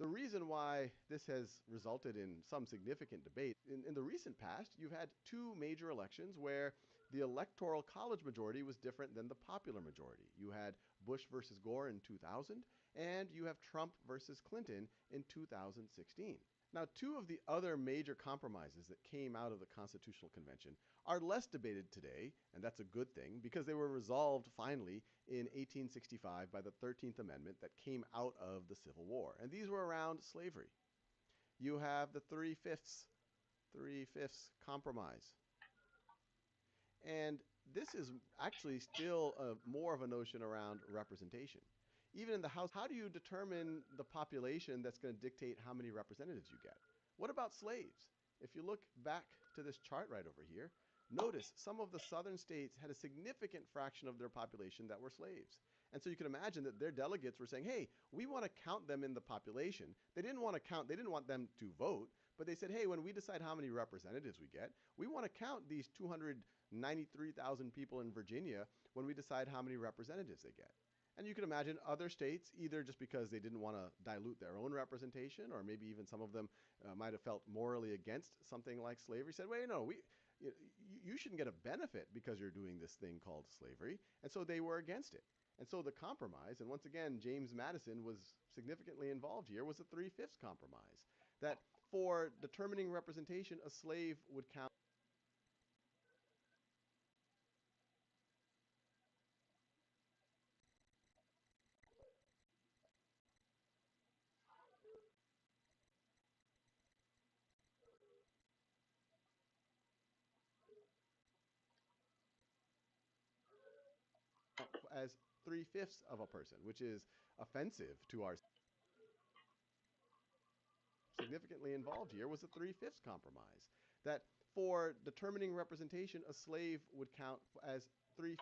The reason why this has resulted in some significant debate, in the recent past, you've had two major elections where the electoral college majority was different than the popular majority. You had Bush versus Gore in 2000, and you have Trump versus Clinton in 2016. Now, two of the other major compromises that came out of the Constitutional Convention are less debated today, and that's a good thing, because they were resolved finally in 1865 by the 13th Amendment that came out of the Civil War. And these were around slavery. You have the three-fifths compromise. And this is actually still more of a notion around representation. Even in the House, how do you determine the population that's going to dictate how many representatives you get? What about slaves? If you look back to this chart right over here, notice some of the southern states had a significant fraction of their population that were slaves. And so you can imagine that their delegates were saying, hey, we want to count them in the population. They didn't want them to vote, but they said, hey, when we decide how many representatives we get, we want to count these 293,000 people in Virginia when we decide how many representatives they get. And you can imagine other states, either just because they didn't want to dilute their own representation, or maybe even some of them might have felt morally against something like slavery, said, wait, no, you shouldn't get a benefit because you're doing this thing called slavery. And so they were against it. And so the compromise, and once again, James Madison was significantly involved here, was the three-fifths compromise. That for determining representation, a slave would count as three-fifths of a person, which is offensive to our significantly involved here was the three-fifths compromise. That for determining representation, a slave would count as three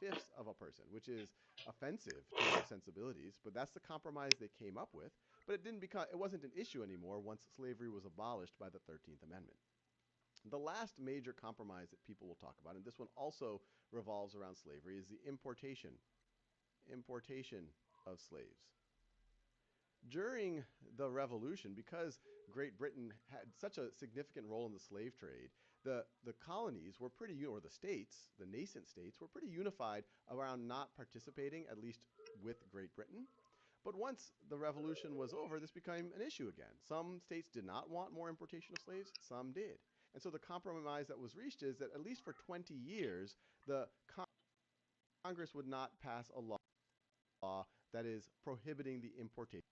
fifths of a person, which is offensive to our sensibilities, but that's the compromise they came up with. But it wasn't an issue anymore once slavery was abolished by the 13th Amendment. The last major compromise that people will talk about, and this one also revolves around slavery, is the importation of slaves. During the Revolution, because Great Britain had such a significant role in the slave trade, the colonies were or the states, the nascent states, were pretty unified around not participating, at least with Great Britain. But once the Revolution was over, this became an issue again. Some states did not want more importation of slaves, some did. And so the compromise that was reached is that at least for 20 years, the Congress would not pass a law that is prohibiting the importation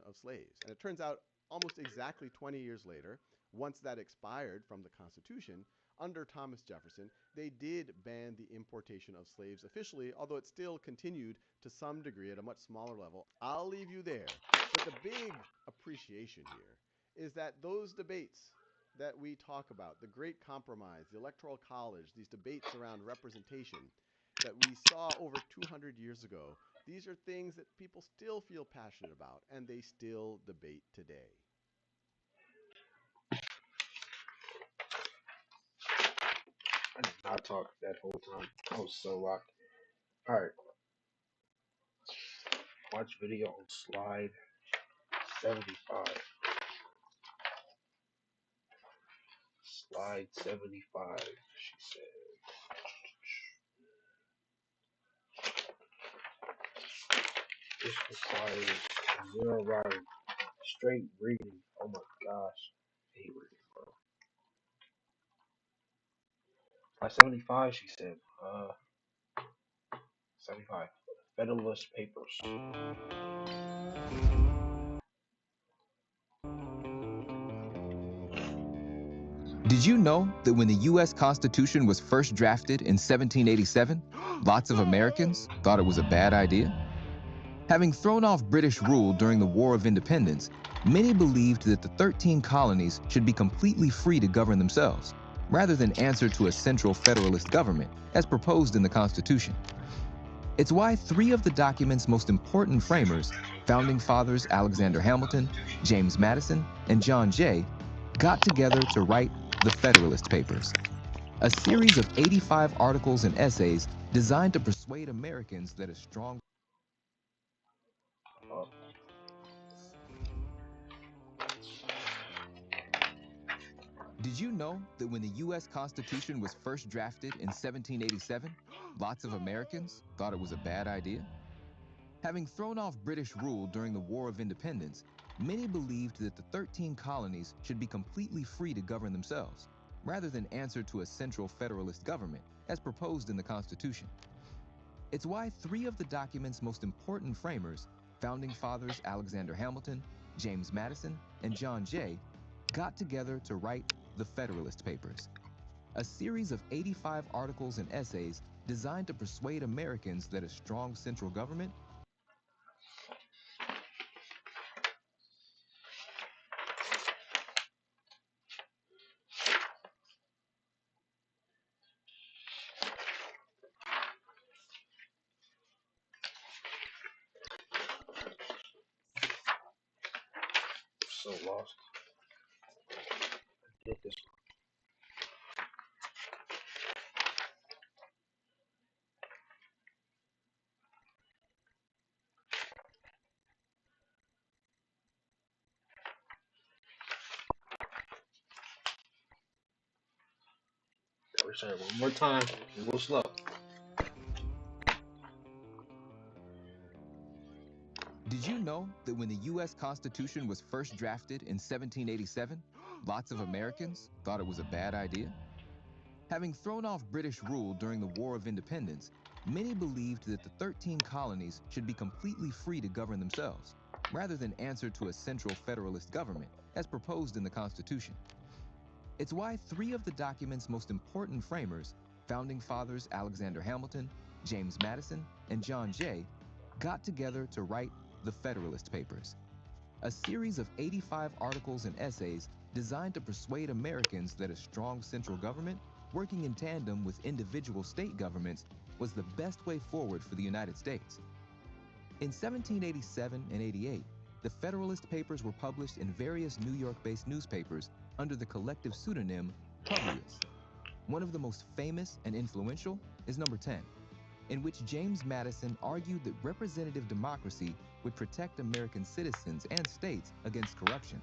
of slaves. And it turns out almost exactly 20 years later, once that expired from the Constitution, under Thomas Jefferson, they did ban the importation of slaves officially, although it still continued to some degree at a much smaller level. I'll leave you there. But the big appreciation here is that those debates that we talk about, the Great Compromise, the Electoral College, these debates around representation that we saw over 200 years ago, these are things that people still feel passionate about, and they still debate today. I did not talk that whole time. I was so locked. Alright. Watch video on slide 75. Slide 75, she said. This requires zero writing. Straight reading. Oh my gosh. I hate reading, bro. Slide 75, she said. 75. Federalist Papers. Did you know that when the U.S. Constitution was first drafted in 1787, lots of Americans thought it was a bad idea? Having thrown off British rule during the War of Independence, many believed that the 13 colonies should be completely free to govern themselves, rather than answer to a central federalist government, as proposed in the Constitution. It's why 3 of the document's most important framers, Founding Fathers Alexander Hamilton, James Madison, and John Jay, got together to write the Federalist Papers, a series of 85 articles and essays designed to persuade Americans that a strong... Did you know that when the U.S. Constitution was first drafted in 1787, lots of Americans thought it was a bad idea? Having thrown off British rule during the War of Independence, many believed that the 13 colonies should be completely free to govern themselves, rather than answer to a central federalist government, as proposed in the Constitution. It's why 3 of the document's most important framers, Founding Fathers Alexander Hamilton, James Madison, and John Jay, got together to write the Federalist Papers, a series of 85 articles and essays designed to persuade Americans that a strong central government So lost. Get this one. Sorry, one more time. A little slow. Did you know that when the U.S. Constitution was first drafted in 1787, lots of Americans thought it was a bad idea? Having thrown off British rule during the War of Independence, many believed that the 13 colonies should be completely free to govern themselves, rather than answer to a central federalist government, as proposed in the Constitution. It's why 3 of the document's most important framers, Founding Fathers Alexander Hamilton, James Madison, and John Jay, got together to write the Federalist Papers, a series of 85 articles and essays designed to persuade Americans that a strong central government, working in tandem with individual state governments, was the best way forward for the United States. In 1787 and 88, the Federalist Papers were published in various New York-based newspapers under the collective pseudonym Publius. One of the most famous and influential is number 10, in which James Madison argued that representative democracy would protect American citizens and states against corruption.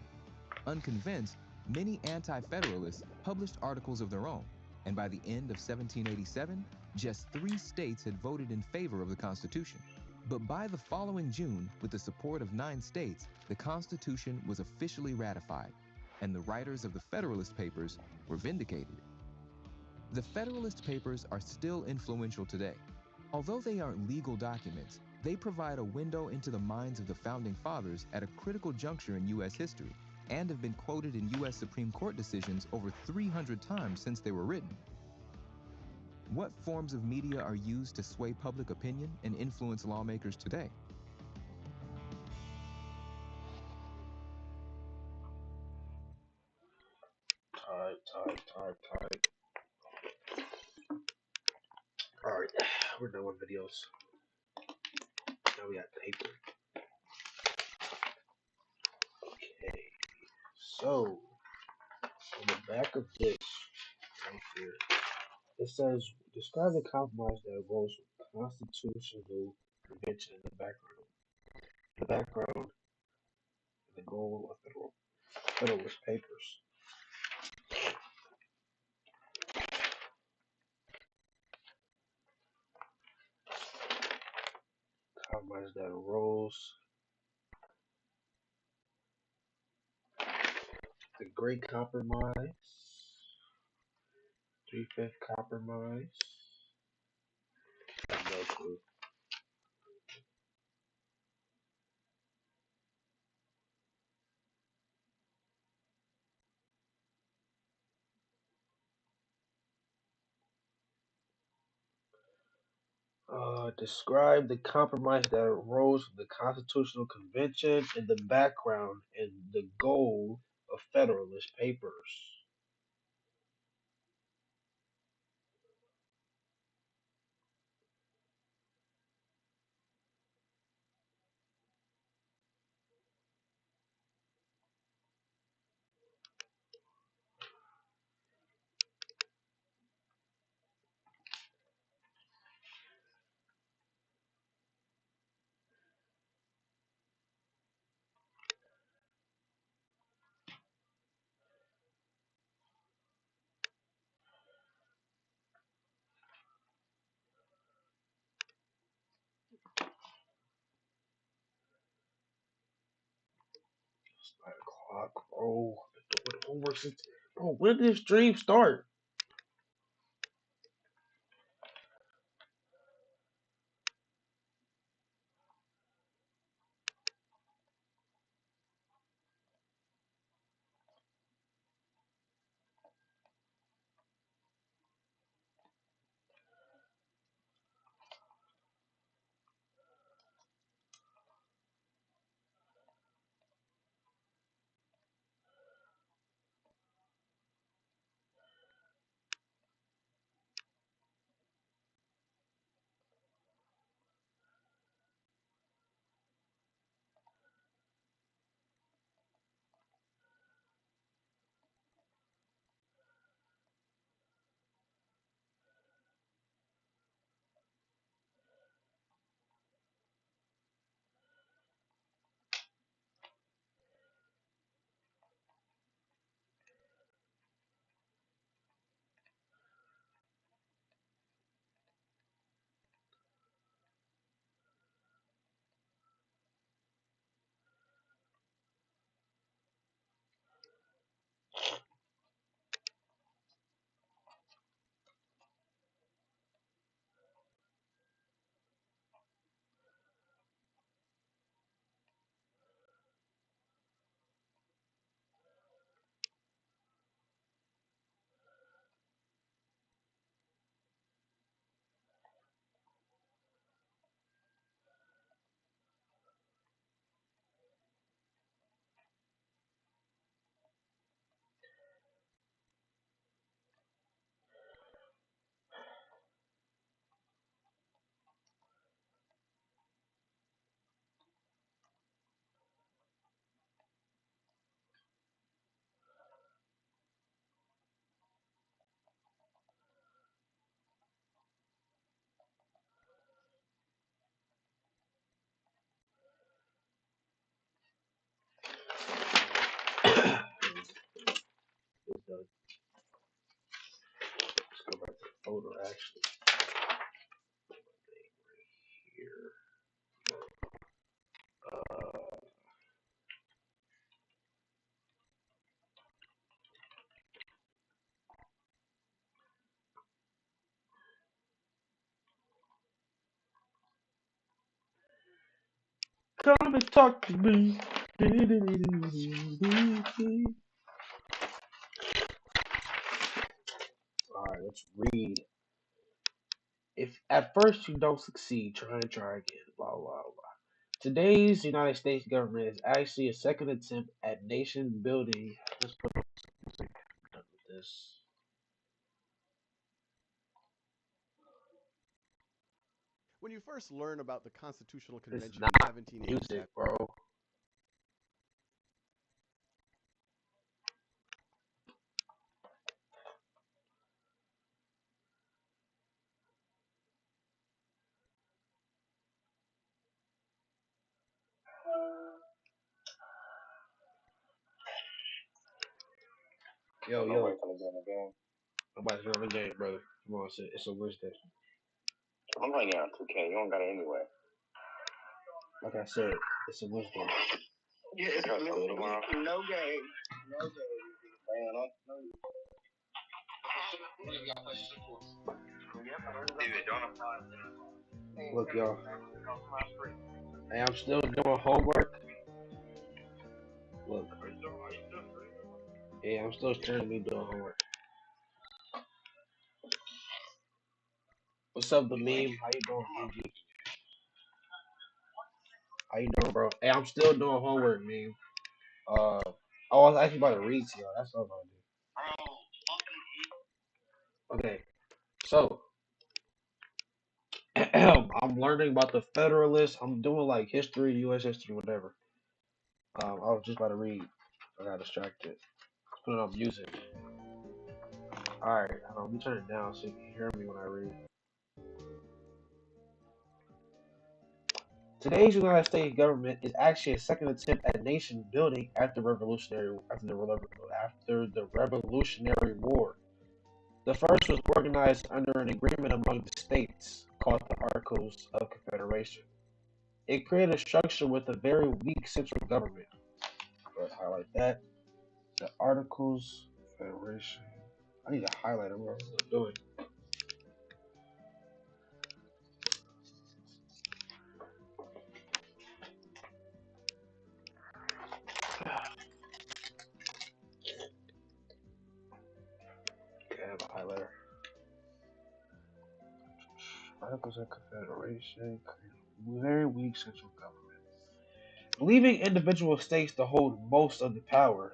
Unconvinced, many anti-federalists published articles of their own, and by the end of 1787, just 3 states had voted in favor of the Constitution. But by the following June, with the support of 9 states, the Constitution was officially ratified, and the writers of the Federalist Papers were vindicated. The Federalist Papers are still influential today. Although they aren't legal documents, they provide a window into the minds of the Founding Fathers at a critical juncture in U.S. history, and have been quoted in U.S. Supreme Court decisions over 300 times since they were written. What forms of media are used to sway public opinion and influence lawmakers today? Tight. Alright, we're done with videos. Now we got paper. Okay, so on the back of this right here, it says describe the compromise that arose from constitutional convention in the background. The background, the goal of Federalist Papers. Compromise that arose. The Great Compromise. Three-Fifth Compromise. I have no clue. Describe the compromise that arose from the Constitutional Convention and the background and the goal of Federalist Papers. It's 9 o'clock, bro. I've been doing homework since. Bro, when did this stream start? It's done. Let's go back to the folder actually. Here. Come and talk to me. Alright, let's read. If at first you don't succeed, try and try again. Blah blah blah. Today's United States government is actually a second attempt at nation building. Let's put this. When you first learn about the Constitutional It's Convention not in 1787, music, bro. Yo, yo. Nobody's gonna the game, brother. Come on, it's a Wednesday. I'm playing on 2K. You don't got it anyway. Like I said, it's a Wednesday. Yeah, it's a Wednesday. No game. No game. Look, y'all. Hey, I'm still doing homework. Look. Yeah, I'm still currently doing homework. What's up, the meme? How you doing, PG? How you doing, bro? Hey, I'm still doing homework, meme. I was actually about to read to y'all. That's what I'm gonna do. Okay, so I'm learning about the Federalists. I'm doing like history, U.S. history, whatever. I was just about to read. I got distracted. Put it on music. Alright, let me turn it down so you can hear me when I read. Today's United States government is actually a second attempt at nation building after the Revolutionary War. The first was organized under an agreement among the states called the Articles of Confederation. It created a structure with a very weak central government. Let's highlight that. The Articles of Confederation. I need to highlight them. What I'm doing. Okay, I have a highlighter. Articles of Confederation. Very weak central government. Leaving individual states to hold most of the power.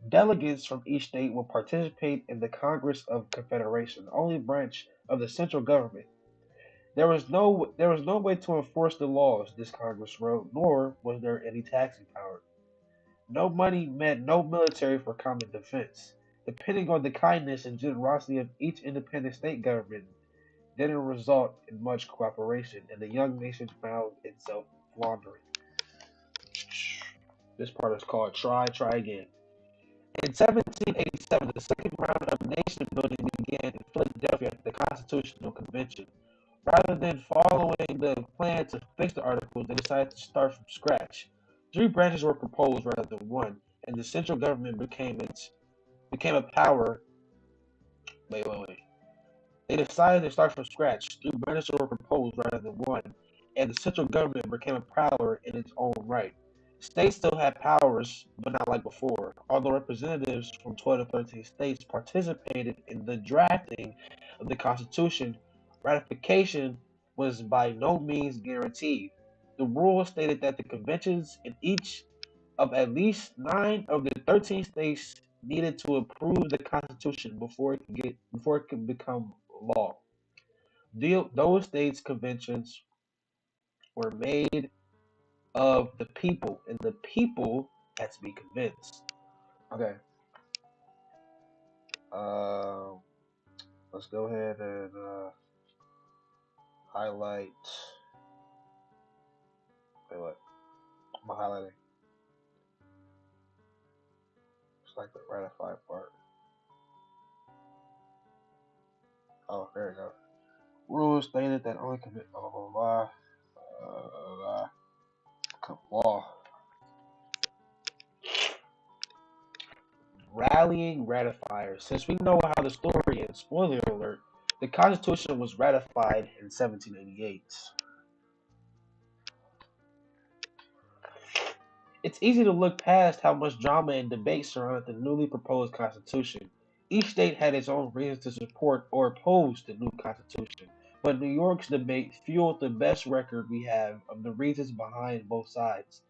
Delegates from each state will participate in the Congress of Confederation, the only branch of the central government. There was no way to enforce the laws this Congress wrote, nor was there any taxing power. No money meant no military for common defense. Depending on the kindness and generosity of each independent state government, didn't result in much cooperation, and the young nation found itself floundering. This part is called Try Again. In 1787, the second round of nation building began in Philadelphia at the Constitutional Convention. Rather than following the plan to fix the articles, they decided to start from scratch. 3 branches were proposed rather than one, and the central government became a power. Wait. They decided to start from scratch. 3 branches were proposed rather than one, and the central government became a power in its own right. States still had powers, but not like before. Although representatives from 12 to 13 states participated in the drafting of the Constitution, ratification was by no means guaranteed. The rule stated that the conventions in each of at least 9 of the 13 states needed to approve the Constitution before it could become law. Those states' conventions were made of the people, and the people had to be convinced. Okay. Let's go ahead and highlight. Wait, what? I'm highlighting. It's like the ratified part. Oh, there we go. Rules stated that only commit blah blah blah blah. Law. Rallying ratifiers. Since we know how the story ends, spoiler alert, the Constitution was ratified in 1788. It's easy to look past how much drama and debate surrounded the newly proposed Constitution. Each state had its own reasons to support or oppose the new Constitution, but New York's debate fueled the best record we have of the reasons behind both sides.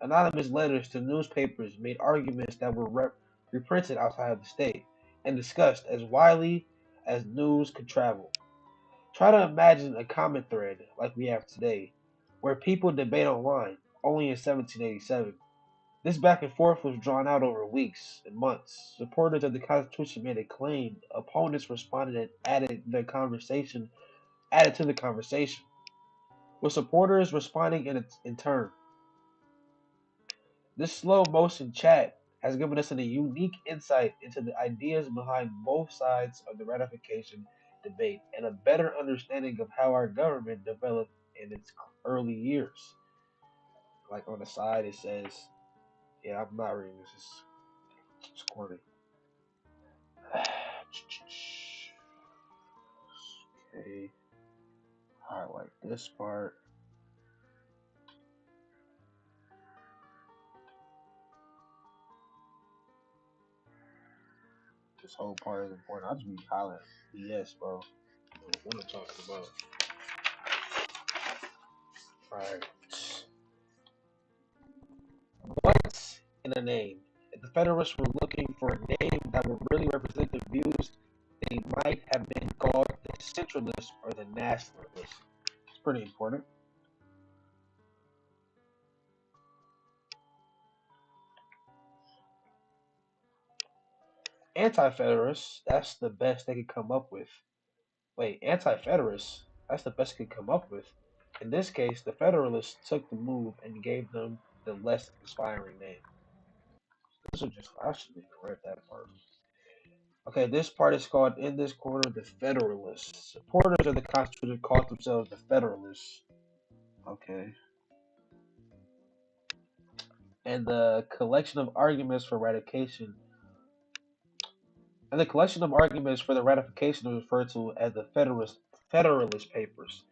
Anonymous letters to newspapers made arguments that were reprinted outside of the state and discussed as widely as news could travel. Try to imagine a comment thread like we have today, where people debate online, only in 1787. This back and forth was drawn out over weeks and months. Supporters of the Constitution made a claim, opponents responded and added to the conversation, with supporters responding in turn. This slow motion chat has given us a unique insight into the ideas behind both sides of the ratification debate and a better understanding of how our government developed in its early years. Like on the side, it says, yeah, I'm not reading this. It's corny. Okay. Highlight this part. This whole part is important. I'll just be highlighting BS, bro. What I'm talking about. Alright. What's in a name? If the Federalists were looking for a name that would really represent the views, they might have been called the Centralists or the Nationalists. It's pretty important. Anti-Federalists, that's the best they could come up with. Wait, Anti-Federalists, that's the best they could come up with. In this case, the Federalists took the move and gave them the less inspiring name. This is just, I shouldn't even read that part. Okay, this part is called, in this corner, the Federalists. Supporters of the Constitution called themselves the Federalists. Okay. And the collection of arguments for ratification. And the collection of arguments for the ratification is referred to as the Federalist Papers.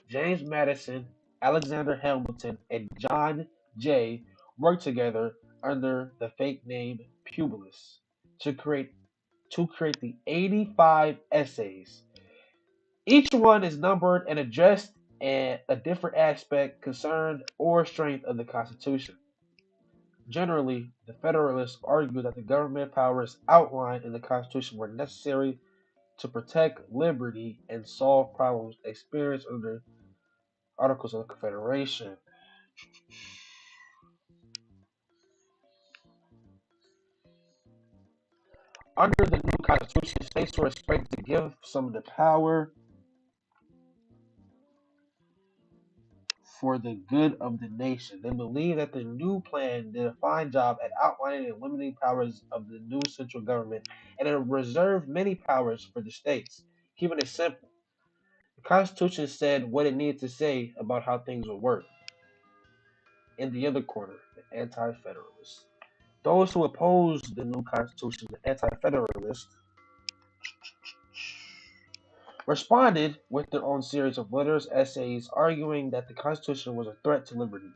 James Madison, Alexander Hamilton, and John Jay worked together under the fake name Publius to create the 85 essays. Each one is numbered and addressed at a different aspect, concern, or strength of the Constitution. Generally, the Federalists argued that the government powers outlined in the Constitution were necessary to protect liberty and solve problems experienced under Articles of Confederation. Under the new Constitution, states were expected to give some of the power for the good of the nation. They believed that the new plan did a fine job at outlining and limiting powers of the new central government, and it reserved many powers for the states, keeping it simple. The Constitution said what it needed to say about how things would work. In the other corner, the Anti-Federalists. Those who opposed the new Constitution, the Anti-Federalists, responded with their own series of letters, essays, arguing that the Constitution was a threat to liberty.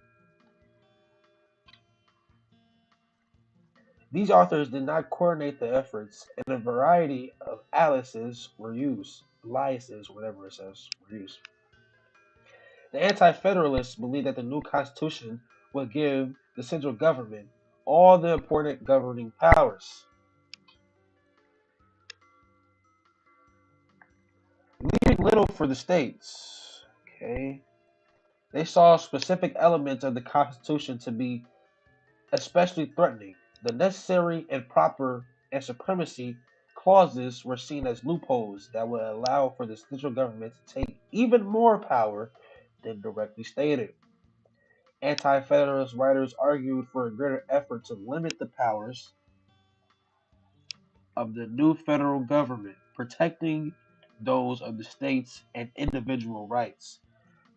These authors did not coordinate the efforts, and a variety of aliases were used. Aliases, whatever it says, were used. The Anti-Federalists believed that the new Constitution would give the central government all the important governing powers, leaving little for the states. Okay. They saw specific elements of the Constitution to be especially threatening. The necessary and proper and supremacy clauses were seen as loopholes that would allow for the central government to take even more power than directly stated. Anti-Federalist writers argued for a greater effort to limit the powers of the new federal government, protecting those of the states and individual rights.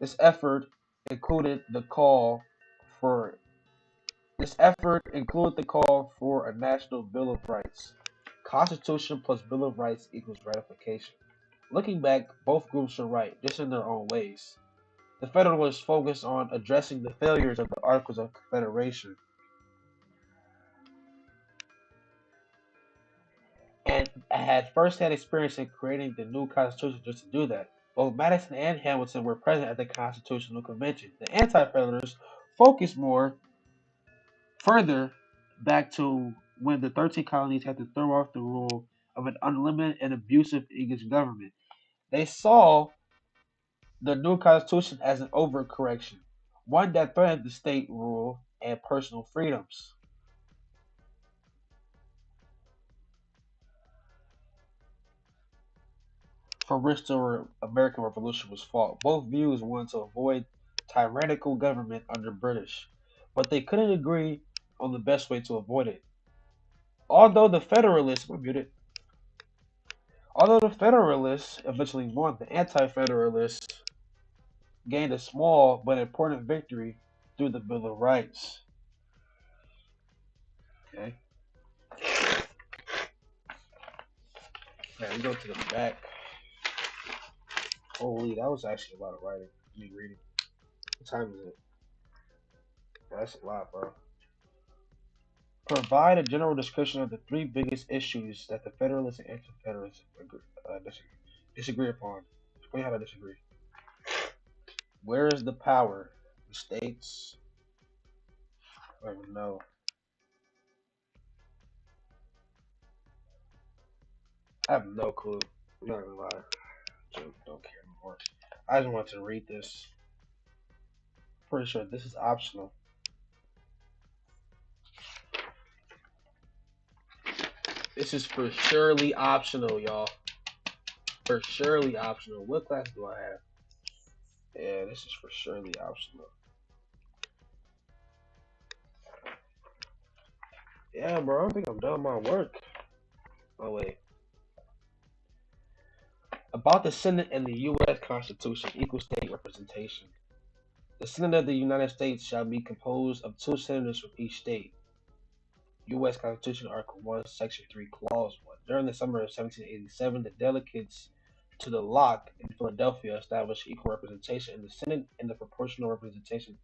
This effort included the call for a national Bill of Rights. Constitution plus Bill of Rights equals ratification. Looking back, both groups were right, just in their own ways. The Federalists focused on addressing the failures of the Articles of Confederation. and had first-hand experience in creating the new Constitution just to do that. Both Madison and Hamilton were present at the Constitutional Convention. The Anti-Federalists focused more further back to when the 13 colonies had to throw off the rule of an unlimited and abusive English government. They saw the new Constitution as an overcorrection, one that threatened the state rule and personal freedoms. For which the American Revolution was fought. Both views wanted to avoid tyrannical government under British, but they couldn't agree on the best way to avoid it. Although the Federalists eventually won, the Anti-Federalists gained a small but important victory through the Bill of Rights. Okay. We go to the back. Holy, that was actually a lot of writing. Me reading. What time is it? That's a lot, bro. Provide a general description of the three biggest issues that the Federalists and Anti-Federalists disagree upon. Explain how to disagree. Where is the power? The states? I don't even know. I have no clue. I'm not gonna lie. Don't care anymore. I just want to read this. Pretty sure this is optional. This is for surely optional, y'all. For surely optional. What class do I have? Yeah, this is for surely optional. Yeah, bro, I don't think I'm done my work. Oh, wait. About the Senate and the U.S. Constitution, equal state representation. The Senate of the United States shall be composed of 2 senators from each state. U.S. Constitution, Article 1, Section 3, Clause 1. During the summer of 1787, the delegates to the Lock in Philadelphia established equal representation in the Senate and the proportional representation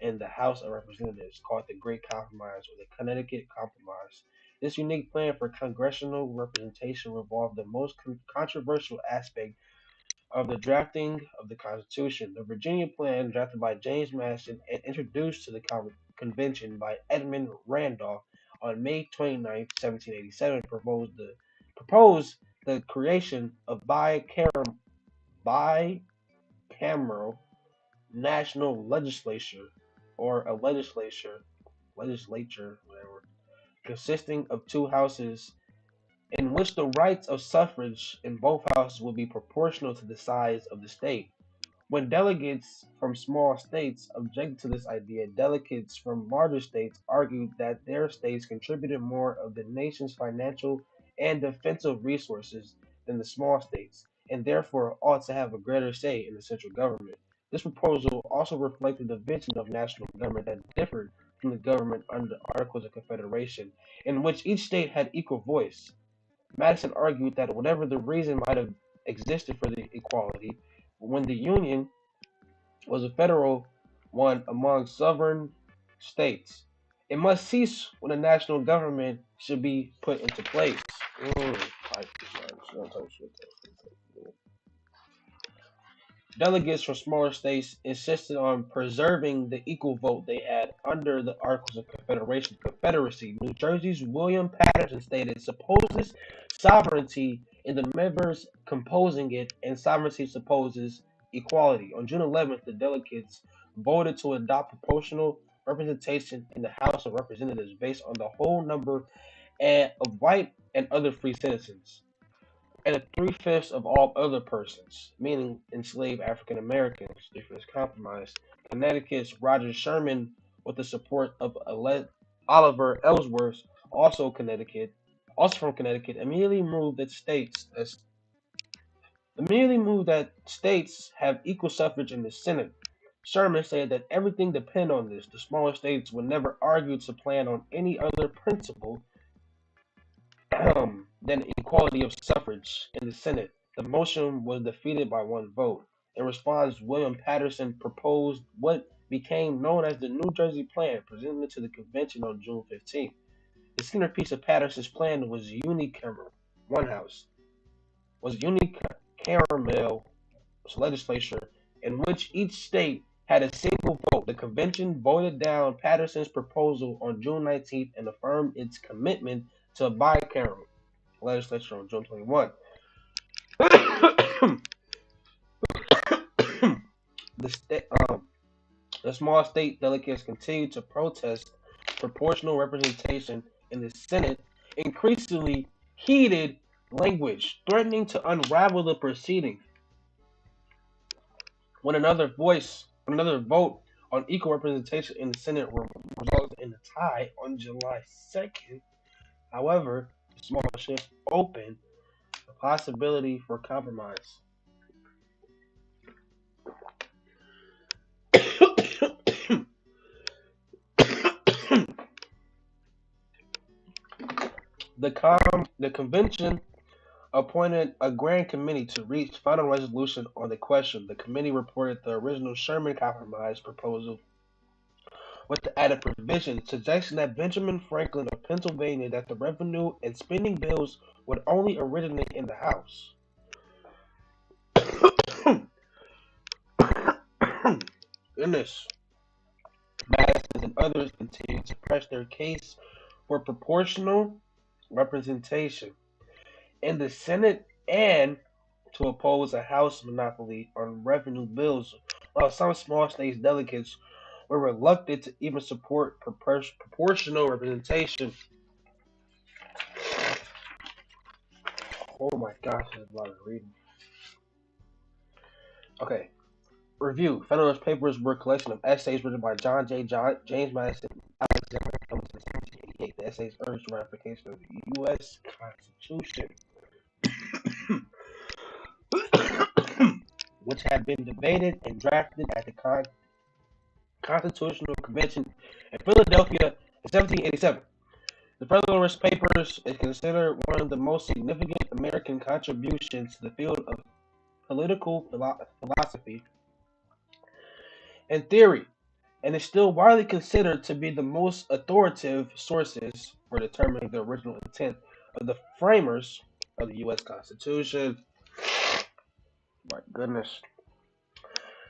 in the House of Representatives, called the Great Compromise or the Connecticut Compromise. This unique plan for congressional representation revolved the most controversial aspect of the drafting of the Constitution. The Virginia Plan, drafted by James Madison and introduced to the convention by Edmund Randolph on May 29, 1787, proposed the creation of bicameral national legislature, or a legislature, whatever, consisting of 2 houses, in which the rights of suffrage in both houses would be proportional to the size of the state. When delegates from small states objected to this idea, delegates from larger states argued that their states contributed more of the nation's financial and defensive resources than the small states, and therefore ought to have a greater say in the central government. This proposal also reflected the vision of national government that differed from the government under the Articles of Confederation, in which each state had equal voice. Madison argued that whatever the reason might have existed for the equality, when the Union was a federal one among sovereign states, it must cease when a national government should be put into place. Delegates from smaller states insisted on preserving the equal vote they had under the Articles of Confederacy. New Jersey's William Patterson stated, supposes sovereignty in the members composing it, and sovereignty supposes equality. On June 11th, the delegates voted to adopt proportional representation in the House of Representatives based on the whole number of white and other free citizens, and 3/5 of all other persons, meaning enslaved African Americans. The First Compromise. Connecticut's Roger Sherman, with the support of Oliver Ellsworth, also from Connecticut, immediately moved that states have equal suffrage in the Senate. Sherman said that everything depended on this. The smaller states would never argue to plan on any other principle than equality of suffrage in the Senate. The motion was defeated by 1 vote. In response, William Patterson proposed what became known as the New Jersey Plan, presented to the convention on June 15th. The centerpiece of Patterson's plan was unicameral. one house, was unicameral legislature in which each state had a single vote. The convention voted down Patterson's proposal on June 19th and affirmed its commitment to a bicameral legislature on June 21. The small state delegates continued to protest proportional representation in the Senate, increasingly heated language, threatening to unravel the proceedings. When another vote on equal representation in the Senate resulted in a tie on July 2nd, however, the small shift opened the possibility for compromise. The convention appointed a grand committee to reach final resolution on the question. The committee reported the original Sherman Compromise proposal with the added provision suggesting that Benjamin Franklin of Pennsylvania that the revenue and spending bills would only originate in the House. Goodness. Madison and others continued to press their case for proportional representation in the Senate and to oppose a House monopoly on revenue bills, while some small states delegates were reluctant to even support proportional representation. Oh my gosh, there's a lot of reading. Okay. Review. Federalist Papers were a collection of essays written by John J. James Madison, Alexander Hamilton, 1788. The essays urged ratification of the U.S. Constitution, which had been debated and drafted at the Constitutional Convention in Philadelphia in 1787. The Federalist Papers is considered one of the most significant American contributions to the field of political philosophy and theory, and is still widely considered to be the most authoritative sources for determining the original intent of the framers of the U.S. Constitution. My goodness.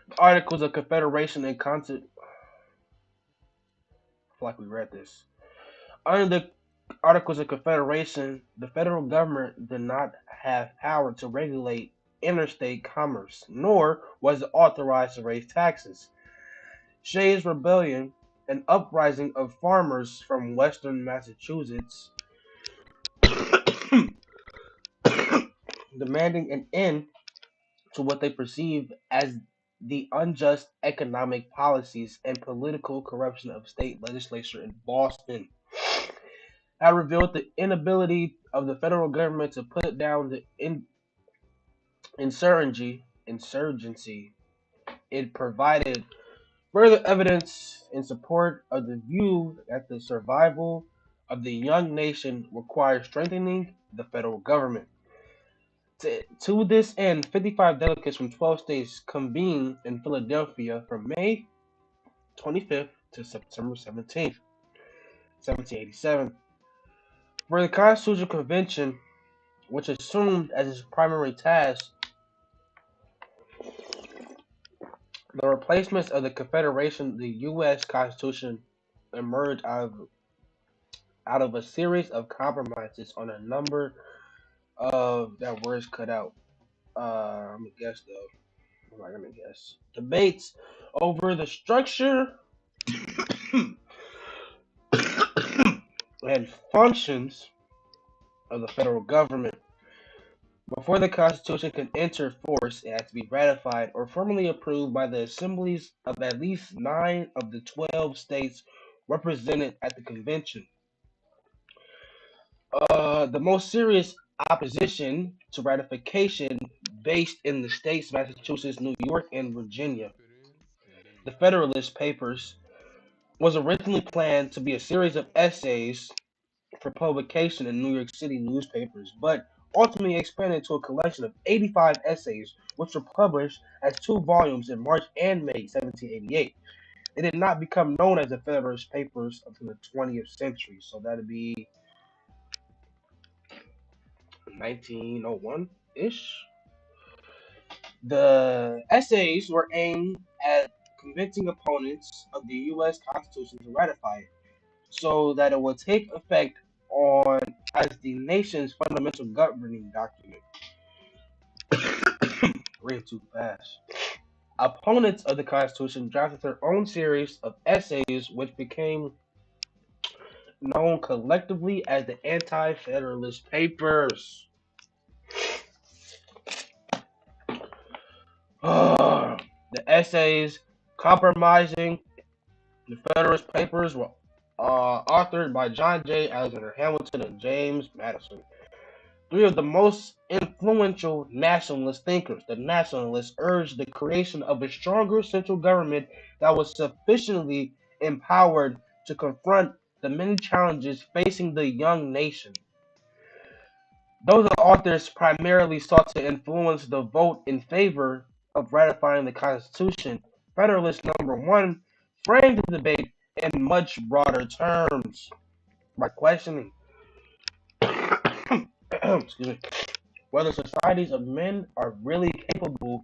The Articles of Confederation and I feel like we read this. Under the Articles of Confederation, the federal government did not have power to regulate interstate commerce, nor was it authorized to raise taxes. Shays' Rebellion, an uprising of farmers from western Massachusetts, demanding an end to what they perceived as the unjust economic policies and political corruption of state legislature in Boston, had revealed the inability of the federal government to put down the insurgency. It provided further evidence in support of the view that the survival of the young nation required strengthening the federal government. To this end, 55 delegates from 12 states convened in Philadelphia from May 25th to September 17th, 1787. For the Constitutional Convention, which assumed as its primary task the replacements of the Confederation, the U.S. Constitution emerged out of a series of compromises on a number of that words cut out. I'm gonna guess though. I'm not gonna guess. Debates over the structure and functions of the federal government. Before the Constitution can enter force, it has to be ratified or formally approved by the assemblies of at least 9 of the 12 states represented at the convention. The most serious opposition to ratification based in the states Massachusetts, New York, and Virginia. The Federalist Papers was originally planned to be a series of essays for publication in New York City newspapers, but ultimately expanded to a collection of 85 essays, which were published as 2 volumes in March and May 1788. They did not become known as the Federalist Papers until the 20th century, so that'd be 1901-ish. The essays were aimed at convincing opponents of the U.S. Constitution to ratify it, so that it would take effect on as the nation's fundamental governing document. Read too fast. Opponents of the Constitution drafted their own series of essays, which became known collectively as the Anti-Federalist Papers. The essays compromising the Federalist Papers were authored by John J. Alexander Hamilton and James Madison, three of the most influential nationalist thinkers. The nationalists urged the creation of a stronger central government that was sufficiently empowered to confront the many challenges facing the young nation. Though the authors primarily sought to influence the vote in favor of ratifying the Constitution, Federalist Number 1 framed the debate in much broader terms by questioning excuse me, whether societies of men are really capable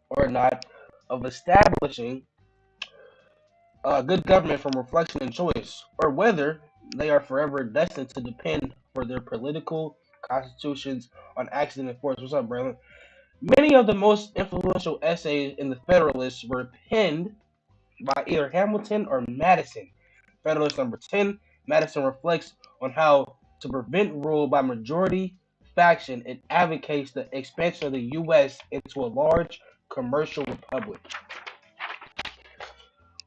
or not of establishing good government from reflection and choice, or whether they are forever destined to depend for their political constitutions on accident and force. What's up, brother? Many of the most influential essays in the Federalists were penned by either Hamilton or Madison. Federalist Number 10, Madison reflects on how to prevent rule by majority faction and advocates the expansion of the U.S. into a large commercial republic.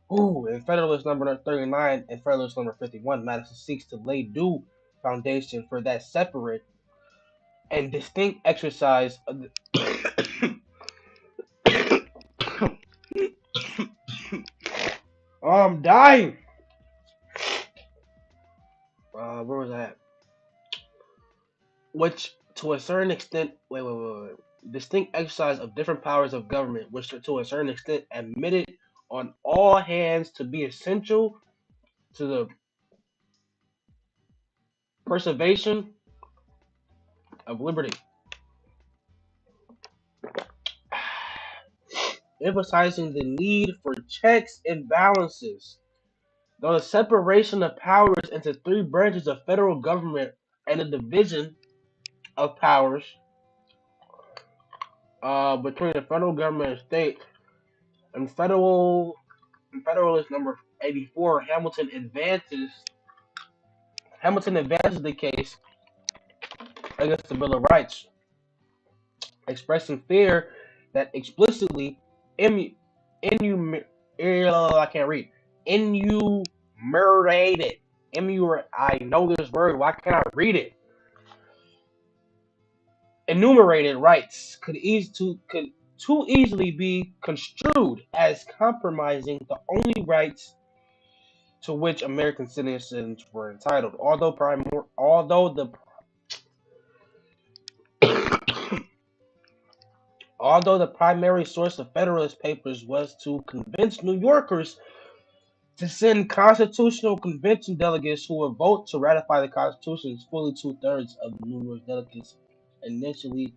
In Federalist Number 39 and Federalist Number 51, Madison seeks to lay due foundation for that separate and distinct exercise of the I'm dying. Where was that? Which, to a certain extent, distinct exercise of different powers of government, which to a certain extent admitted on all hands to be essential to the preservation of liberty, emphasizing the need for checks and balances. Though the separation of powers into three branches of federal government and the division of powers between the federal government and state, and Federalist Number 84, Hamilton advances the case against the Bill of Rights, expressing fear that explicitly enumerated. I know this word. Why can't I read it? Enumerated rights could too easily be construed as compromising the only rights to which American citizens were entitled. Although the primary source of Federalist Papers was to convince New Yorkers to send Constitutional Convention delegates who would vote to ratify the Constitution, fully 2/3 of the New York delegates initially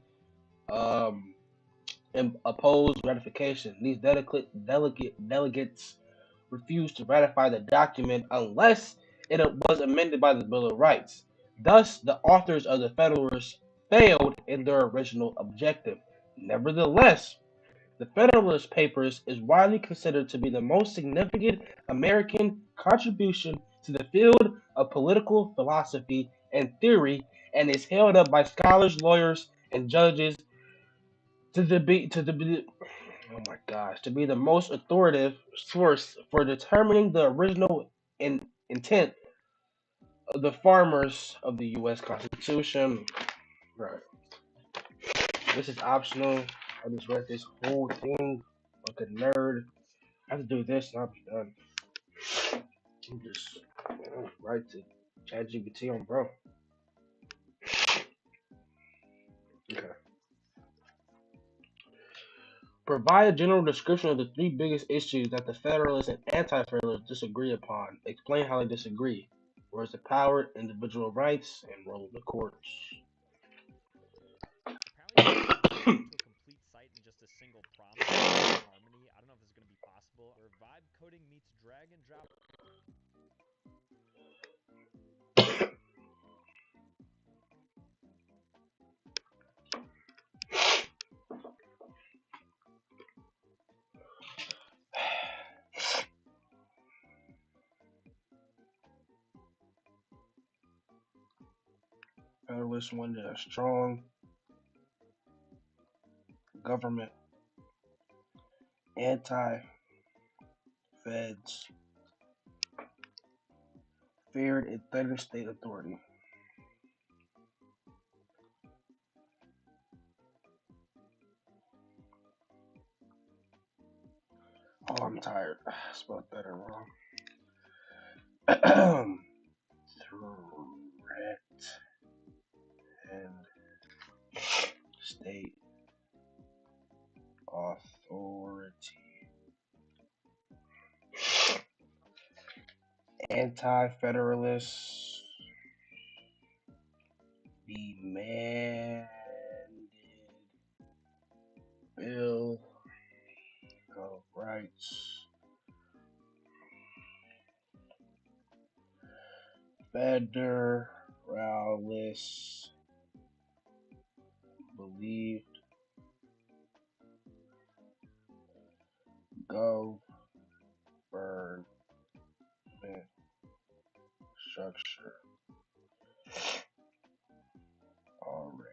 opposed ratification. These delegates refused to ratify the document unless it was amended by the Bill of Rights. Thus, the authors of the Federalists failed in their original objective. Nevertheless, the Federalist Papers is widely considered to be the most significant American contribution to the field of political philosophy and theory, and is held up by scholars, lawyers, and judges to be the most authoritative source for determining the original intent of the framers of the U.S. Constitution. Right. This is optional. I just read this whole thing like a nerd. I have to do this and I'll be done. I'm just right to ChatGPT on bro. Okay. Provide a general description of the three biggest issues that the Federalists and Anti-Federalists disagree upon. Explain how they disagree. Where's the power, individual rights, and role of the courts? coding meets drag and drop. Federalists wanted a strong government, anti-feds, feared and threatened state authority. Oh, I'm tired. I spelled that wrong. Threat and state authority. Anti-federalists demanded Bill of Rights. Federalists believed government structure already.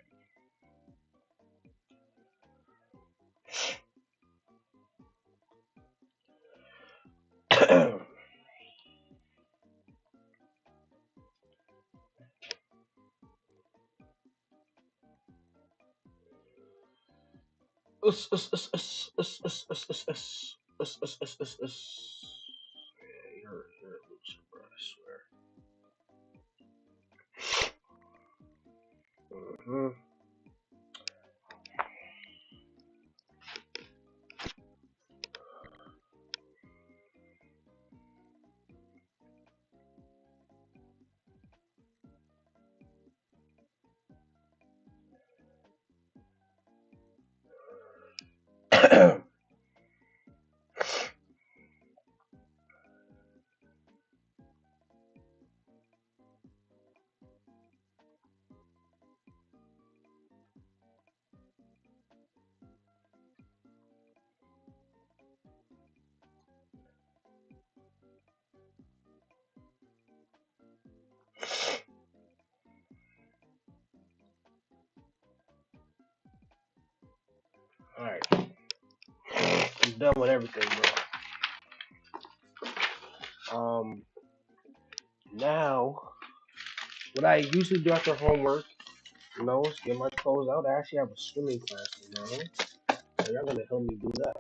Yeah, you're a loser, bro, I swear. Alright. I'm done with everything, bro. Now, what I usually do after homework, is get my clothes out. I actually have a swimming class tomorrow. So y'all gonna help me do that.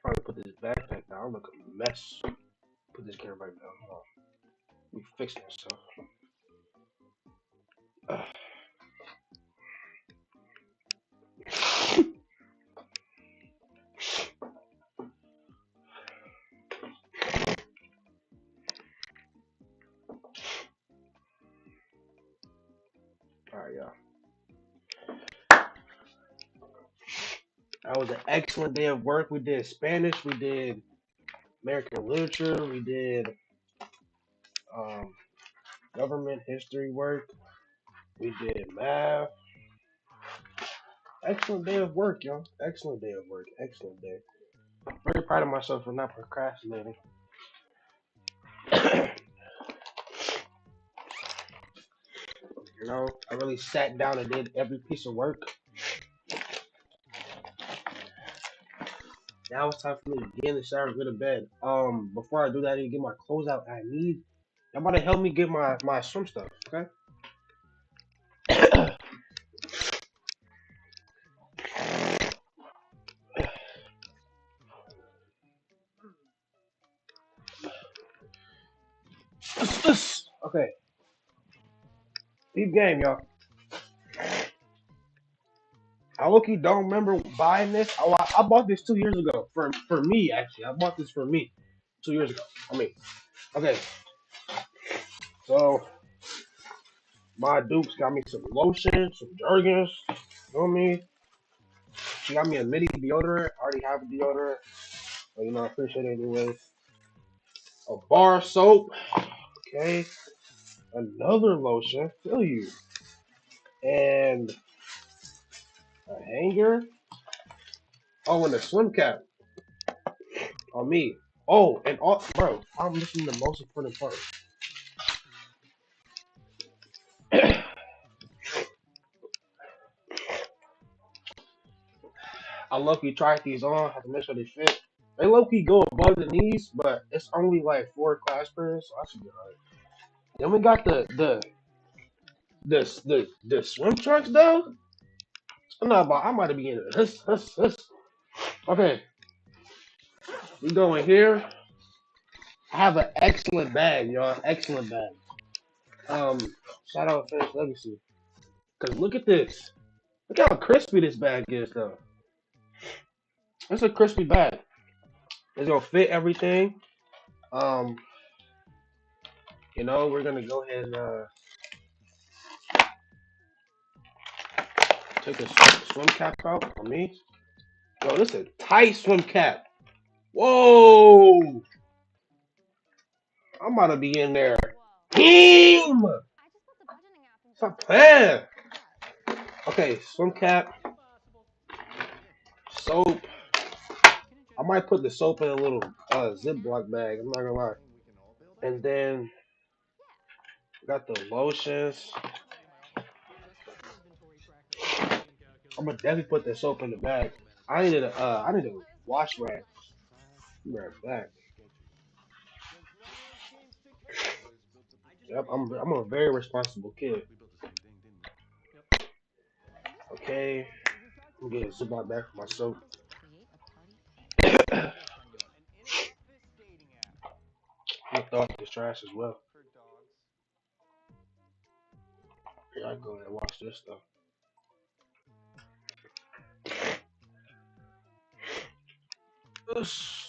Trying to put this backpack down. I look a mess. Put this camera back down. Hold on. Let me fix myself. Alright, y'all. That was an excellent day of work. We did Spanish, we did American literature, we did government history work, we did math. Excellent day of work, y'all. Excellent day of work. Excellent day. Very proud of myself for not procrastinating. I really sat down and did every piece of work. Now it's time for me to get in the shower and go to bed. Before I do that, I need to get my clothes out. Y'all about to help me get my swim stuff, okay? Okay. Deep game, y'all. I low-key don't remember buying this. I bought this 2 years ago. For me, actually. I bought this for me 2 years ago. Okay. So, my Dukes got me some lotion, some Jergens. You know what I mean? She got me a mini deodorant. I already have a deodorant. But, you know, I appreciate it anyway. A bar soap. Okay. Another lotion. Feel you. And a hanger. Oh, and a swim cap on me. Oh, and all, bro, I'm missing the most important part. I low-key tried these on. Have to make sure they fit. They low-key go above the knees, but it's only like 4 class pairs, so I should be alright. Then we got the swim trunks though. I'm not about. I might be in it. Okay, we go in here. I have an excellent bag, y'all. Excellent bag. Shout out Finish Legacy. Cause look at this. Look how crispy this bag is, though. It's a crispy bag. It's gonna fit everything. Um, you know, we're gonna go ahead and take the swim cap out for me. Yo, this is a tight swim cap. Whoa! I'm about to be in there. Team! Stop playing. Okay, swim cap, soap. I might put the soap in a little Ziploc bag. I'm not gonna lie. And then got the lotions. I'm gonna definitely put the soap in the bag. I need a wash rag. Be right back. Yep, I'm a very responsible kid. Okay, I'm getting a Ziploc bag for my soap. I'm gonna throw out this trash as well. Yeah, I go ahead and wash this stuff. Oosh.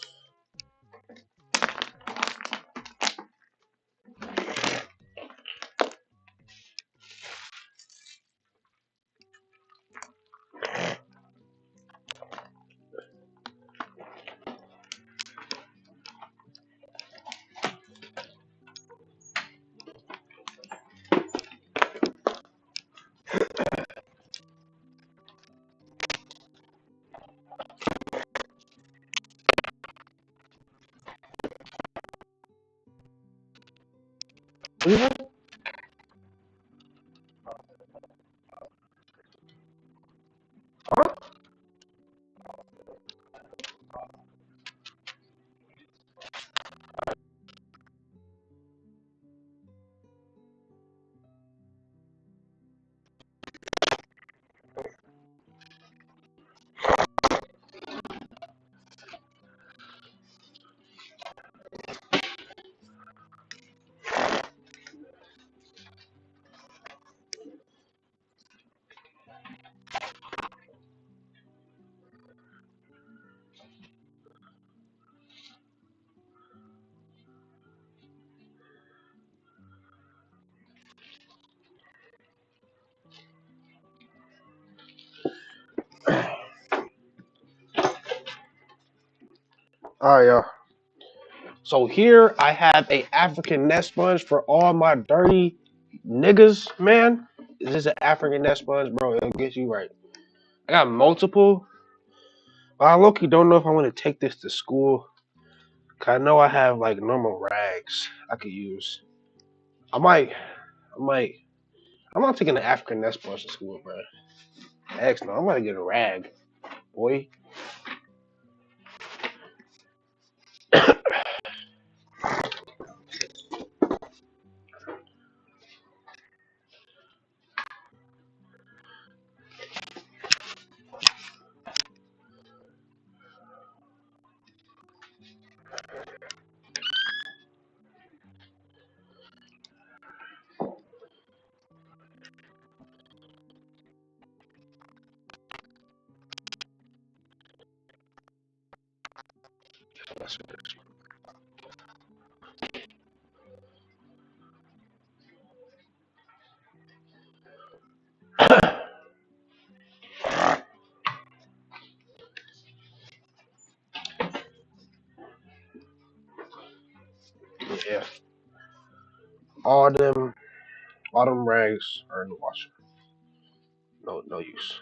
Alright, y'all. So here I have a African nest sponge for all my dirty niggas, man. This is an African nest sponge, bro. It'll get you right. I got multiple. But I low-key don't know if I want to take this to school. Cause I know I have like normal rags I could use. I'm not taking the African nest sponge to school, bro. Heck no, I'm gonna get a rag, boy. Yeah. All them rags are in the washer. No use.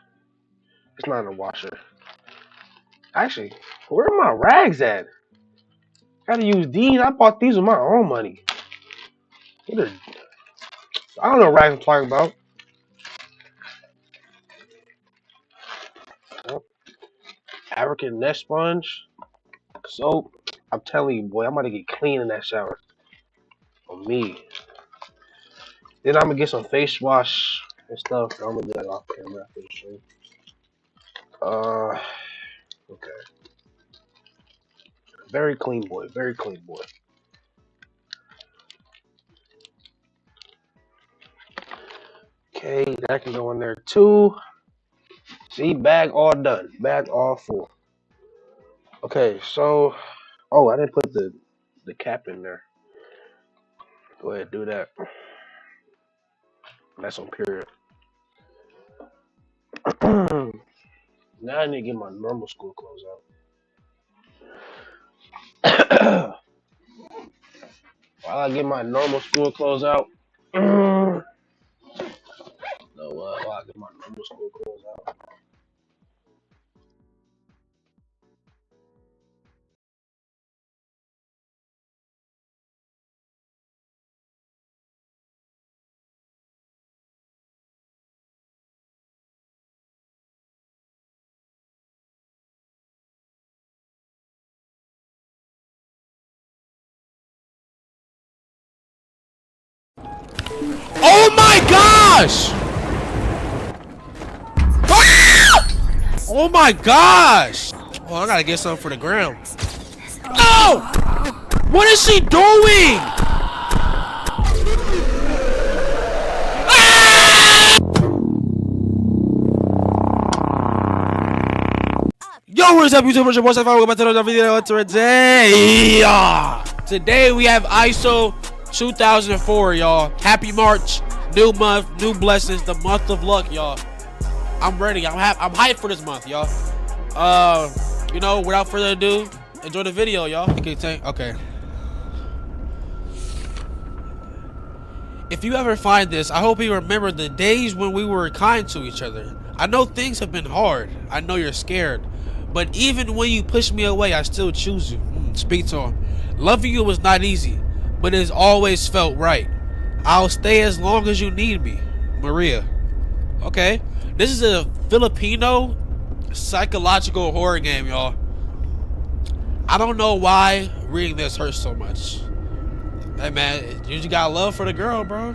It's not in the washer. Actually, where are my rags at? Gotta use these. I bought these with my own money. I don't know what rags I'm talking about. African nest sponge, soap. I'm telling you, boy, I'm about to get clean in that shower. On me. Then I'm gonna get some face wash and stuff. I'm gonna do that off camera after the stream. Okay. Very clean boy. Very clean boy. Okay, that can go in there too. See, bag all done. Bag all full. Okay, so I didn't put the cap in there. Go ahead, do that. That's on period. Now I need to get my normal school clothes out. While I get my normal school clothes out. While I get my normal school clothes out. Oh my gosh! Ah! Oh my gosh! Oh, I gotta get something for the ground. No! What is she doing? Ah! Yo, what is up, YouTube? Welcome back to another video today. Today we have ISO 2004, y'all. Happy March, new month, new blessings, the month of luck, y'all. I'm ready. I'm hyped for this month, y'all. You know, without further ado, enjoy the video, y'all. Okay. If you ever find this, I hope you remember the days when we were kind to each other. I know things have been hard. I know you're scared. But even when you push me away, I still choose you. Speak to him. Loving you was not easy, but it's always felt right. I'll stay as long as you need me. Maria. Okay. This is a Filipino psychological horror game, y'all. I don't know why reading this hurts so much. Hey, man, you just got love for the girl, bro.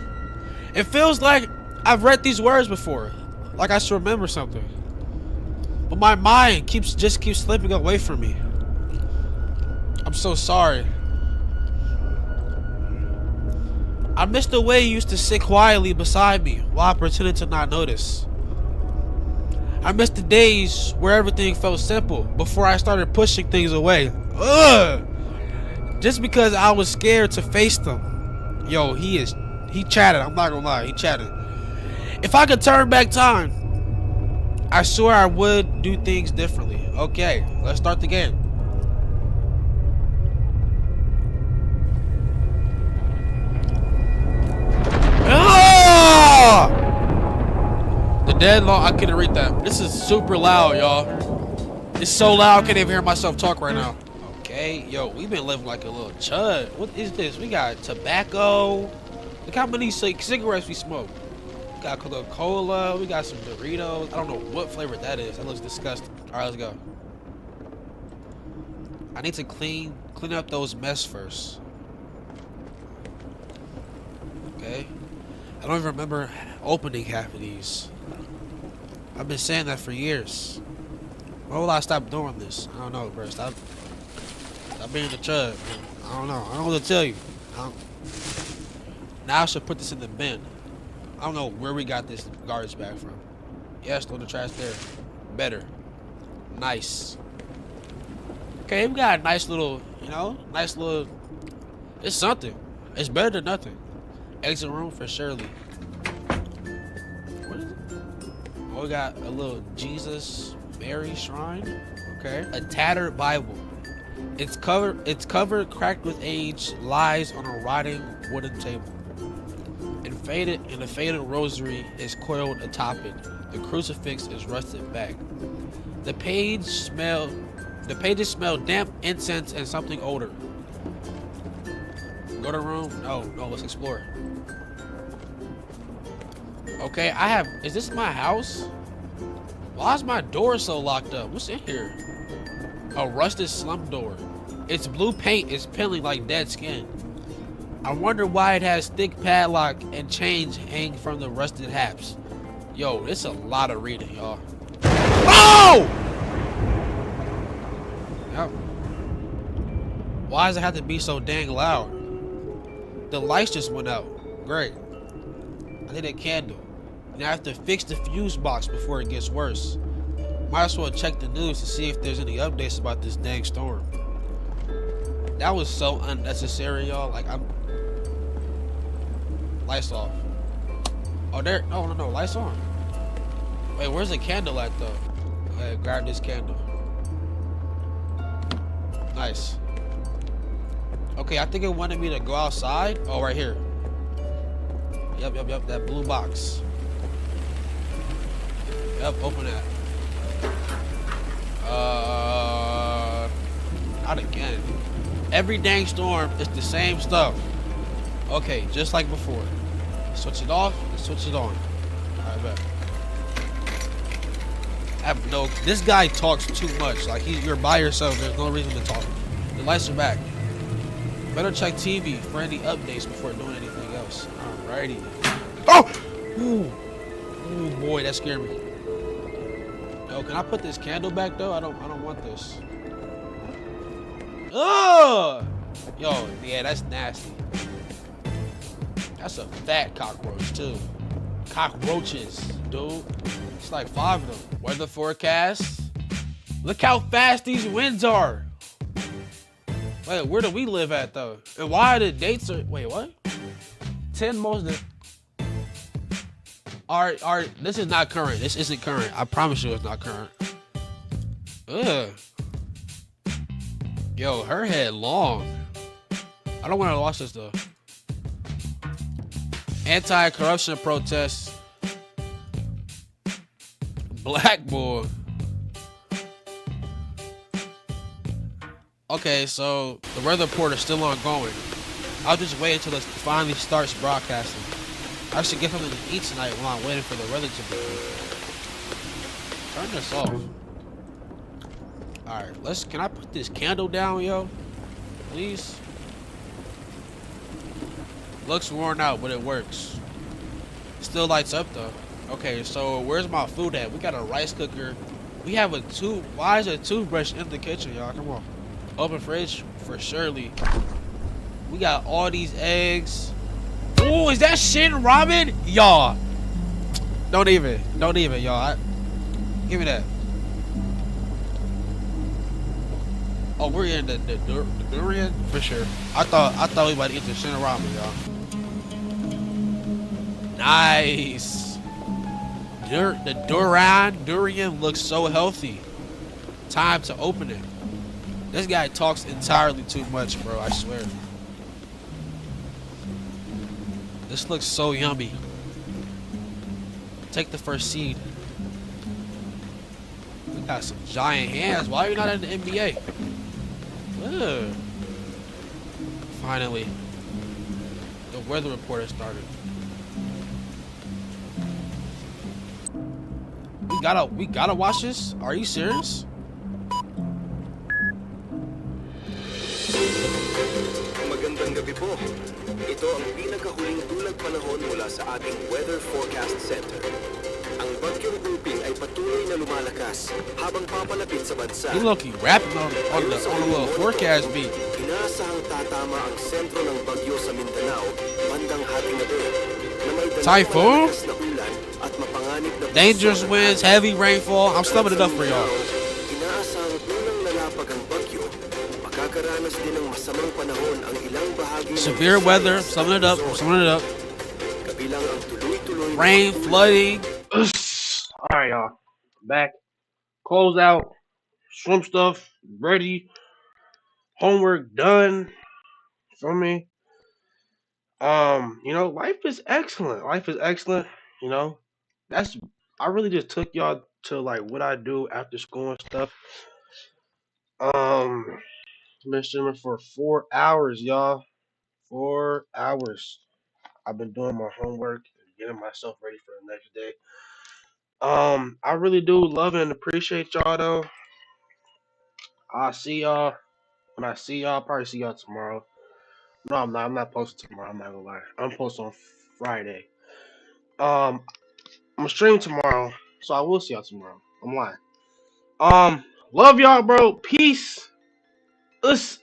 It feels like I've read these words before. Like I should remember something. But my mind keeps slipping away from me. I'm so sorry. I miss the way you used to sit quietly beside me while I pretended to not notice. I miss the days where everything felt simple before I started pushing things away. Ugh! Just because I was scared to face them. Yo, he chatted. I'm not gonna lie, he chatted. If I could turn back time, I swear I would do things differently. Okay, let's start the game. The deadlock, I couldn't read that. This is super loud, y'all. It's so loud I can't even hear myself talk right now. Okay, yo, we've been living like a little chud. What is this? We got tobacco. Look how many cigarettes we smoke. We got Coca-Cola. We got some Doritos. I don't know what flavor that is. That looks disgusting. All right, let's go. I need to clean up those mess first. Okay. I don't even remember opening half of these. I've been saying that for years. When will I stop doing this? I don't know, bro. Stop being a chud, man. I don't know. I don't know what to tell you. Now I should put this in the bin. I don't know where we got this garbage bag from. Yes, throw the trash there. Better. Nice. Okay, we got a nice little, it's something. It's better than nothing. Exit room for Shirley. What is it? Oh, we got a little Jesus Mary shrine. Okay. A tattered Bible. Its cover cracked with age lies on a rotting wooden table. And a faded rosary is coiled atop it. The crucifix is rusted back. The pages smell damp incense and something older. Go to room? No, let's explore. Okay, is this my house? Why is my door so locked up? What's in here? A rusted slump door. Its blue paint is peeling like dead skin. I wonder why it has thick padlock and chains hanging from the rusted haps. Yo, it's a lot of reading, y'all. Oh! Yep. Why does it have to be so dang loud? The lights just went out. Great. I need a candle. Now I have to fix the fuse box before it gets worse. Might as well check the news to see if there's any updates about this dang storm. That was so unnecessary, y'all. Like, lights off. Oh, there. No, lights on. Wait, where's the candle at, though? Okay, grab this candle. Nice. Okay, I think it wanted me to go outside. Oh, right here. Yep. That blue box. Yep, open that. Not again. Every dang storm, it's the same stuff. Okay, just like before. Switch it off and switch it on. Alright, bet. This guy talks too much. Like, you're by yourself. There's no reason to talk. The lights are back. Better check TV for any updates before doing anything else. Alrighty. Oh! Ooh, boy, that scared me. Yo, can I put this candle back though? I don't want this. Ugh! Yo, yeah, that's nasty. That's a fat cockroach too. Cockroaches, dude. It's like 5 of them. Weather forecast. Look how fast these winds are. Wait, where do we live at though? And why are the dates are? Wait, what? 10 most. This is not current. This isn't current. I promise you, it's not current. Ugh. Yo, her head long. I don't want to watch this though. Anti-corruption protests. Black boy. Okay, so the weather report is still ongoing. I'll just wait until it finally starts broadcasting. I should get something to eat tonight while I'm waiting for the weather to begin. Turn this off. Alright, can I put this candle down, yo? Please? Looks worn out, but it works. Still lights up though. Okay, so where's my food at? We got a rice cooker. We have a why is a toothbrush in the kitchen, y'all? Come on. Open fridge for surely. We got all these eggs. Oh, is that Shin Ramen? Y'all. Don't even, y'all. Give me that. Oh, we're in the durian for sure. I thought we about to eat the Shin Ramen, y'all. Nice. The durian looks so healthy. Time to open it. This guy talks entirely too much, bro. I swear. This looks so yummy. Take the first seed. We got some giant hands. Why are you not in the NBA? Ugh. Finally, the weather report has started. We gotta watch this? Are you serious? Magandang gabi po. Ito ang pinakahuling dulag panahon mula sa ating Weather Forecast Center. Ang bagyong Uping ay patuloy na lumalakas habang papalapit sa bansa. He low-key rapping on the little forecast beat. Inaasahang tatama ang sentro ng bagyo sa Mindanao bandang hating gabi. Typhoon? Dangerous winds, heavy rainfall. I'm stumming it up for y'all. Inaasahang unang lalapag ang bagyo. Makakaranas din ng masamang panahon ang ilang bahagi. Severe weather. Summing it up. Kabilang ang tuloy-tuloy rain, flooding. Alright, y'all. Back. Close out. Swim stuff. Ready. homework done. Feel me? You know, life is excellent. Life is excellent. You know, that's I really just took y'all to like what I do after school and stuff. Been streaming for 4 hours, y'all. 4 hours. I've been doing my homework and getting myself ready for the next day. I really do love and appreciate y'all though. I'll see y'all when I see y'all. I'll probably see y'all tomorrow. No, I'm not. I'm not posting tomorrow. I'm not gonna lie. I'm posting on Friday. I'm gonna stream tomorrow, so I will see y'all tomorrow. I'm lying. Love y'all, bro. Peace. Us.